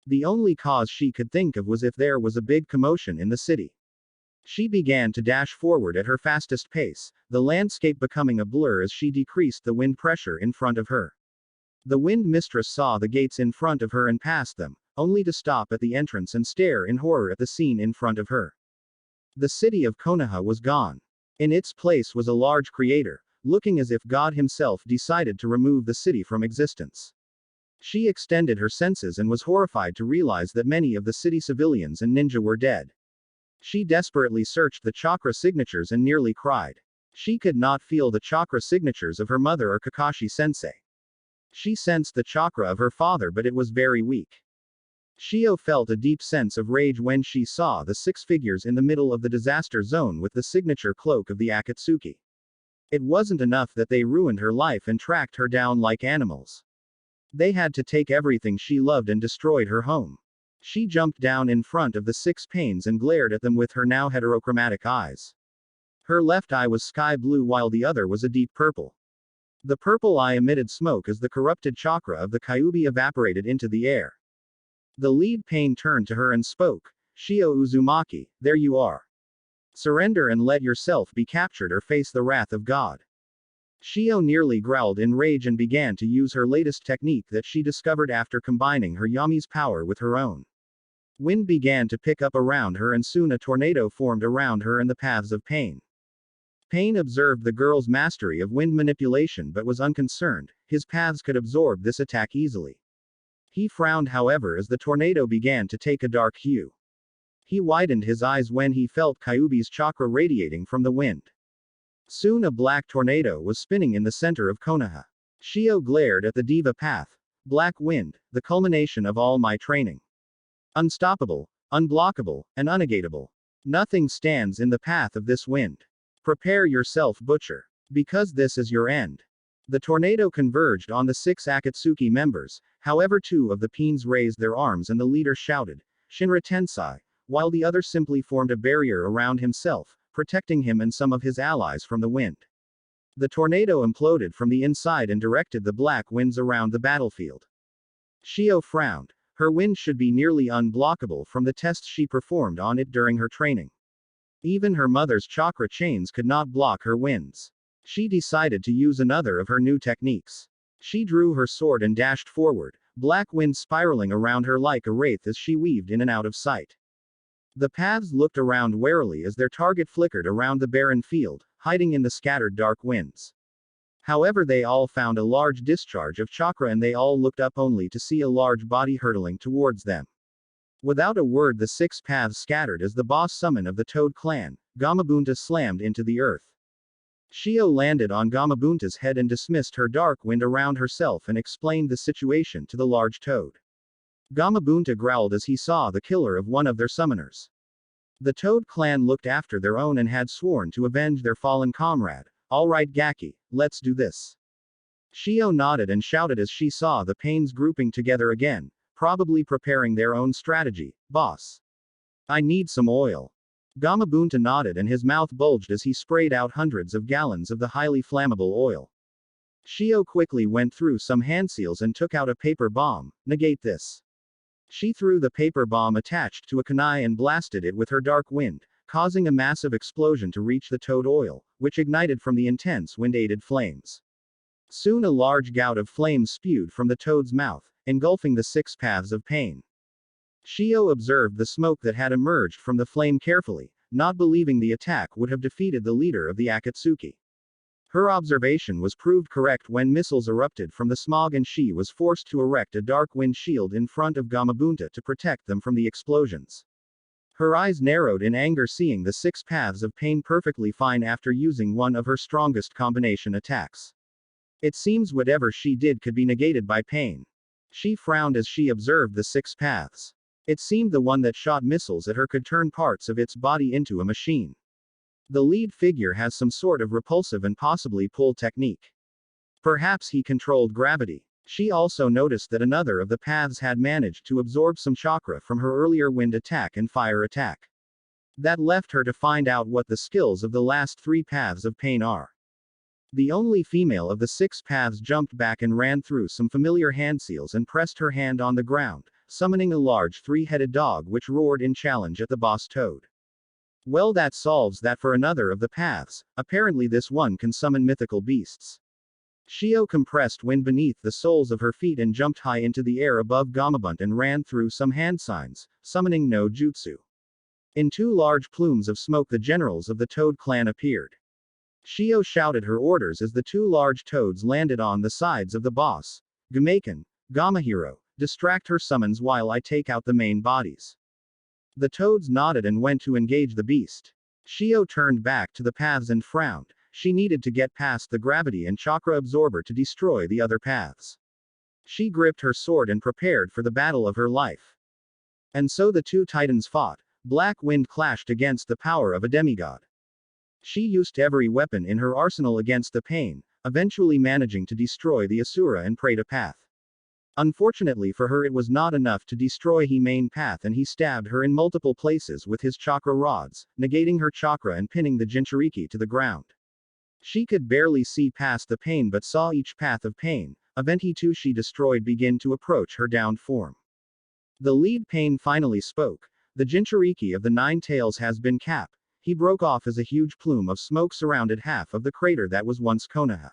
The only cause she could think of was if there was a big commotion in the city. She began to dash forward at her fastest pace, the landscape becoming a blur as she decreased the wind pressure in front of her. The wind mistress saw the gates in front of her and passed them, only to stop at the entrance and stare in horror at the scene in front of her. The city of Konoha was gone. In its place was a large crater, looking as if God himself decided to remove the city from existence. She extended her senses and was horrified to realize that many of the city civilians and ninja were dead. She desperately searched the chakra signatures and nearly cried. She could not feel the chakra signatures of her mother or Kakashi-sensei. She sensed the chakra of her father, but it was very weak. Shio felt a deep sense of rage when she saw the 6 figures in the middle of the disaster zone with the signature cloak of the Akatsuki. It wasn't enough that they ruined her life and tracked her down like animals. They had to take everything she loved and destroyed her home. She jumped down in front of the 6 pains and glared at them with her now heterochromatic eyes. Her left eye was sky blue while the other was a deep purple. The purple eye emitted smoke as the corrupted chakra of the Kyuubi evaporated into the air. The lead pain turned to her and spoke. Shio Uzumaki, there you are. Surrender and let yourself be captured or face the wrath of God. Shio nearly growled in rage and began to use her latest technique that she discovered after combining her Yami's power with her own. Wind began to pick up around her and soon a tornado formed around her and the paths of pain. Pain observed the girl's mastery of wind manipulation but was unconcerned. His paths could absorb this attack easily. He frowned, however, as the tornado began to take a dark hue. He widened his eyes when he felt Kyuubi's chakra radiating from the wind. Soon a black tornado was spinning in the center of Konoha. Shio glared at the diva path. Black wind, the culmination of all my training. Unstoppable, unblockable, and unegatable. Nothing stands in the path of this wind. Prepare yourself, butcher. Because this is your end. The tornado converged on the 6 Akatsuki members, however 2 of the peons raised their arms and the leader shouted, Shinra Tensai, while the other simply formed a barrier around himself, protecting him and some of his allies from the wind. The tornado imploded from the inside and directed the black winds around the battlefield. Shio frowned. Her wind should be nearly unblockable from the tests she performed on it during her training. Even her mother's chakra chains could not block her winds. She decided to use another of her new techniques. She drew her sword and dashed forward, black wind spiraling around her like a wraith as she weaved in and out of sight. The paths looked around warily as their target flickered around the barren field, hiding in the scattered dark winds. However, they all found a large discharge of chakra and they all looked up only to see a large body hurtling towards them. Without a word, the 6 paths scattered as the boss summon of the Toad clan, Gamabunta, slammed into the earth. Shio landed on Gamabunta's head and dismissed her dark wind around herself and explained the situation to the large toad. Gamabunta growled as he saw the killer of one of their summoners. The Toad clan looked after their own and had sworn to avenge their fallen comrade. All right, Gaki, let's do this. Shio nodded and shouted as she saw the pains grouping together again, probably preparing their own strategy. Boss. I need some oil. Gamabunta nodded and his mouth bulged as he sprayed out hundreds of gallons of the highly flammable oil. Shio quickly went through some hand seals and took out a paper bomb. Negate this. She threw the paper bomb attached to a kunai and blasted it with her dark wind, causing a massive explosion to reach the toad oil, which ignited from the intense wind-aided flames. Soon a large gout of flames spewed from the toad's mouth, engulfing the 6 paths of pain. Shio observed the smoke that had emerged from the flame carefully, not believing the attack would have defeated the leader of the Akatsuki. Her observation was proved correct when missiles erupted from the smog and she was forced to erect a dark wind shield in front of Gamabunta to protect them from the explosions. Her eyes narrowed in anger seeing the 6 paths of pain perfectly fine after using one of her strongest combination attacks. It seems whatever she did could be negated by pain. She frowned as she observed the 6 paths. It seemed the one that shot missiles at her could turn parts of its body into a machine. The lead figure has some sort of repulsive and possibly pull technique. Perhaps he controlled gravity. She also noticed that another of the paths had managed to absorb some chakra from her earlier wind attack and fire attack. That left her to find out what the skills of the last 3 paths of pain are. The only female of the 6 paths jumped back and ran through some familiar hand seals and pressed her hand on the ground, summoning a large 3-headed dog which roared in challenge at the boss toad. Well, that solves that for another of the paths. Apparently this one can summon mythical beasts. Shio compressed wind beneath the soles of her feet and jumped high into the air above Gamabunta and ran through some hand signs, summoning no jutsu. In 2 large plumes of smoke the generals of the Toad clan appeared. Shio shouted her orders as the two large toads landed on the sides of the boss. Gumaken, Gamahiro, distract her summons while I take out the main bodies. The toads nodded and went to engage the beast. Shio turned back to the paths and frowned. She needed to get past the gravity and chakra absorber to destroy the other paths. She gripped her sword and prepared for the battle of her life. And so the two titans fought. Black wind clashed against the power of a demigod. She used every weapon in her arsenal against the pain, eventually managing to destroy the Asura and Preta path. Unfortunately for her, it was not enough to destroy he main path, and he stabbed her in multiple places with his chakra rods, negating her chakra and pinning the Jinchuriki to the ground. She could barely see past the pain but saw each path of pain, event he too she destroyed begin to approach her downed form. The lead pain finally spoke. The Jinchuriki of the Nine Tails has been capped. He broke off as a huge plume of smoke surrounded half of the crater that was once Konoha.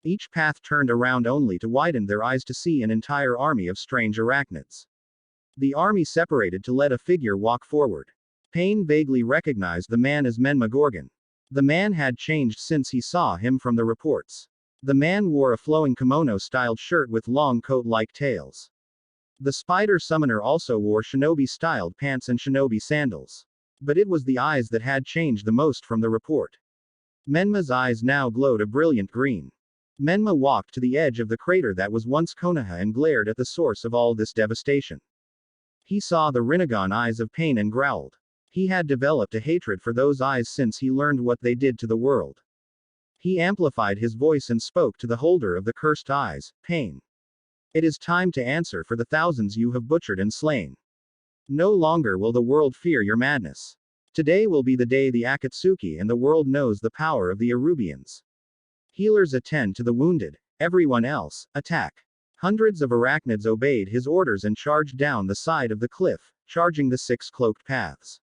Each path turned around only to widen their eyes to see an entire army of strange arachnids. The army separated to let a figure walk forward. Pain vaguely recognized the man as Menma Gorgon. The man had changed since he saw him from the reports. The man wore a flowing kimono-styled shirt with long coat-like tails. The spider summoner also wore shinobi-styled pants and shinobi sandals. But it was the eyes that had changed the most from the report. Menma's eyes now glowed a brilliant green. Menma walked to the edge of the crater that was once Konoha and glared at the source of all this devastation. He saw the Rinnegan eyes of pain and growled. He had developed a hatred for those eyes since he learned what they did to the world. He amplified his voice and spoke to the holder of the cursed eyes, Pain. It is time to answer for the thousands you have butchered and slain. No longer will the world fear your madness. Today will be the day the Akatsuki and the world knows the power of the Arubians. Healers attend to the wounded, everyone else, attack. Hundreds of arachnids obeyed his orders and charged down the side of the cliff, charging the 6 cloaked paths.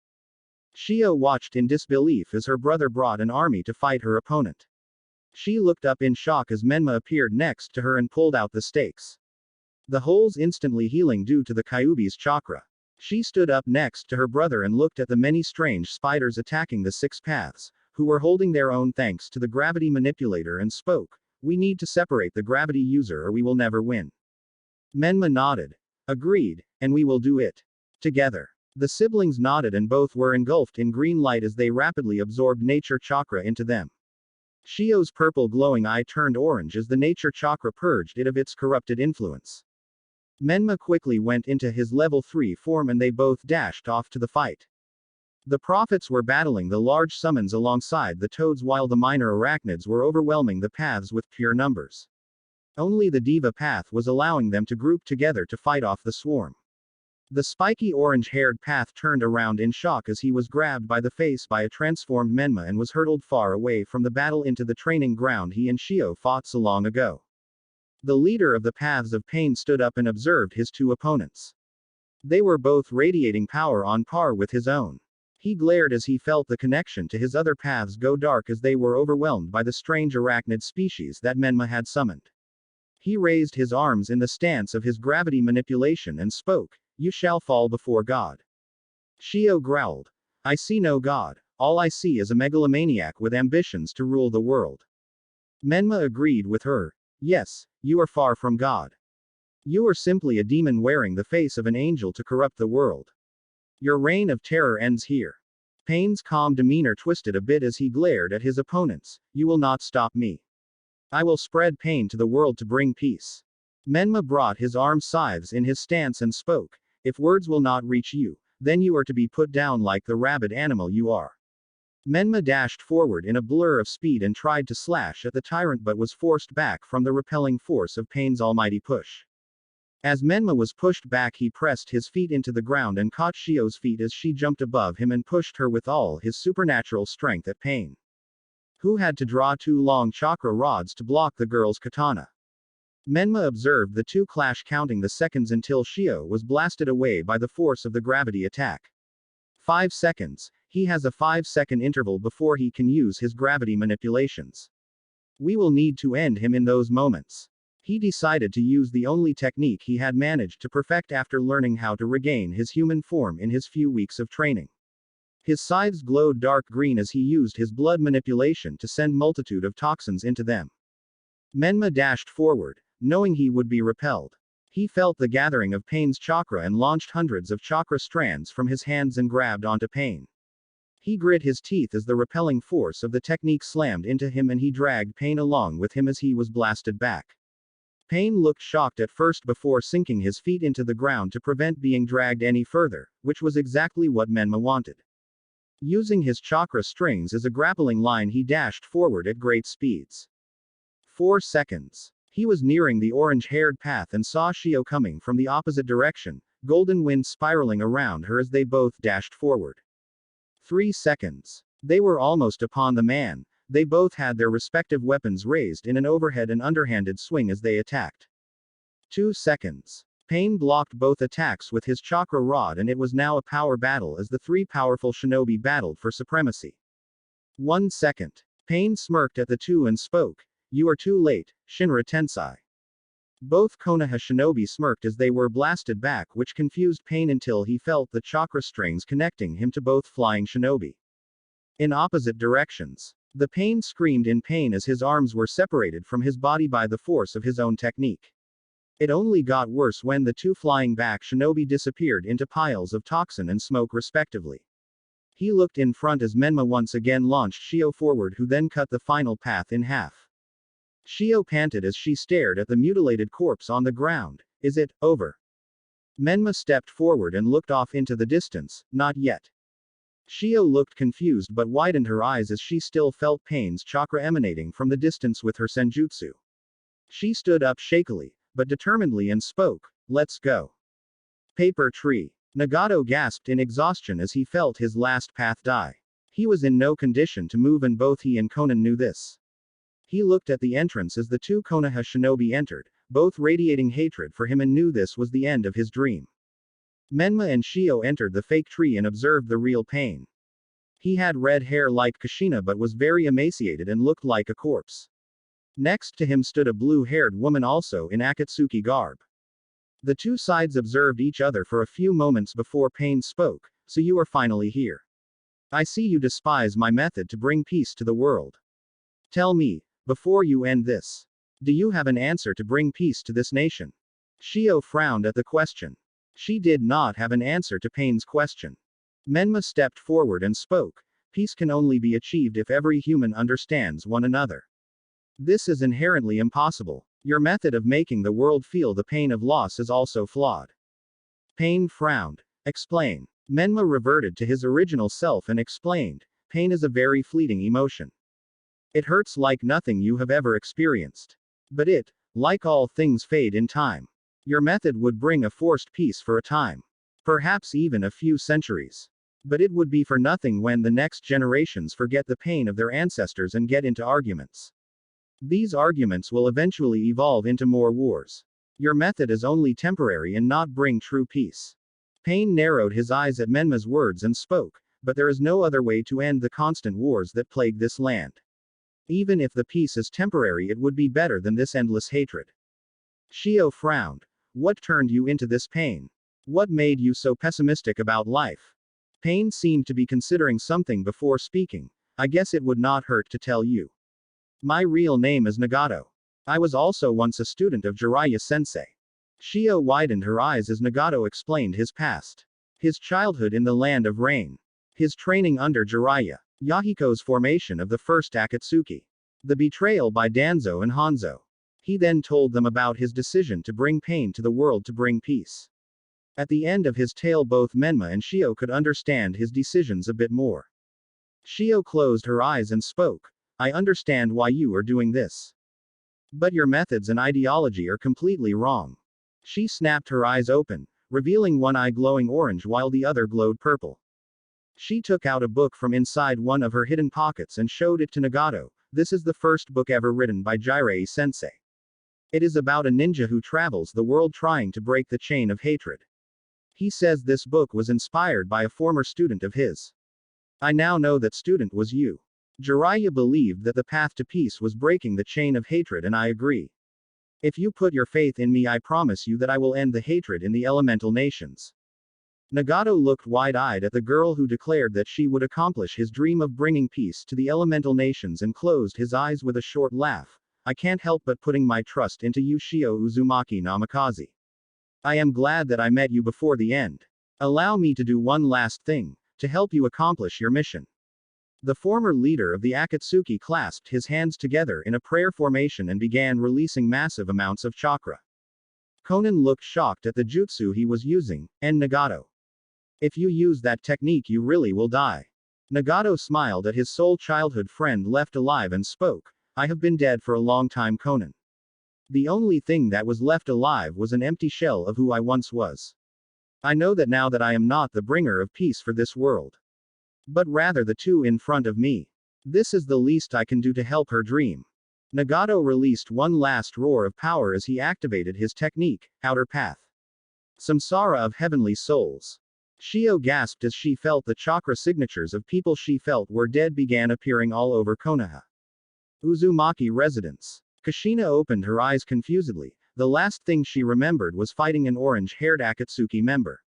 Shio watched in disbelief as her brother brought an army to fight her opponent. She looked up in shock as Menma appeared next to her and pulled out the stakes. The holes instantly healing due to the Kyuubi's chakra. She stood up next to her brother and looked at the many strange spiders attacking the 6 paths, who were holding their own thanks to the gravity manipulator, and spoke, "We need to separate the gravity user or we will never win." Menma nodded. "Agreed, and we will do it together." The siblings nodded and both were engulfed in green light as they rapidly absorbed nature chakra into them. Shio's purple glowing eye turned orange as the nature chakra purged it of its corrupted influence. Menma quickly went into his level 3 form and they both dashed off to the fight. The prophets were battling the large summons alongside the toads while the minor arachnids were overwhelming the paths with pure numbers. Only the diva path was allowing them to group together to fight off the swarm. The spiky orange-haired path turned around in shock as he was grabbed by the face by a transformed Menma and was hurtled far away from the battle into the training ground he and Shio fought so long ago. The leader of the Paths of Pain stood up and observed his two opponents. They were both radiating power on par with his own. He glared as he felt the connection to his other paths go dark as they were overwhelmed by the strange arachnid species that Menma had summoned. He raised his arms in the stance of his gravity manipulation and spoke, "You shall fall before God." Shio growled, "I see no God, all I see is a megalomaniac with ambitions to rule the world." Menma agreed with her, "Yes, you are far from God. You are simply a demon wearing the face of an angel to corrupt the world. Your reign of terror ends here." Pain's calm demeanor twisted a bit as he glared at his opponents. "You will not stop me. I will spread pain to the world to bring peace." Menma brought his arm scythes in his stance and spoke, "If words will not reach you, then you are to be put down like the rabid animal you are." Menma dashed forward in a blur of speed and tried to slash at the tyrant but was forced back from the repelling force of Pain's almighty push. As Menma was pushed back, he pressed his feet into the ground and caught Shio's feet as she jumped above him and pushed her with all his supernatural strength at Pain, who had to draw 2 long chakra rods to block the girl's katana. Menma observed the two clash, counting the seconds until Shio was blasted away by the force of the gravity attack. 5 seconds. He has a 5-second interval before he can use his gravity manipulations. We will need to end him in those moments. He decided to use the only technique he had managed to perfect after learning how to regain his human form in his few weeks of training. His sides glowed dark green as he used his blood manipulation to send multitude of toxins into them. Menma dashed forward, knowing he would be repelled. He felt the gathering of Pain's chakra and launched hundreds of chakra strands from his hands and grabbed onto Pain. He grit his teeth as the repelling force of the technique slammed into him and he dragged Pain along with him as he was blasted back. Pain looked shocked at first before sinking his feet into the ground to prevent being dragged any further, which was exactly what Menma wanted. Using his chakra strings as a grappling line, he dashed forward at great speeds. 4 seconds. He was nearing the orange-haired path and saw Shio coming from the opposite direction, golden wind spiraling around her as they both dashed forward. 3 seconds. They were almost upon the man. They both had their respective weapons raised in an overhead and underhanded swing as they attacked. 2 seconds. Pain blocked both attacks with his chakra rod and it was now a power battle as the three powerful shinobi battled for supremacy. 1 second. Pain smirked at the two and spoke. "You are too late, Shinra Tensei." Both Konoha shinobi smirked as they were blasted back, which confused Pain until he felt the chakra strings connecting him to both flying shinobi. In opposite directions. The Pain screamed in pain as his arms were separated from his body by the force of his own technique. It only got worse when the two flying back shinobi disappeared into piles of toxin and smoke respectively. He looked in front as Menma once again launched Shio forward, who then cut the final path in half. Shio panted as she stared at the mutilated corpse on the ground. "Is it over?" Menma stepped forward and looked off into the distance. "Not yet." Shio looked confused but widened her eyes as she still felt Pain's chakra emanating from the distance with her senjutsu. She stood up shakily, but determinedly and spoke, "Let's go." Paper tree. Nagato gasped in exhaustion as he felt his last path die. He was in no condition to move and both he and Conan knew this. He looked at the entrance as the two Konoha shinobi entered, both radiating hatred for him, and knew this was the end of his dream. Menma and Shio entered the fake tree and observed the real Pain. He had red hair like Kushina but was very emaciated and looked like a corpse. Next to him stood a blue-haired woman also in Akatsuki garb. The two sides observed each other for a few moments before Pain spoke. "So you are finally here. I see you despise my method to bring peace to the world. Tell me, before you end this, do you have an answer to bring peace to this nation?" Shio frowned at the question. She did not have an answer to Pain's question. Menma stepped forward and spoke. "Peace can only be achieved if every human understands one another. This is inherently impossible. Your method of making the world feel the pain of loss is also flawed." Pain frowned. "Explain." Menma reverted to his original self and explained. "Pain is a very fleeting emotion. It hurts like nothing you have ever experienced. But it, like all things, fade in time. Your method would bring a forced peace for a time. Perhaps even a few centuries. But it would be for nothing when the next generations forget the pain of their ancestors and get into arguments. These arguments will eventually evolve into more wars. Your method is only temporary and not bring true peace." Pain narrowed his eyes at Menma's words and spoke. "But there is no other way to end the constant wars that plague this land. Even if the peace is temporary, it would be better than this endless hatred." Shio frowned. "What turned you into this, Pain? What made you so pessimistic about life?" Pain seemed to be considering something before speaking. "I guess it would not hurt to tell you. My real name is Nagato. I was also once a student of Jiraiya sensei." Shio widened her eyes as Nagato explained his past. His childhood in the land of rain. His training under Jiraiya. Yahiko's formation of the first Akatsuki. The betrayal by Danzo and Hanzo. He then told them about his decision to bring pain to the world to bring peace. At the end of his tale, both Menma and Shio could understand his decisions a bit more. Shio closed her eyes and spoke. "I understand why you are doing this. But your methods and ideology are completely wrong." She snapped her eyes open, revealing one eye glowing orange while the other glowed purple. She took out a book from inside one of her hidden pockets and showed it to Nagato. "This is the first book ever written by Jiraiya sensei. It is about a ninja who travels the world trying to break the chain of hatred. He says this book was inspired by a former student of his. I now know that student was you. Jiraiya believed that the path to peace was breaking the chain of hatred, and I agree. If you put your faith in me, I promise you that I will end the hatred in the elemental nations." Nagato looked wide-eyed at the girl who declared that she would accomplish his dream of bringing peace to the elemental nations and closed his eyes with a short laugh. I can't help but putting my trust into you, Shio Uzumaki Namikaze. I am glad that I met you before the end. Allow me to do one last thing, to help you accomplish your mission. The former leader of the Akatsuki clasped his hands together in a prayer formation and began releasing massive amounts of chakra. Conan looked shocked at the jutsu he was using, and Nagato. If you use that technique you really will die. Nagato smiled at his sole childhood friend left alive and spoke. I have been dead for a long time, Conan. The only thing that was left alive was an empty shell of who I once was. I know that now that I am not the bringer of peace for this world, but rather the two in front of me. This is the least I can do to help her dream. Nagato released one last roar of power as he activated his technique, Outer Path. Samsara of Heavenly Souls. Shio gasped as she felt the chakra signatures of people she felt were dead began appearing all over Konoha. Uzumaki residence. Kushina opened her eyes confusedly. The last thing she remembered was fighting an orange-haired Akatsuki member.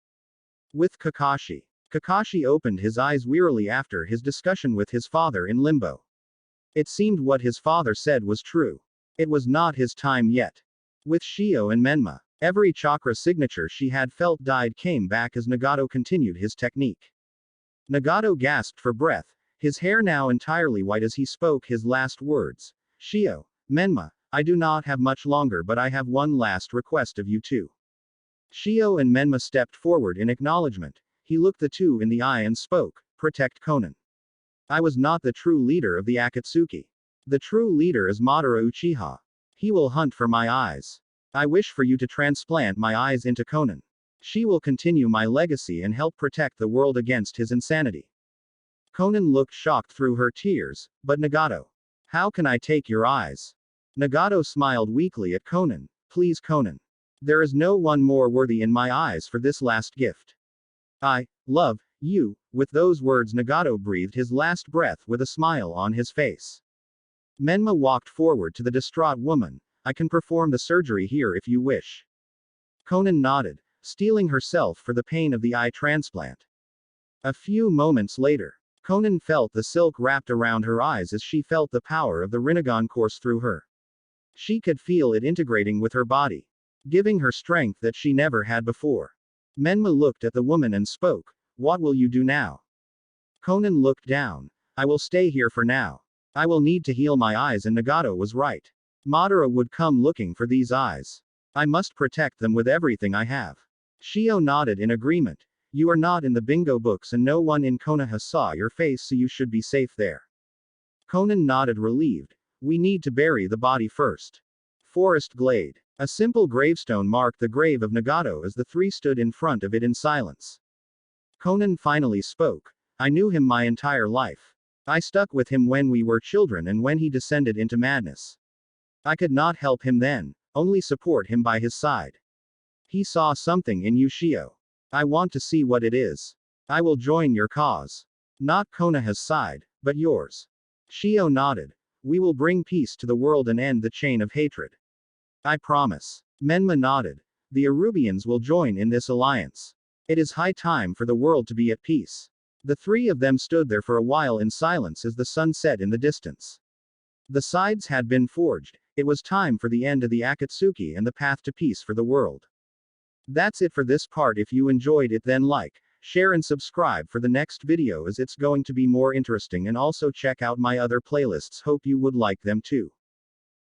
With Kakashi. Kakashi opened his eyes wearily after his discussion with his father in limbo. It seemed what his father said was true. It was not his time yet. With Shio and Menma, every chakra signature she had felt died came back as Nagato continued his technique. Nagato gasped for breath, his hair now entirely white as he spoke his last words. Shio, Menma, I do not have much longer, but I have one last request of you two. Shio and Menma stepped forward in acknowledgement. He looked the two in the eye and spoke, protect Conan. I was not the true leader of the Akatsuki. The true leader is Madara Uchiha. He will hunt for my eyes. I wish for you to transplant my eyes into Conan. She will continue my legacy and help protect the world against his insanity. Conan looked shocked through her tears, but Nagato. How can I take your eyes? Nagato smiled weakly at Conan. Please, Conan. There is no one more worthy in my eyes for this last gift. I love you. With those words, Nagato breathed his last breath with a smile on his face. Menma walked forward to the distraught woman. I can perform the surgery here if you wish. Conan nodded, steeling herself for the pain of the eye transplant. A few moments later, Conan felt the silk wrapped around her eyes as she felt the power of the Rinnegan course through her. She could feel it integrating with her body, giving her strength that she never had before. Menma looked at the woman and spoke. What will you do now? Conan looked down. I will stay here for now. I will need to heal my eyes, and Nagato was right. Madara would come looking for these eyes. I must protect them with everything I have. Shio nodded in agreement. You are not in the bingo books and no one in Konoha saw your face, so you should be safe there. Conan nodded relieved. We need to bury the body first. Forest glade. A simple gravestone marked the grave of Nagato as the three stood in front of it in silence. Conan finally spoke. I knew him my entire life. I stuck with him when we were children and when he descended into madness. I could not help him then, only support him by his side. He saw something in you, Shio. I want to see what it is. I will join your cause. Not Konoha's side, but yours. Shio nodded. We will bring peace to the world and end the chain of hatred. I promise. Menma nodded. The Arubians will join in this alliance. It is high time for the world to be at peace. The three of them stood there for a while in silence as the sun set in the distance. The sides had been forged. It was time for the end of the Akatsuki and the path to peace for the world. That's it for this part. If you enjoyed it, then like, share and subscribe for the next video as it's going to be more interesting, and also check out my other playlists. Hope you would like them too.